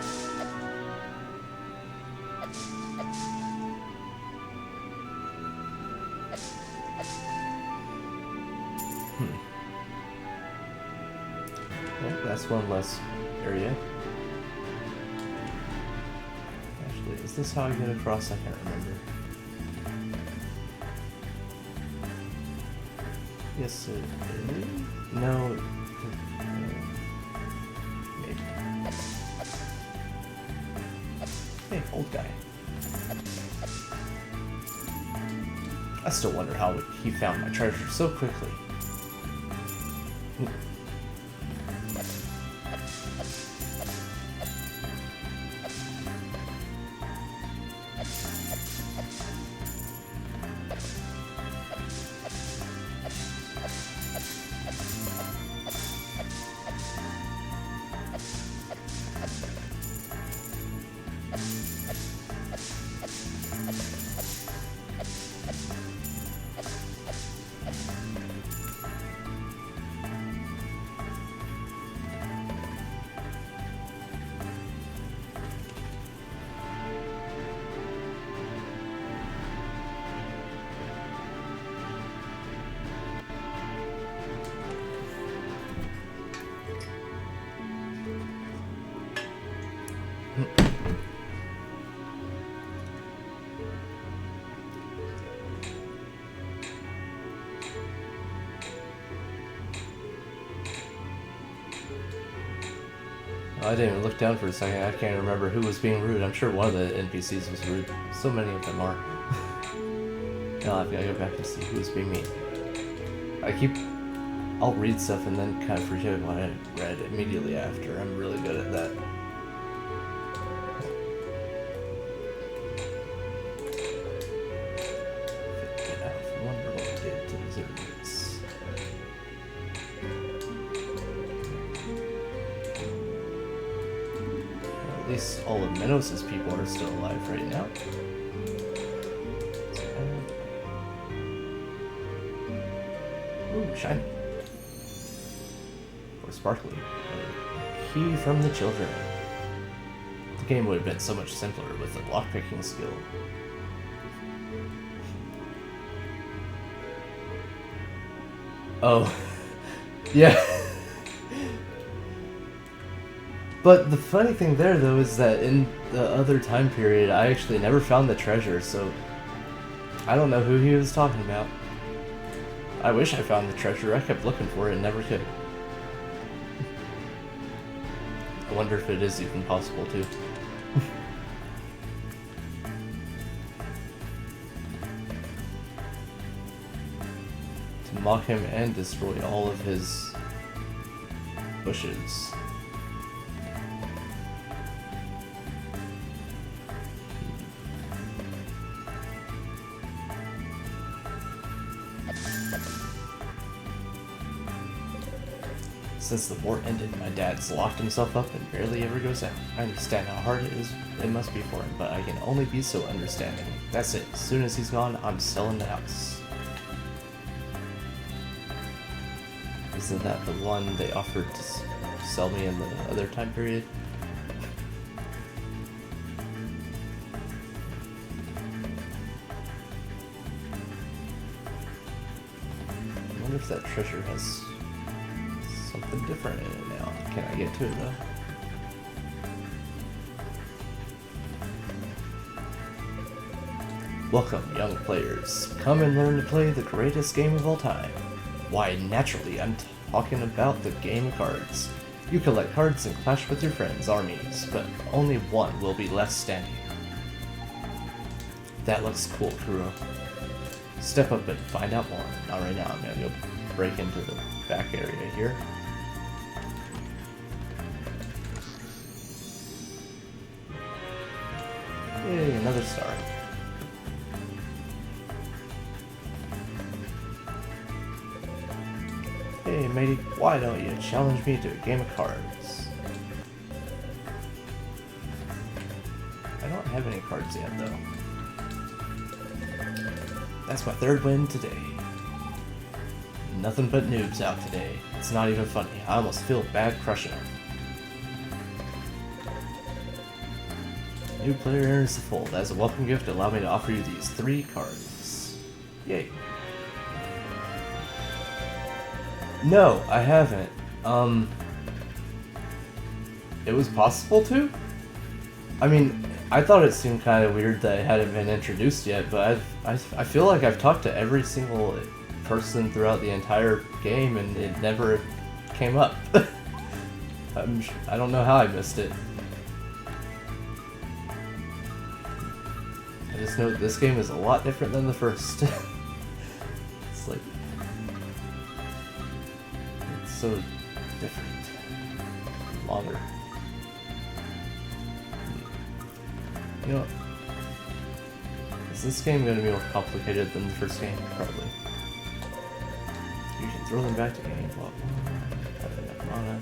Well, that's one less area. Is this how I get across? I can't remember. Yes, it is. No. Maybe. Hey, old guy. I still wonder how he found my treasure so quickly. I didn't even look down for a second. I can't remember who was being rude. I'm sure one of the NPCs was rude. So many of them are. Now I've got to go back and see who was being mean. I'll read stuff and then kind of forget what I read immediately after. I'm really good at that. I wonder what we did to deserve this. At least all of Minos' people are still alive right now. Ooh, shiny. Or sparkly. A key from the children. The game would have been so much simpler with the lockpicking skill. Oh. Yeah. But the funny thing there, though, is that in the other time period, I actually never found the treasure, so I don't know who he was talking about. I wish I found the treasure. I kept looking for it and never could. I wonder if it is even possible to. To mock him and destroy all of his bushes. Since the war ended, my dad's locked himself up and barely ever goes out. I understand how hard it must be for him, but I can only be so understanding. That's it. As soon as he's gone, I'm selling the house. Isn't that the one they offered to sell me in the other time period? I wonder if that treasure has something different in it now. Can I get to it though? Welcome, young players. Come and learn to play the greatest game of all time. Why, naturally, I'm talking about the game of cards. You collect cards and clash with your friends' armies, but only one will be left standing. That looks cool, Kuro. Step up and find out more. Not right now. I'm gonna go break into the back area here. Yay, another star. Hey matey, why don't you challenge me to a game of cards? I don't have any cards yet though. That's my third win today. Nothing but noobs out today. It's not even funny. I almost feel bad crushing them. New player enters the fold. As a welcome gift, allow me to offer you these 3 cards. Yay. No, I haven't. It was possible to? I mean, I thought it seemed kind of weird that it hadn't been introduced yet, but I feel like I've talked to every single person throughout the entire game and it never came up. I don't know how I missed it. I just know this game is a lot different than the first. It's like... it's so different. Longer. You know what? Is this game going to be more complicated than the first game? Probably. You can throw them back to game. Mana.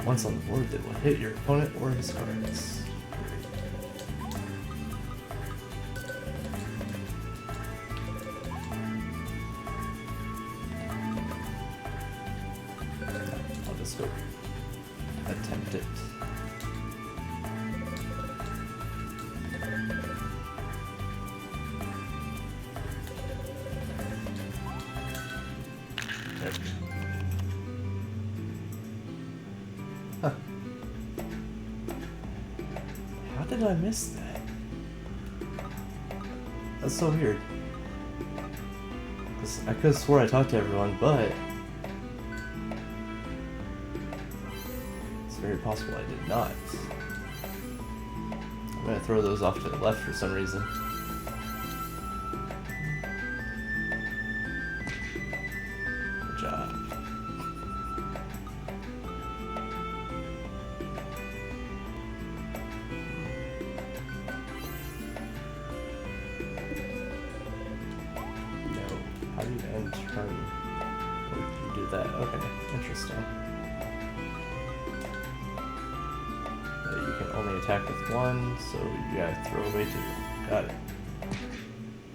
Once on the board, they will hit your opponent or his cards. I'll just go attempt it. Huh. How did I miss that? That's so weird. 'Cause I could have swore I talked to everyone, but... it's very very possible I did not. I'm gonna throw those off to the left for some reason. Good job. No. How do you end turn? Or do you do that? Okay, interesting. You can only attack with one, so you gotta throw away two. Got it.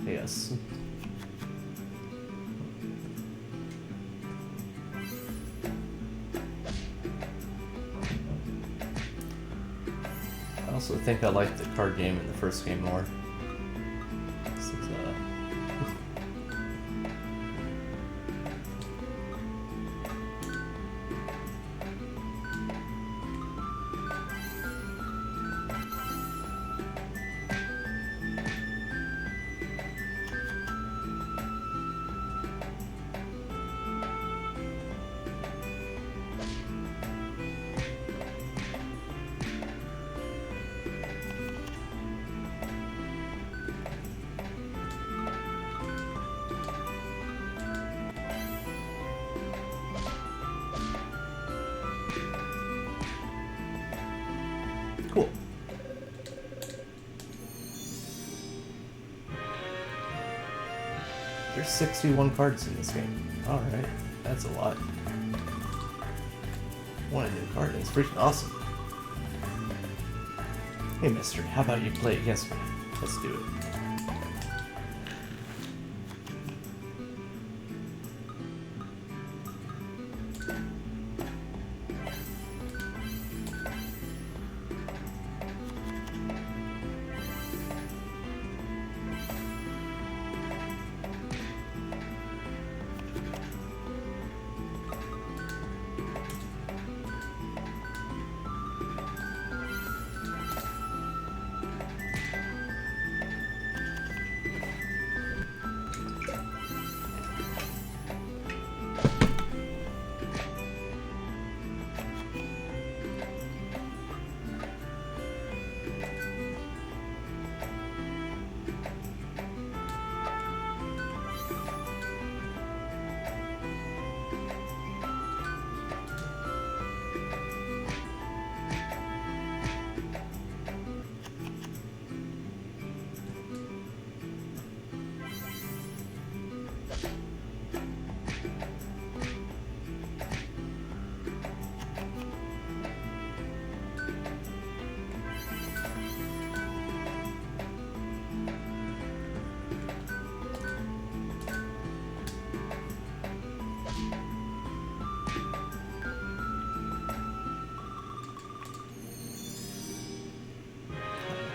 Yes. I also think I liked the card game in the first game more. This is, cool. There's 61 cards in this game. Alright, that's a lot. Want a new card? It's freaking awesome. Hey mister, how about you play against me? Let's do it.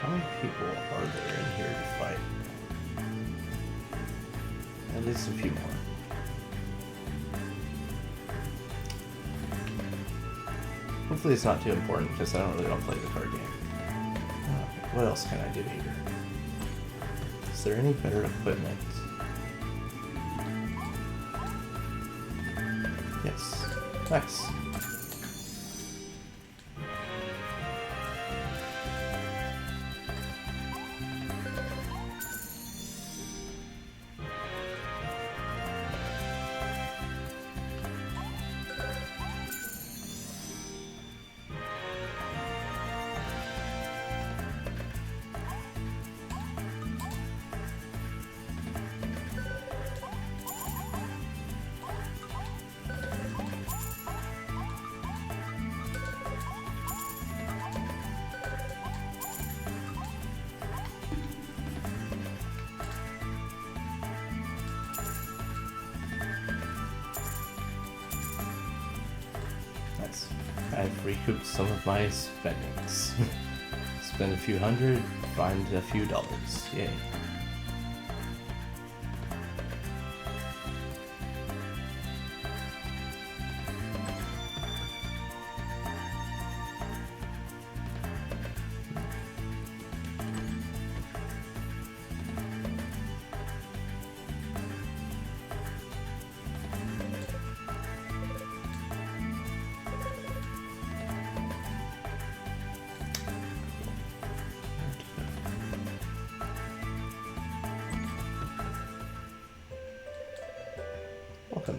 How many people are there in here to fight? At least a few more. Hopefully it's not too important because I don't really want to play the card game. Okay, what else can I do here? Is there any better equipment? Yes. Nice. Nice. I've recouped some of my spendings. Spend a few hundred, find a few dollars. Yay.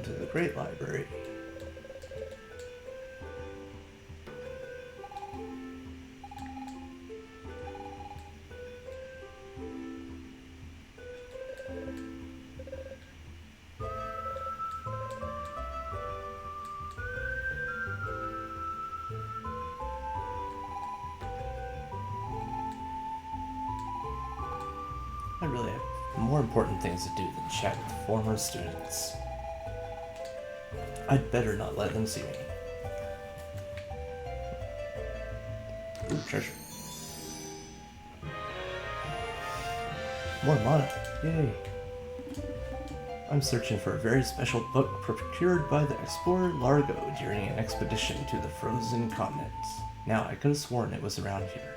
Welcome to the Great Library. I really have more important things to do than chat with former students. I'd better not let them see me. Ooh, treasure. More mana. Yay. I'm searching for a very special book procured by the explorer Largo during an expedition to the frozen continents. Now, I could have sworn it was around here.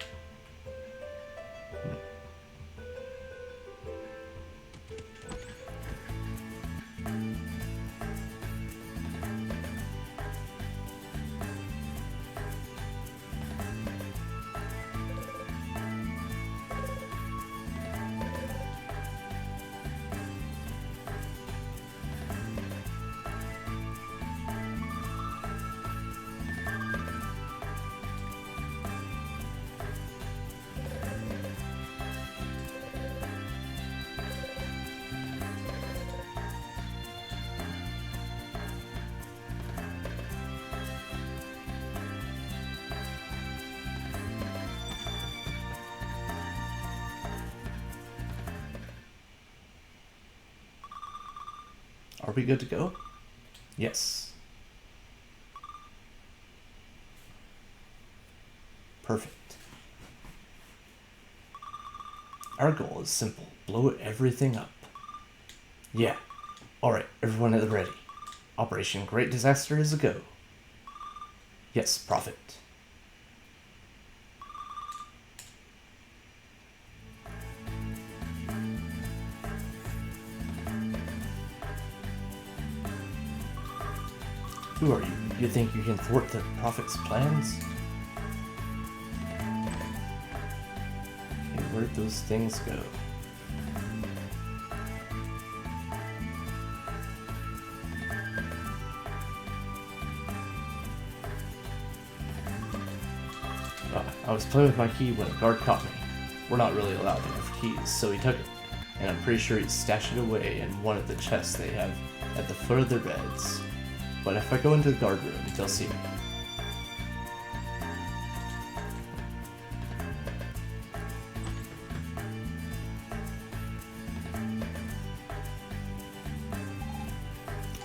Are we good to go? Yes. Perfect. Our goal is simple. Blow everything up. Yeah. Alright, everyone at the ready. Operation Great Disaster is a go. Yes, Prophet. Who are you? You think you can thwart the Prophet's plans? Okay, where'd those things go? I was playing with my key when a guard caught me. We're not really allowed to have keys, so he took it. And I'm pretty sure he stashed it away in one of the chests they have at the foot of their beds. But if I go into the guard room, they'll see me.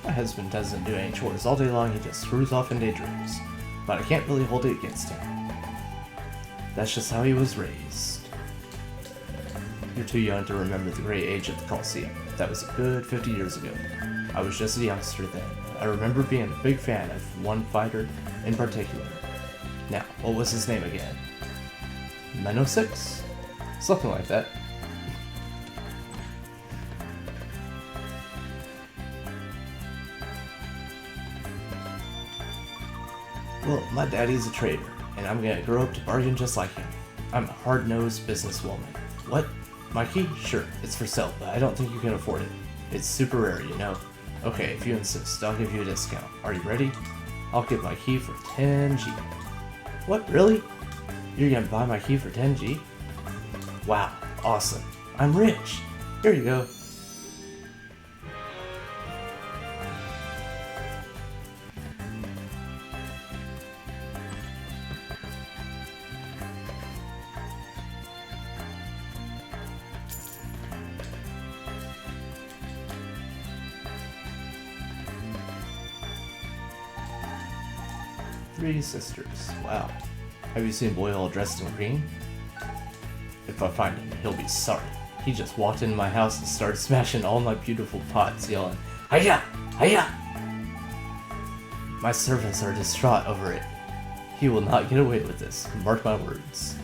My husband doesn't do any chores all day long, he just screws off and daydreams. But I can't really hold it against him. That's just how he was raised. You're too young to remember the great age of the Colosseum. That was a good 50 years ago. I was just a youngster then. I remember being a big fan of one fighter in particular. Now, what was his name again? Menno 6? Something like that. Well, my daddy's a trader, and I'm gonna grow up to bargain just like him. I'm a hard-nosed businesswoman. What? My key? Sure, it's for sale, but I don't think you can afford it. It's super rare, you know. Okay, if you insist, I'll give you a discount. Are you ready? I'll get my key for 10G. What, really? You're gonna buy my key for 10G? Wow, awesome. I'm rich. Here you go. Three sisters. Wow. Have you seen Boy all dressed in green? If I find him, he'll be sorry. He just walked into my house and started smashing all my beautiful pots, yelling, "Hiya! Hiya!" My servants are distraught over it. He will not get away with this. Mark my words.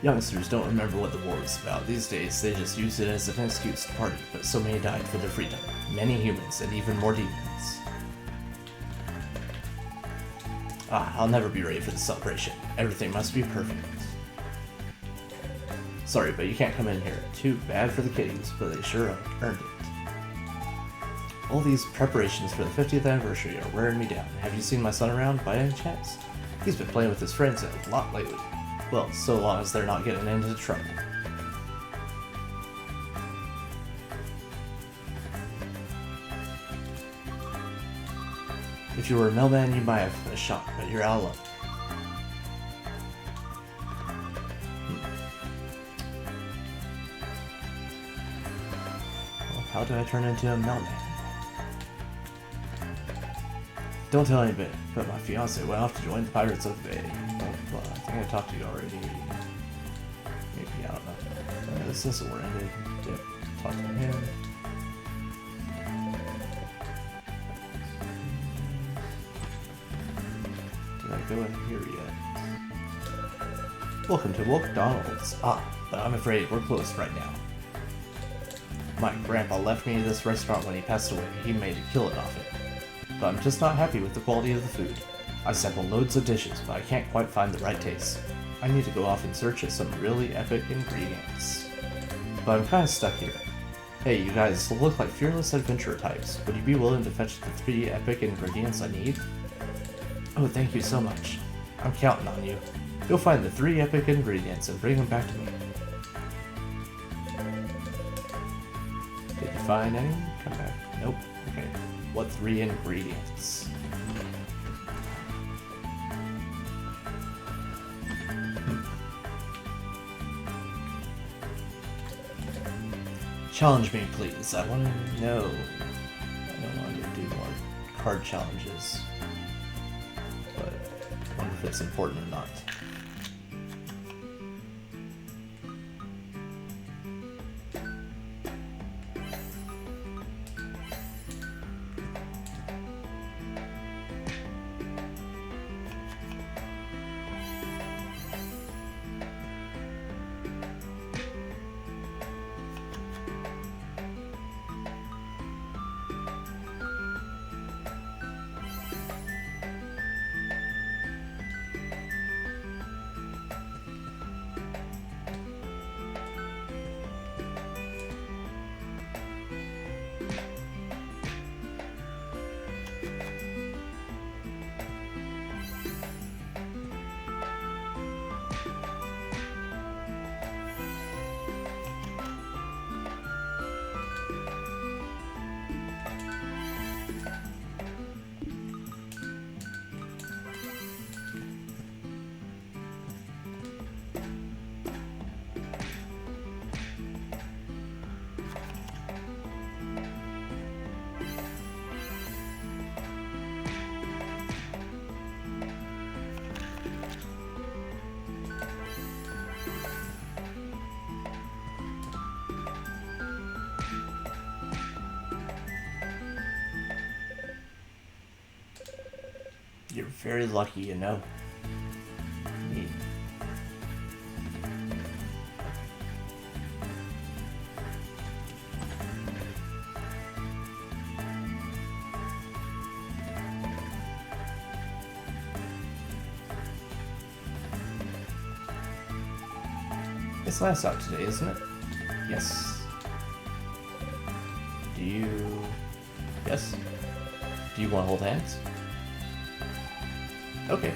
Youngsters don't remember what the war was about. These days, they just use it as an excuse to party, but so many died for their freedom. many humans, and even more demons. I'll never be ready for the celebration. Everything must be perfect. Sorry, but you can't come in here. Too bad for the kitties, but they sure earned it. All these preparations for the 50th anniversary are wearing me down. Have you seen my son around by any chance? He's been playing with his friends a lot lately. Well, so long as they're not getting into trouble. If you were a mailman, you might have a shot, but you're out of luck. Well, how do I turn into a mailman? Don't tell anybody, but my fiance went off to join the Pirates of the Bay. Well, I think I talked to you already. Maybe, I don't know. This is where ended. Yep, talk to him. Did I go in here yet? Welcome to McDonald's. But I'm afraid we're closed right now. My grandpa left me this restaurant when he passed away. He made a killing off it. But I'm just not happy with the quality of the food. I sampled loads of dishes, but I can't quite find the right taste. I need to go off in search of some really epic ingredients. But I'm kinda stuck here. Hey, you guys look like fearless adventurer types. Would you be willing to fetch the 3 epic ingredients I need? Oh, thank you so much. I'm counting on you. Go find the 3 epic ingredients and bring them back to me. Did you find any? Come back. Nope. Okay. What 3 ingredients? Challenge me, please. I want to know. I don't want to do more card challenges. But I wonder if it's important or not. You're very lucky, you know. Neat. It's nice out today, isn't it? Yes. Do you... Yes? Do you want to hold hands? Okay.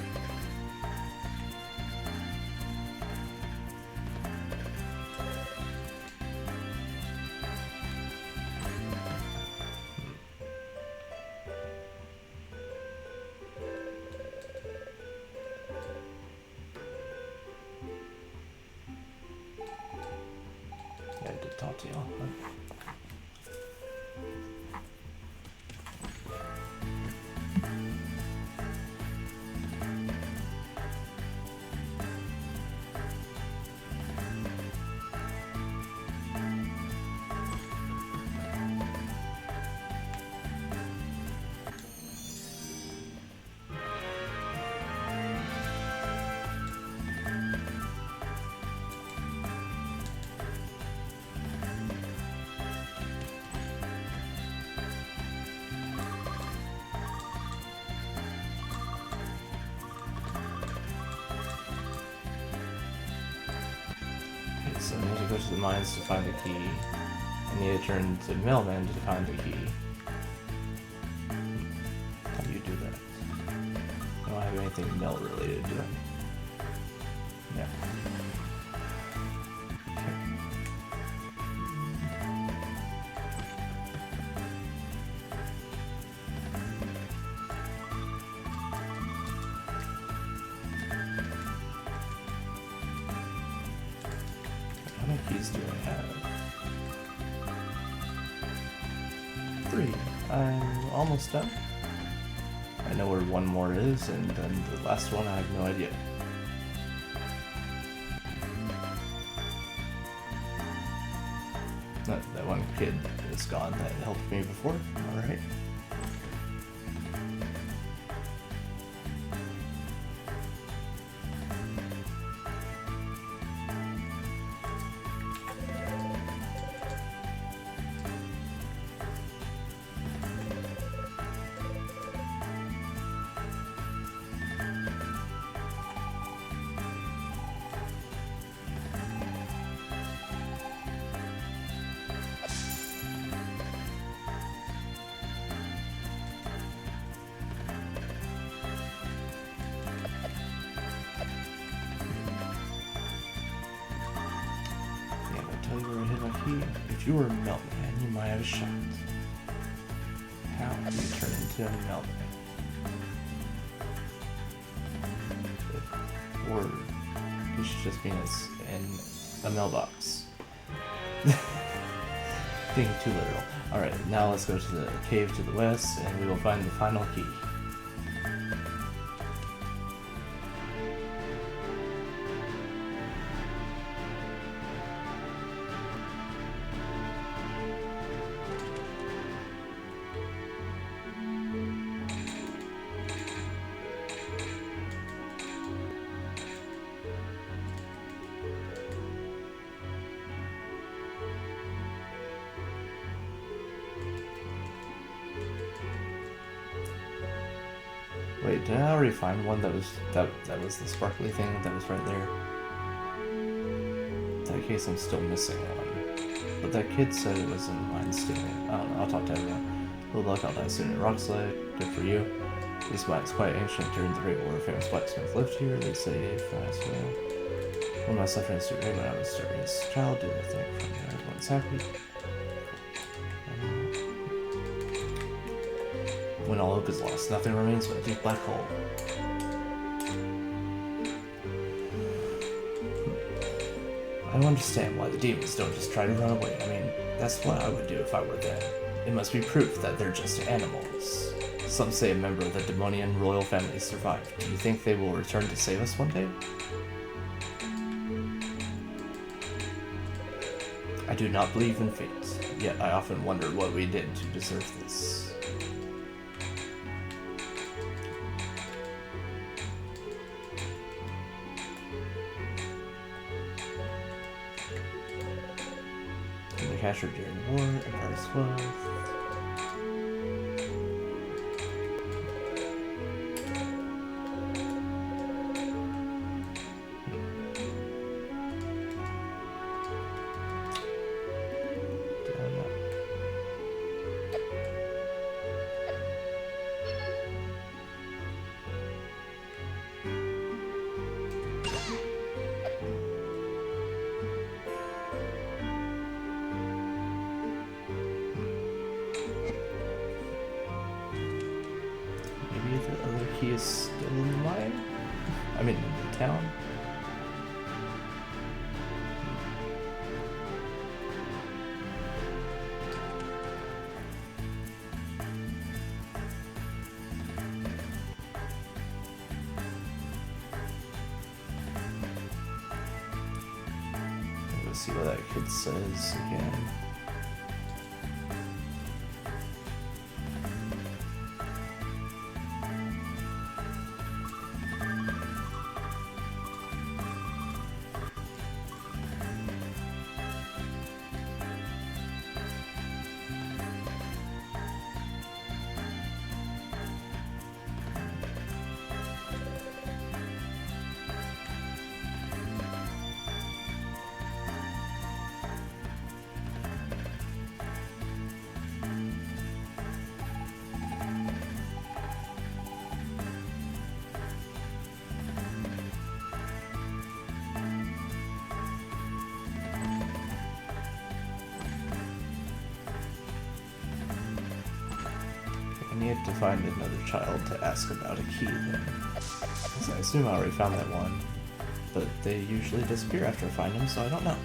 Yeah, I did talk to y'all. So I need to go to the mines to find the key. I need to turn to Mailman to find the key. How do you do that? I don't have anything Mel related, do I? Yeah. How many keys do I have? 3. I'm almost done. I know where one more is, and then the last one I have no idea. That one kid is gone that helped me before. Alright. Tell you where I hid my key. If you were a Meltman, you might have a shot. How do you turn into a Meltman? Or you should just be in a mailbox. Being too literal. Alright, now let's go to the cave to the west and we will find the final key. Wait, did I already find one that was the sparkly thing that was right there? In that case, I'm still missing one. But that kid said it was in mine still. I don't know, I'll talk to everyone. Good luck, I'll die soon at Rockslide. Good for you. This mine is quite ancient. During the Great War, a famous blacksmith lived here. They say fast well. One of my sufferings to when I was a serious child. Do the thing from there. Everyone's happy. When all hope is lost, nothing remains but a deep black hole. I don't understand why the demons don't just try to run away. I mean, that's what I would do if I were them. It must be proof that they're just animals. Some say a member of the demonian royal family survived. Do you think they will return to save us one day? I do not believe in fate, yet I often wonder what we did to deserve this. Captured during the war, Empire's wealth. The other key is still in the mine? I mean, in the town? Let's see what that kid says again. have to find another child to ask about a key then. 'Cause I assume I already found that one. But they usually disappear after I find them, so I don't know.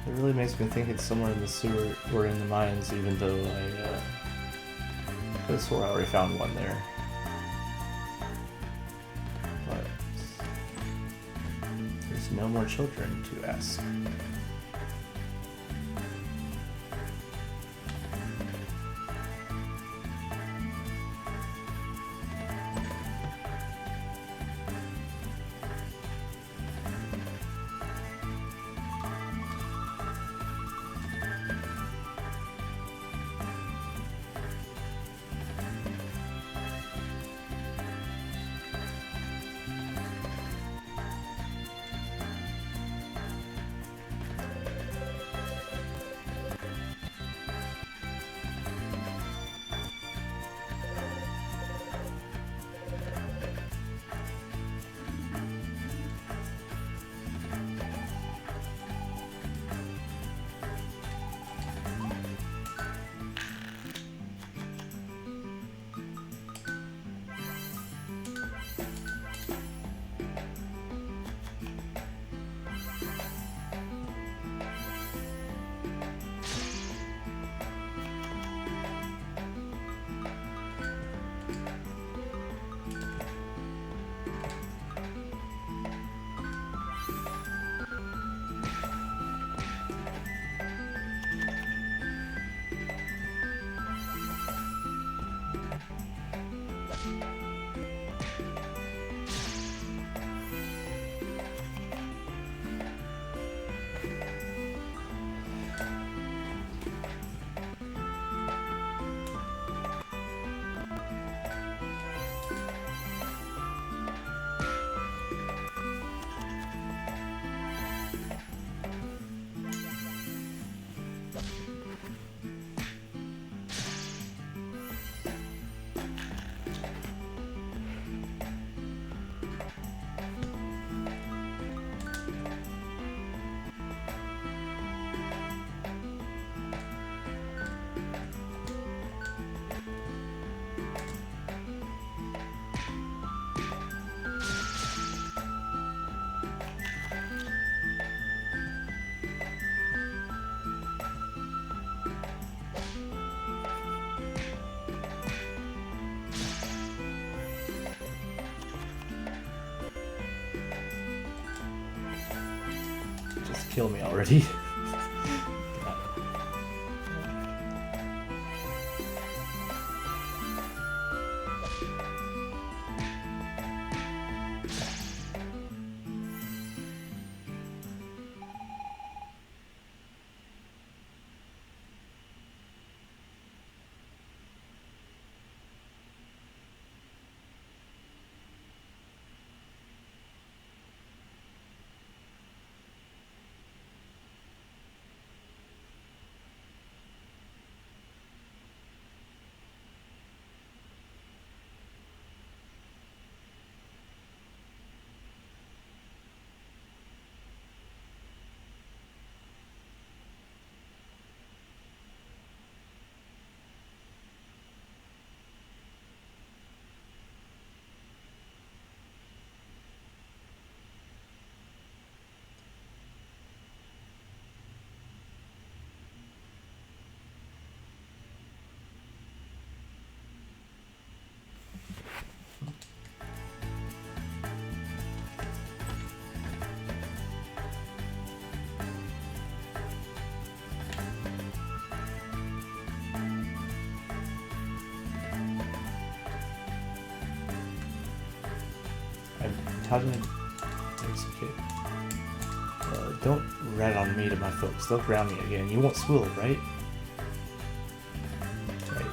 It really makes me think it's somewhere in the sewer or in the mines, even though I could have swore I already found one there. But there's no more children to ask. Kill me already. I'm touching it. It's okay. Don't rat on me to my folks. They'll ground me again. You won't school, right? Right.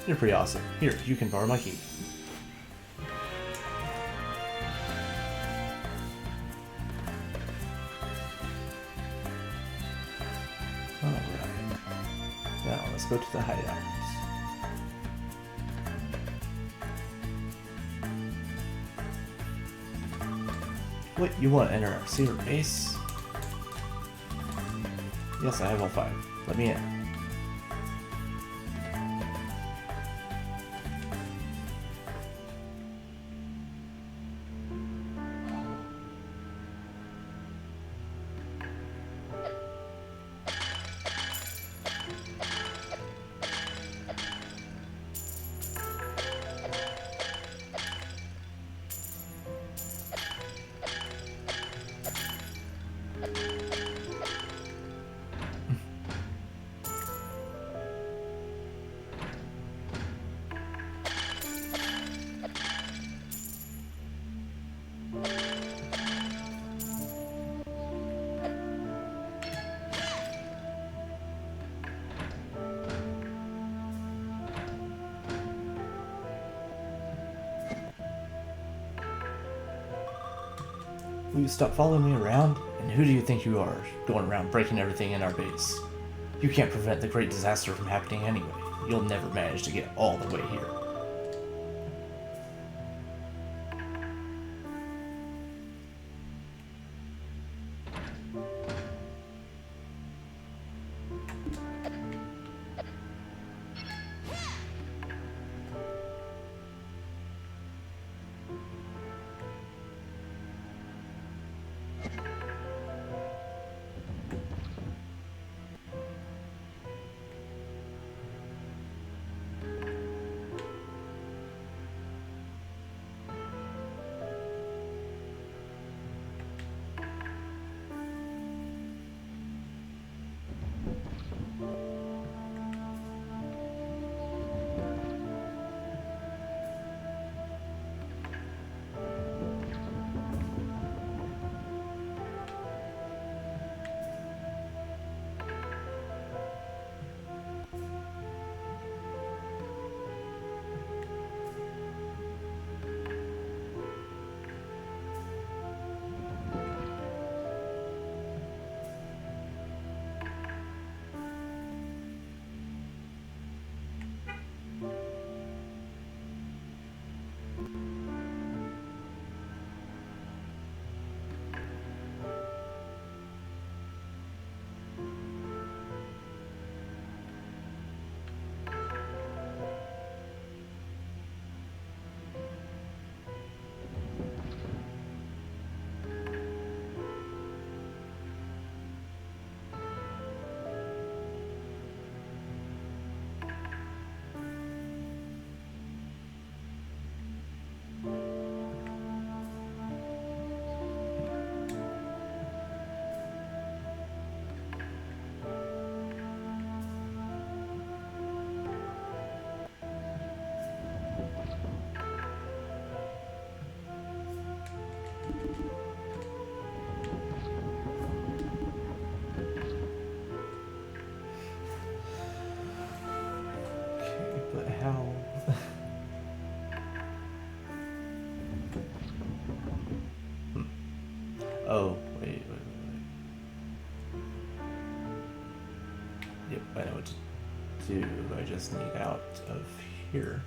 You're pretty awesome. Here, you can borrow my key. Alright. Now, let's go to the hideout. What, you want to enter our secret base? Yes, I have all 5. Let me in. Will you stop following me around? And who do you think you are, going around breaking everything in our base? You can't prevent the great disaster from happening anyway. You'll never manage to get all the way here. But how? Oh, wait. Yep, I know what to do. I just need out of here.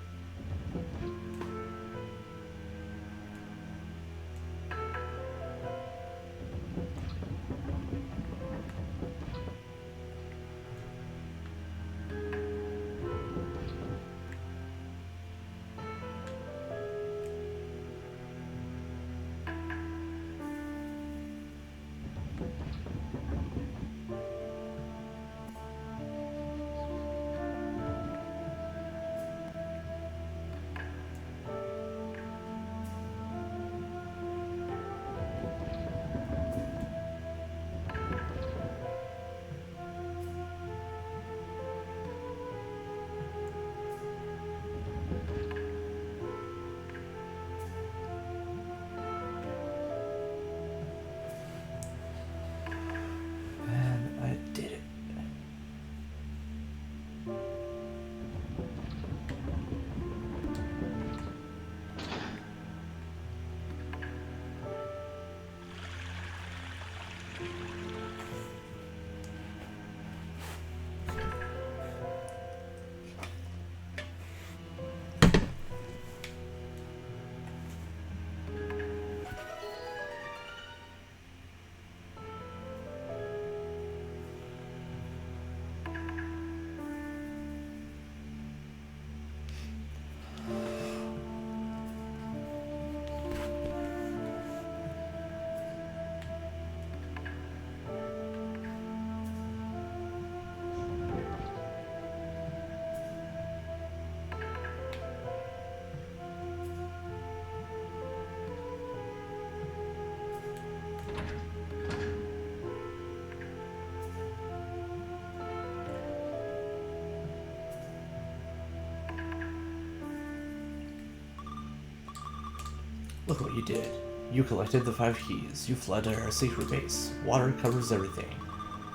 Look what you did. You collected the 5 keys, you flooded our secret base, water covers everything,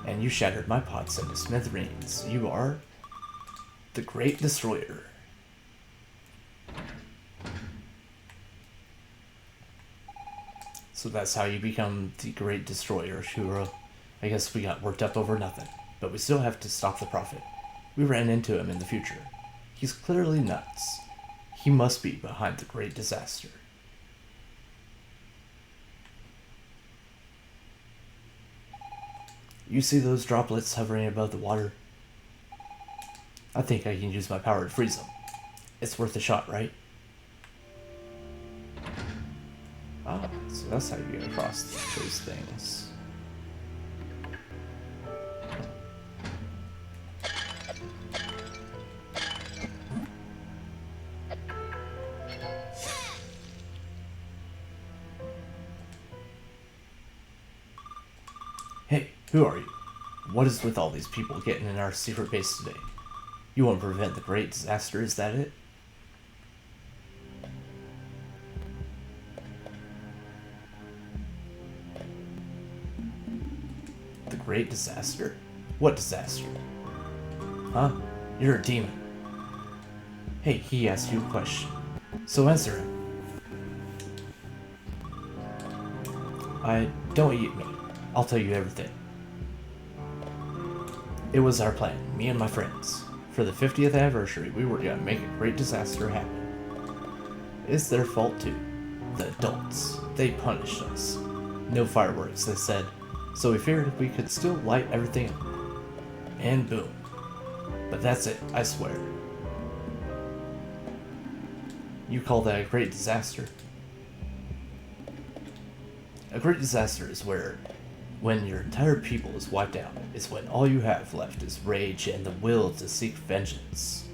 and you shattered my pots into smithereens. You are the Great Destroyer. So that's how you become the Great Destroyer, Shuro. I guess we got worked up over nothing, but we still have to stop the Prophet. We ran into him in the future. He's clearly nuts. He must be behind the great disaster. You see those droplets hovering above the water? I think I can use my power to freeze them. It's worth a shot, right? Ah, so that's how you get across those things. Hey, who are you? What is with all these people getting in our secret base today? You want to prevent the great disaster, is that it? The great disaster? What disaster? Huh? You're a demon. Hey, he asked you a question. So answer him. Don't eat me. I'll tell you everything. It was our plan, me and my friends. For the 50th anniversary, we were gonna make a great disaster happen. It's their fault too. The adults. They punished us. No fireworks, they said. So we figured we could still light everything up. And boom. But that's it, I swear. You call that a great disaster? A great disaster is when your entire people is wiped out, it's when all you have left is rage and the will to seek vengeance.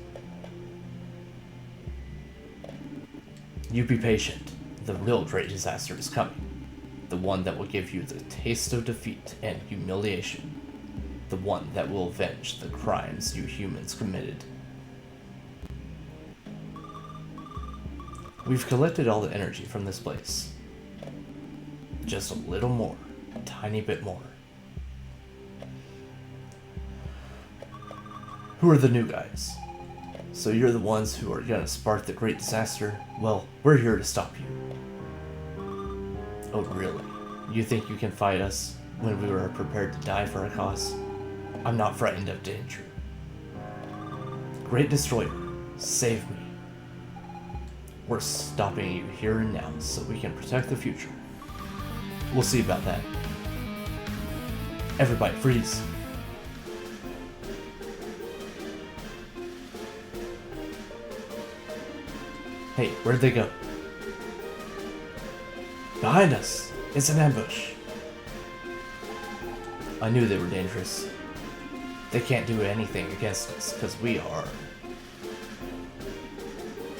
You be patient. The real great disaster is coming. The one that will give you the taste of defeat and humiliation. The one that will avenge the crimes you humans committed. We've collected all the energy from this place. Just a little more. A tiny bit more. Who are the new guys? So you're the ones who are gonna spark the great disaster? Well, we're here to stop you. Oh really? You think you can fight us when we were prepared to die for a cause? I'm not frightened of danger. Great Destroyer, save me. We're stopping you here and now so we can protect the future. We'll see about that. Everybody freeze. Hey, where'd they go? Behind us! It's an ambush. I knew they were dangerous. They can't do anything against us because we are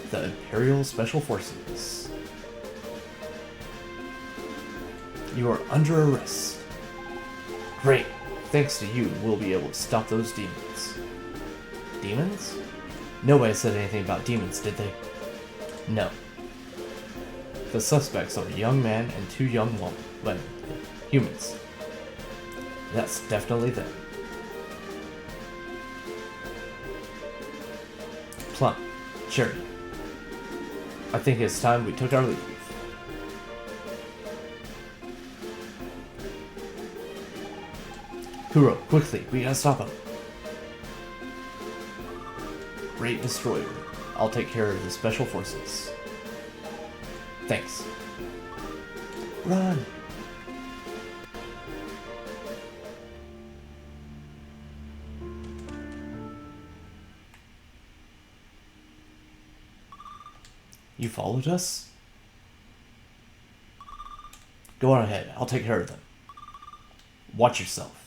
the Imperial Special Forces. You are under arrest. Great. Thanks to you, we'll be able to stop those demons. Demons? Nobody said anything about demons, did they? No. The suspects are a young man and 2 young women. Humans. That's definitely them. Plum. Cherry. I think it's time we took our leave. Kuro, quickly, we gotta stop him. Great Destroyer. I'll take care of the Special Forces. Thanks. Run! You followed us? Go on ahead, I'll take care of them. Watch yourself.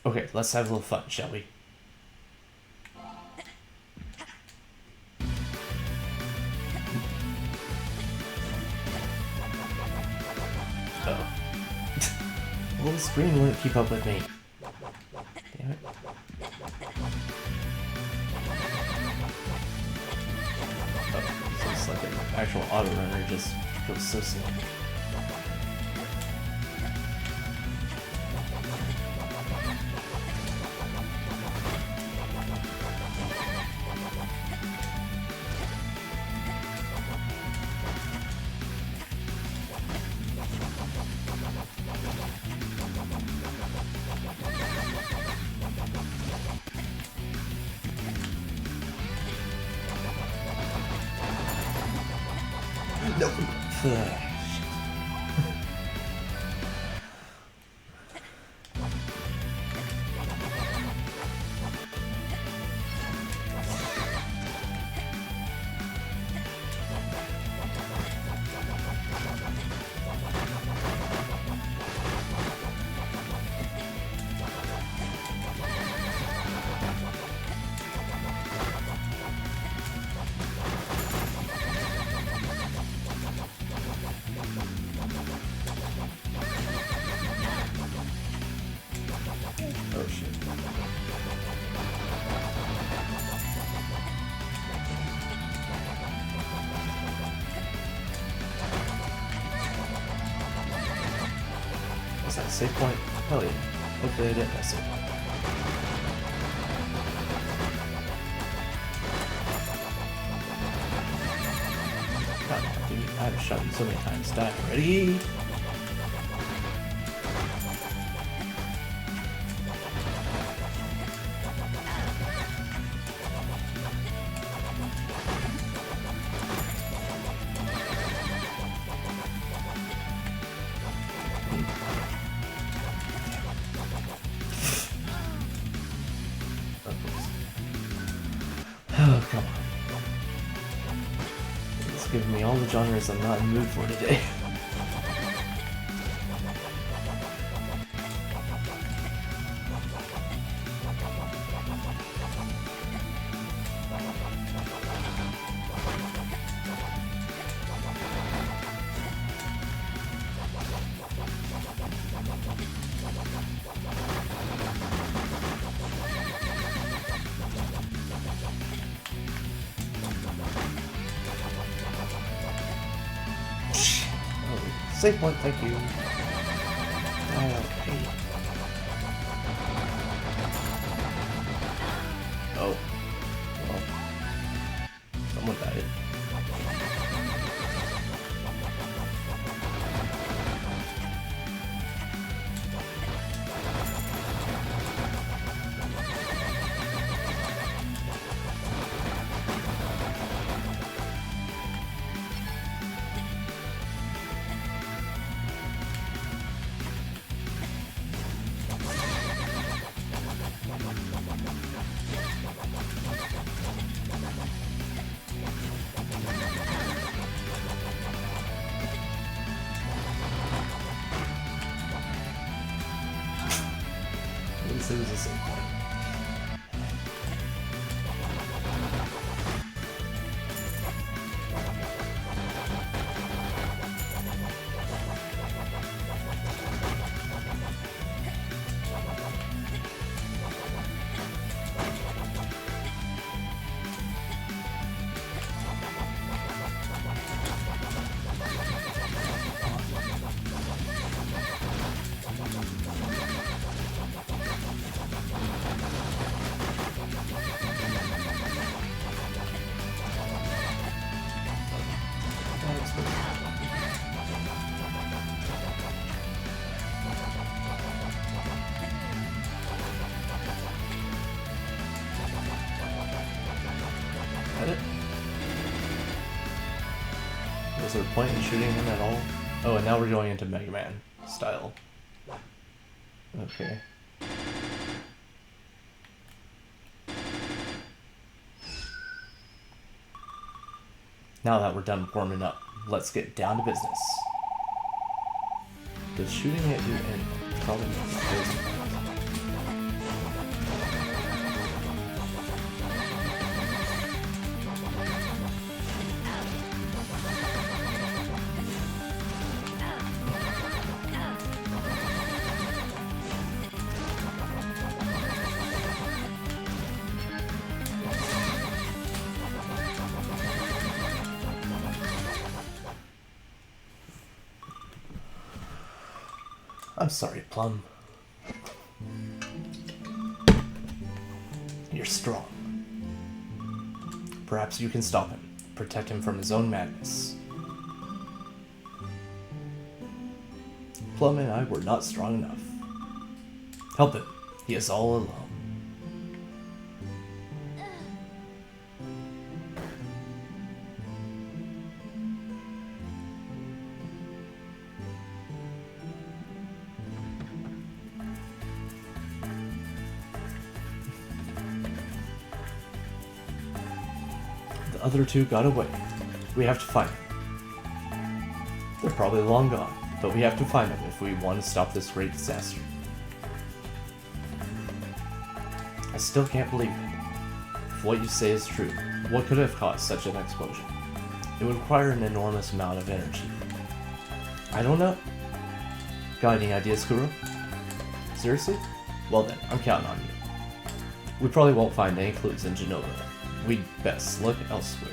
Okay, let's have a little fun, shall we? Oh. Well, the screen wouldn't keep up with me. Damn it. Oh, actual auto runner just goes so slow. Nope. Oh shit. Was that a save point? Hell yeah. Hopefully I didn't miss it. Come on, dude. I've shot you so many times. Die already. Oh, come on. It's giving me all the genres I'm not in the mood for today. Save point, thank you. Okay. Oh. Well. Someone died. At least it was a save point. It? Was there a point in shooting him at all? Oh, and now we're going into Mega Man style. Okay. Now that we're done warming up, let's get down to business. Does shooting it do anything? Probably not. I'm sorry, Plum. You're strong. Perhaps you can stop him, protect him from his own madness. Plum and I were not strong enough. Help him. He is all alone. The other two got away. We have to find them. They're probably long gone, but we have to find them if we want to stop this great disaster. I still can't believe it. If what you say is true, what could have caused such an explosion? It would require an enormous amount of energy. I don't know. Got any ideas, Kuro? Seriously? Well then, I'm counting on you. We probably won't find any clues in Genova. We'd best look elsewhere.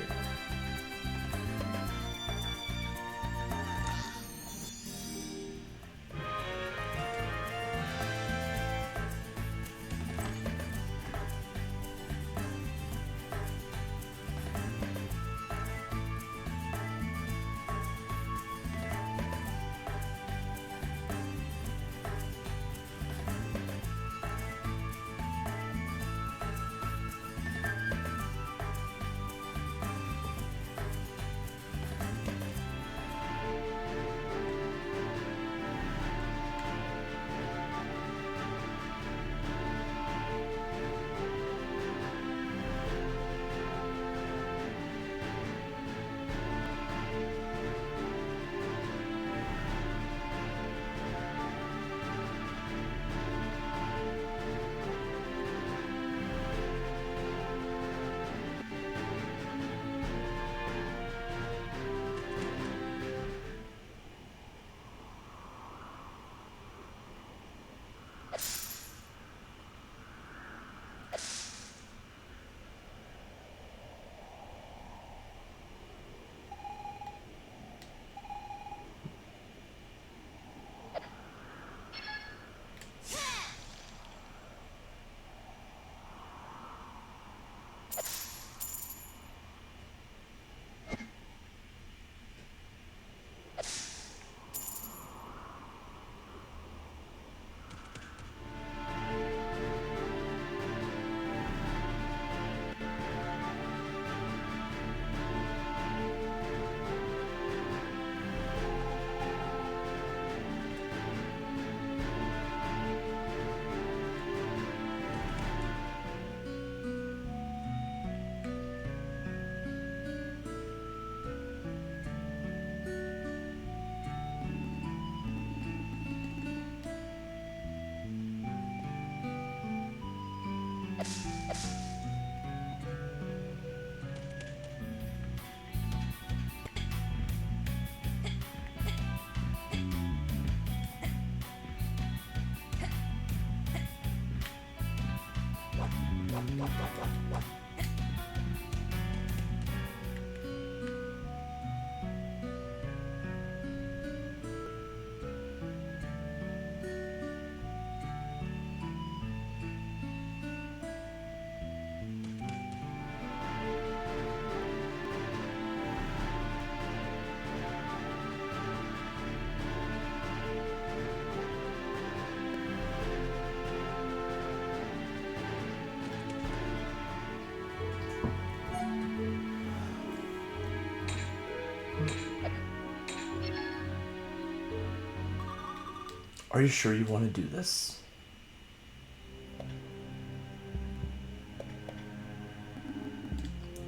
Are you sure you want to do this?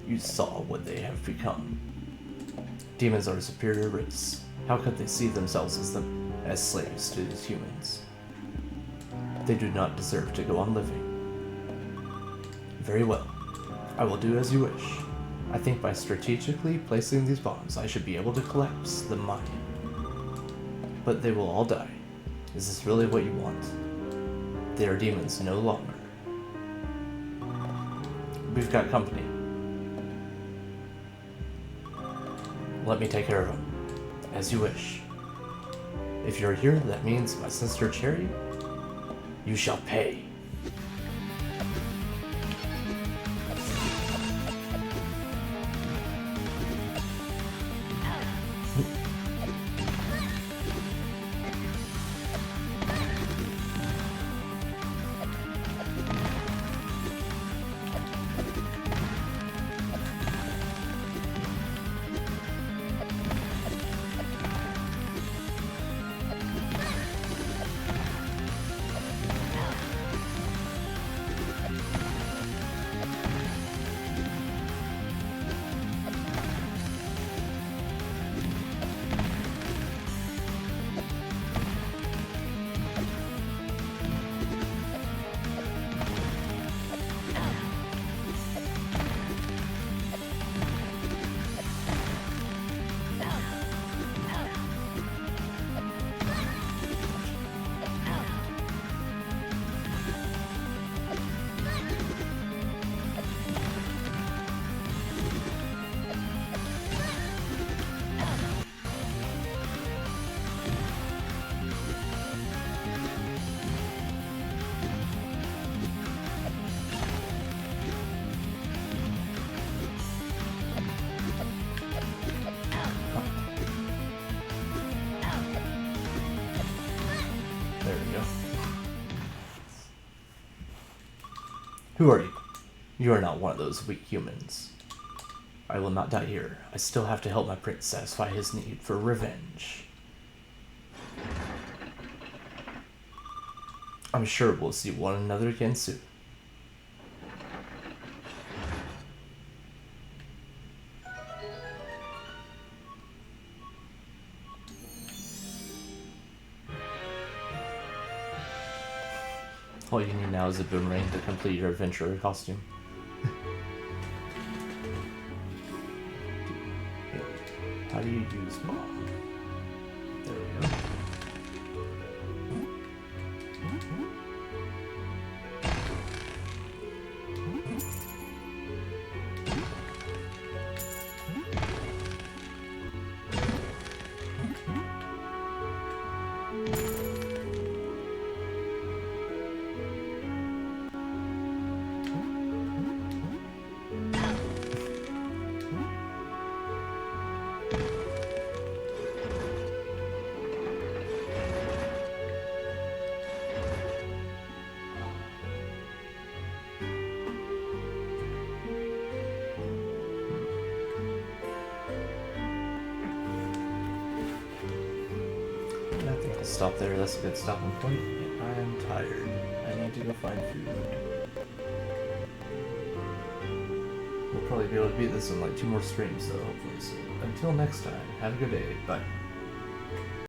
You saw what they have become. Demons are a superior race. How could they see themselves as slaves to these humans? They do not deserve to go on living. Very well. I will do as you wish. I think by strategically placing these bombs, I should be able to collapse the mine. But they will all die. Is this really what you want? They are demons no longer. We've got company. Let me take care of them, as you wish. If you're here, that means, my sister Cherry, you shall pay. There we go. Who are you? You are not one of those weak humans. I will not die here. I still have to help my prince satisfy his need for revenge. I'm sure we'll see one another again soon. All you need now is a boomerang to complete your adventurer costume. How do you use bomb? There we go. Stop there, that's a good stopping point. I'm tired. I need to go find food. We'll probably be able to beat this in like 2 more streams though, hopefully. So until next time, have a good day. Bye.